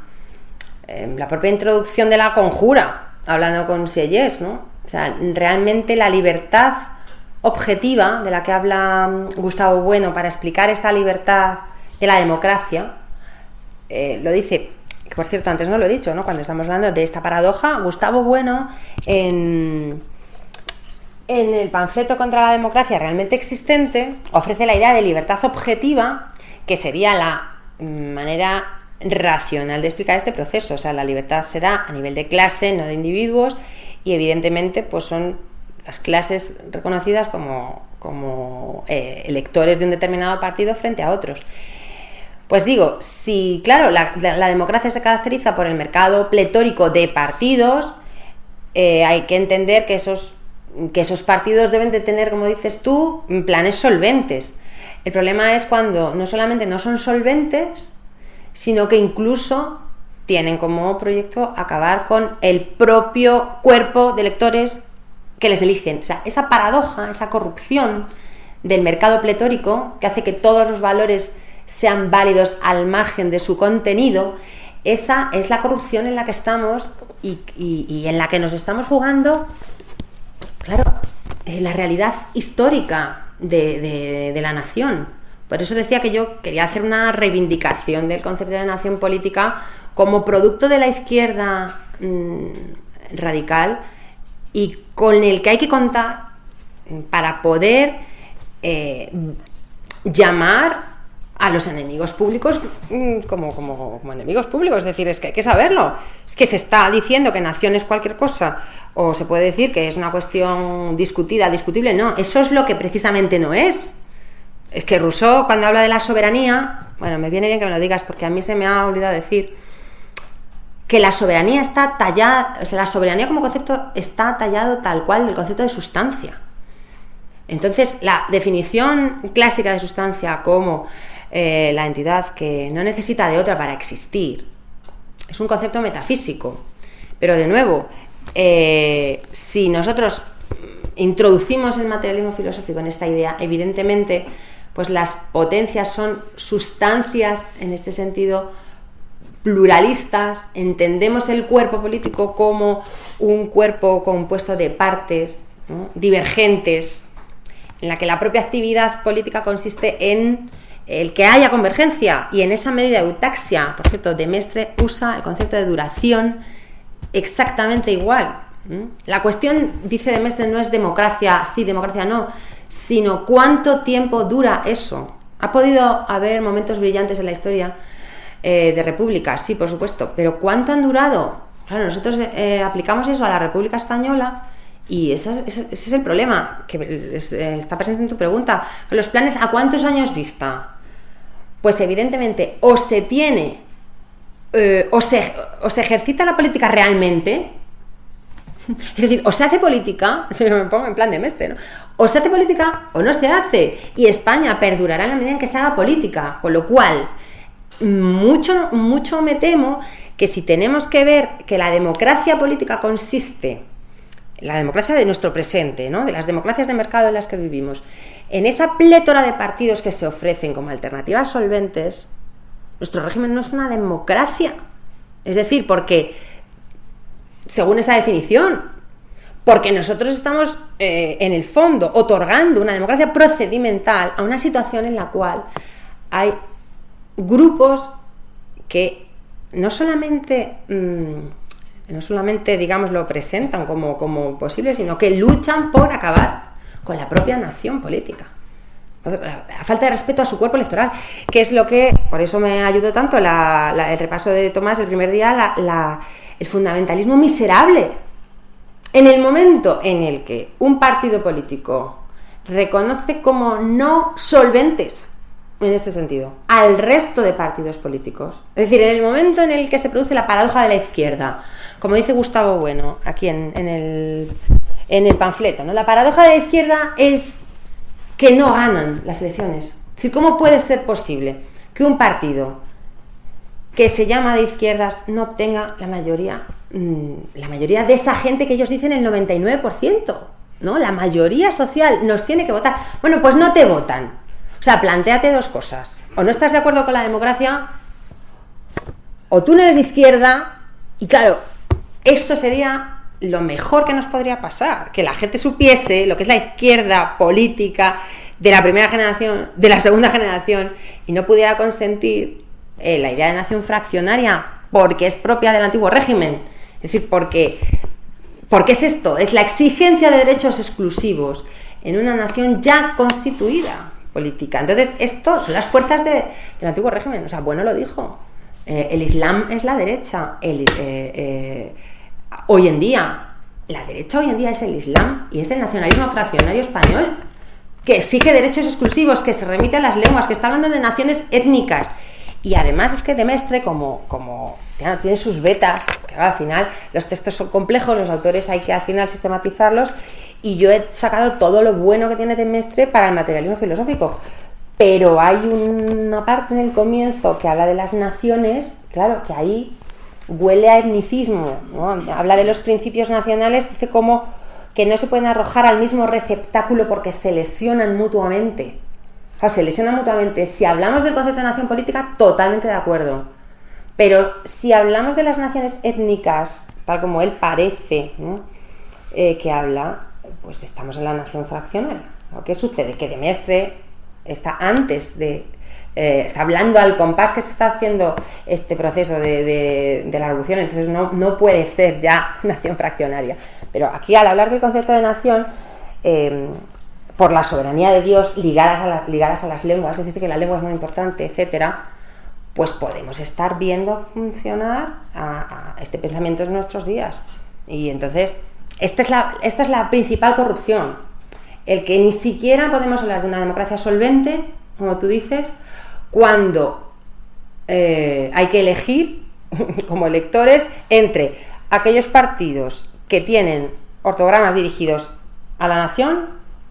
introducción de la conjura, hablando con Sieyès, ¿no? O sea, realmente la libertad objetiva de la que habla Gustavo Bueno para explicar esta libertad de la democracia, lo dice, que por cierto antes no lo he dicho, ¿no? Cuando estamos hablando de esta paradoja, Gustavo Bueno en el panfleto contra la democracia realmente existente ofrece la idea de libertad objetiva, que sería la manera racional de explicar este proceso. O sea, la libertad se da a nivel de clase, no de individuos, y evidentemente pues son las clases reconocidas como electores de un determinado partido frente a otros. Pues digo, si claro, la democracia se caracteriza por el mercado pletórico de partidos, hay que entender que esos partidos deben de tener, como dices tú, planes solventes. El problema es cuando no solamente no son solventes, sino que incluso tienen como proyecto acabar con el propio cuerpo de electores que les eligen. O sea, esa paradoja, esa corrupción del mercado pletórico, que hace que todos los valores sean válidos al margen de su contenido, esa es la corrupción en la que estamos y en la que nos estamos jugando, claro, la realidad histórica de la nación. Por eso decía que yo quería hacer una reivindicación del concepto de nación política como producto de la izquierda radical y con el que hay que contar para poder llamar a los enemigos públicos como enemigos públicos. Es decir, es que hay que saberlo. Es que se está diciendo que nación es cualquier cosa, o se puede decir que es una cuestión discutida, discutible. No, eso es lo que precisamente no es. Es que Rousseau, cuando habla de la soberanía, bueno, me viene bien que me lo digas porque a mí se me ha olvidado decir que la soberanía está tallada, o sea, la soberanía como concepto está tallado tal cual del concepto de sustancia. Entonces, la definición clásica de sustancia como la entidad que no necesita de otra para existir es un concepto metafísico. Pero de nuevo, si nosotros introducimos el materialismo filosófico en esta idea, evidentemente, pues las potencias son sustancias en este sentido pluralistas. Entendemos el cuerpo político como un cuerpo compuesto de partes, ¿no?, divergentes, en la que la propia actividad política consiste en el que haya convergencia, y en esa medida eutaxia. Por cierto, de Mestre usa el concepto de duración exactamente igual. La cuestión, dice de Mestre, no es democracia sí, democracia no, sino cuánto tiempo dura eso. Ha podido haber momentos brillantes en la historia de repúblicas, sí, por supuesto, pero ¿cuánto han durado? Claro, nosotros aplicamos eso a la República Española. Y ese es el problema que está presente en tu pregunta. Los planes, ¿a cuántos años vista? Pues evidentemente o se tiene o se ejercita la política realmente, es decir, o se hace política, si me pongo en plan de Mestre, ¿no?, o se hace política o no se hace, y España perdurará en la medida en que se haga política, con lo cual mucho me temo que si tenemos que ver que la democracia política consiste, la democracia de nuestro presente, ¿no?, de las democracias de mercado en las que vivimos, en esa plétora de partidos que se ofrecen como alternativas solventes, nuestro régimen no es una democracia. Es decir, porque, según esa definición, porque nosotros estamos, en el fondo, otorgando una democracia procedimental a una situación en la cual hay grupos que no solamente digamos, lo presentan como posible, sino que luchan por acabar con la propia nación política. A falta de respeto a su cuerpo electoral, que es lo que, por eso me ayudó tanto el repaso de Tomás el primer día, el fundamentalismo miserable. En el momento en el que un partido político reconoce como no solventes, en ese sentido, al resto de partidos políticos, es decir, en el momento en el que se produce la paradoja de la izquierda, como dice Gustavo Bueno aquí en el panfleto, ¿no?, la paradoja de la izquierda es que no ganan las elecciones. Es decir, ¿cómo puede ser posible que un partido que se llama de izquierdas no obtenga la mayoría de esa gente que ellos dicen el 99%, ¿no? La mayoría social nos tiene que votar. Bueno, pues no te votan. O sea, plantéate dos cosas. O no estás de acuerdo con la democracia, o tú no eres de izquierda, y claro, eso sería lo mejor que nos podría pasar, que la gente supiese lo que es la izquierda política de la primera generación, de la segunda generación, y no pudiera consentir la idea de nación fraccionaria, porque es propia del antiguo régimen. Es decir, porque es esto, es la exigencia de derechos exclusivos en una nación ya constituida política. Entonces, esto son las fuerzas del antiguo régimen. O sea, Bueno lo dijo. El Islam es la derecha. Hoy en día, la derecha hoy en día es el Islam y es el nacionalismo fraccionario español, que exige derechos exclusivos, que se remite a las lenguas, que está hablando de naciones étnicas. Y además es que de Mestre, como claro, tiene sus vetas, que al final los textos son complejos, los autores hay que al final sistematizarlos, y yo he sacado todo lo bueno que tiene de Mestre para el materialismo filosófico. Pero hay una parte en el comienzo que habla de las naciones, claro, que ahí huele a etnicismo, ¿no? Habla de los principios nacionales, dice como que no se pueden arrojar al mismo receptáculo porque se lesionan mutuamente. O sea, se lesionan mutuamente. Si hablamos del concepto de nación política, totalmente de acuerdo. Pero si hablamos de las naciones étnicas, tal como él parece, ¿no? Que habla, pues estamos en la nación fraccionaria. ¿Qué sucede? Que de Mestre está antes de... está hablando al compás que se está haciendo este proceso de la revolución, entonces no puede ser ya nación fraccionaria. Pero aquí, al hablar del concepto de nación, por la soberanía de Dios ligadas a las lenguas, es decir, que la lengua es muy importante, etcétera, pues podemos estar viendo funcionar a este pensamiento en nuestros días. Y entonces, esta es la principal corrupción, el que ni siquiera podemos hablar de una democracia solvente, como tú dices, cuando hay que elegir como electores entre aquellos partidos que tienen ortogramas dirigidos a la nación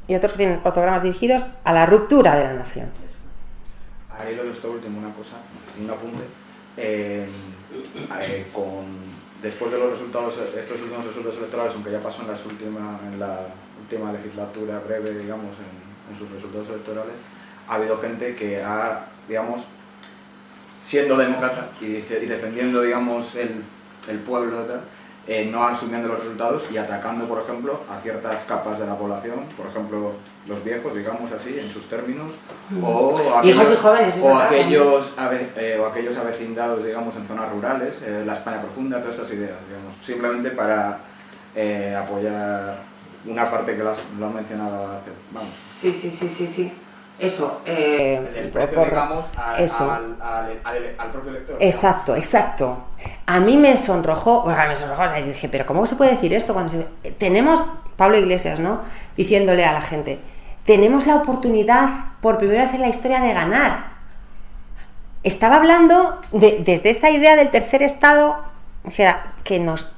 y otros que tienen ortogramas dirigidos a la ruptura de la nación. Ahí lo de esto último, una cosa, un apunte. Después de los resultados, estos últimos resultados electorales, aunque ya pasó en la última legislatura breve, digamos, en sus resultados electorales, ha habido gente que ha, digamos, siendo demócrata y defendiendo, digamos, el pueblo y tal, no asumiendo los resultados y atacando, por ejemplo, a ciertas capas de la población, por ejemplo, los viejos, digamos así, en sus términos, o viejos y jóvenes, aquellos avecindados, digamos, en zonas rurales, la España profunda, todas esas ideas, digamos, simplemente para apoyar una parte que lo has mencionado hace, vamos. Sí. Eso. El desprecio, digamos, al propio elector. Exacto. A mí me sonrojó, o sea, dije, pero ¿cómo se puede decir esto? Tenemos, Pablo Iglesias, ¿no? Diciéndole a la gente, tenemos la oportunidad por primera vez en la historia de ganar. Estaba hablando desde esa idea del tercer estado, que nos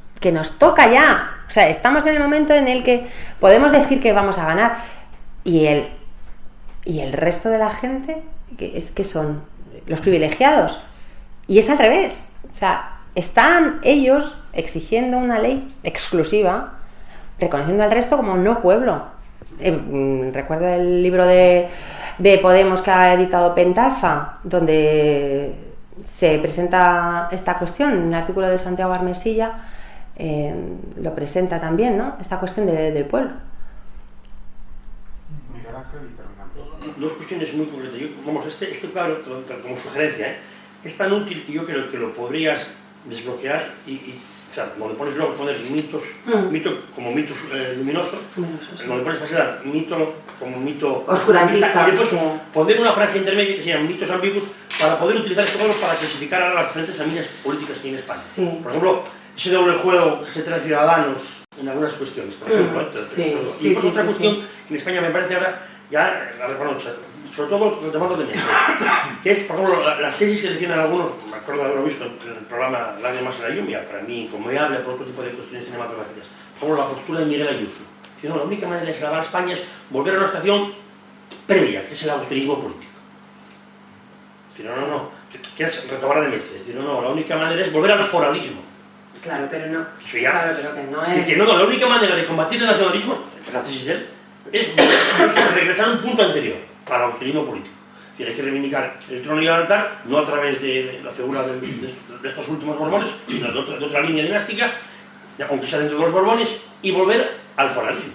toca ya. O sea, estamos en el momento en el que podemos decir que vamos a ganar. Y el resto de la gente, que son los privilegiados. Y es al revés. O sea, están ellos exigiendo una ley exclusiva, reconociendo al resto como no pueblo. Recuerdo el libro de Podemos que ha editado Pentalfa, donde se presenta esta cuestión, un artículo de Santiago Armesilla lo presenta también, ¿no? Esta cuestión del pueblo. Dos cuestiones muy concretas. Este cuadro, como sugerencia, es tan útil que yo creo que lo podrías desbloquear o sea, cuando pones luego poner mito como mitos luminosos, cuando pones falsedad, mito como mito oscurantista, y después poner una franja intermedia que se llama mitos ambiguos para poder utilizar este cuadro para clasificar a las diferentes familias políticas que hay en España. Sí. Por ejemplo, ese doble juego que se trae Ciudadanos en algunas cuestiones, por ejemplo. Y por otra cuestión que en España me parece ahora sobre todo retomando de Mestre, que es, por ejemplo, las tesis que decían algunos, me acuerdo de haberlo visto en el programa Lágrimas en la lluvia, para mí inconmovible por otro tipo de cuestiones cinematográficas, por ejemplo, la postura de Miguel Ayuso. No, la única manera de salvar a España es volver a una estación previa, que es el austerismo político. No, que es retomar de Mestre. La única manera es volver al foralismo. Claro, pero no. Claro, pero que no es... la única manera de combatir el nacionalismo, la tesis de él, es regresar a un punto anterior para el austerismo político. Es decir, hay que reivindicar el trono liberal, no a través de la figura de estos últimos Borbones, sino de otra línea dinástica, aunque sea dentro de los Borbones, y volver al foralismo.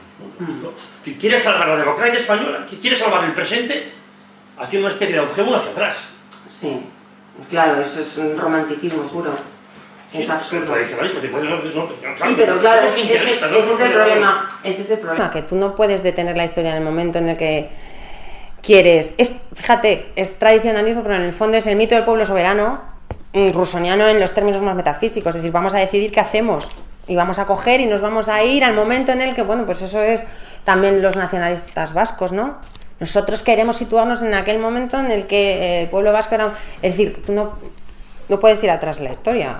Si quieres salvar la democracia española, quieres salvar el presente, haciendo una especie de objeto hacia atrás. Sí, claro, eso es un romanticismo puro. Es absurdo. Sí, pero claro, ese es el problema. Que tú no puedes detener la historia en el momento en el que quieres. Fíjate, es tradicionalismo, pero en el fondo es el mito del pueblo soberano, rusoniano en los términos más metafísicos. Es decir, vamos a decidir qué hacemos y vamos a coger y nos vamos a ir al momento en el que, bueno, pues eso es también los nacionalistas vascos, ¿no? Nosotros queremos situarnos en aquel momento en el que el pueblo vasco era... Es decir, tú no puedes ir atrás de la historia.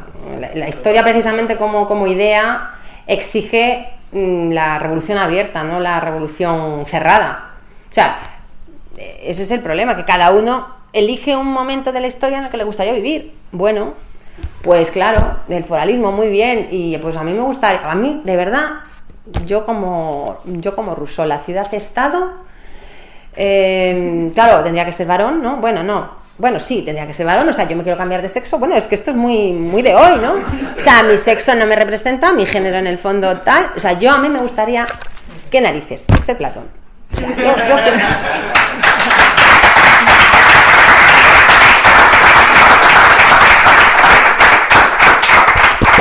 La historia precisamente como idea exige la revolución abierta, no la revolución cerrada. O sea, ese es el problema, que cada uno elige un momento de la historia en el que le gustaría vivir. Bueno, pues claro, el foralismo muy bien, y pues a mí me gustaría, a mí de verdad, yo como Rousseau, la ciudad-estado, claro, tendría que ser varón, ¿no? Bueno, sí, tendría que ser varón, o sea, yo me quiero cambiar de sexo, bueno, es que esto es muy de hoy, ¿no? O sea, mi sexo no me representa, mi género en el fondo tal, o sea, a mí me gustaría, ¿qué narices? Ser Platón. O sea, yo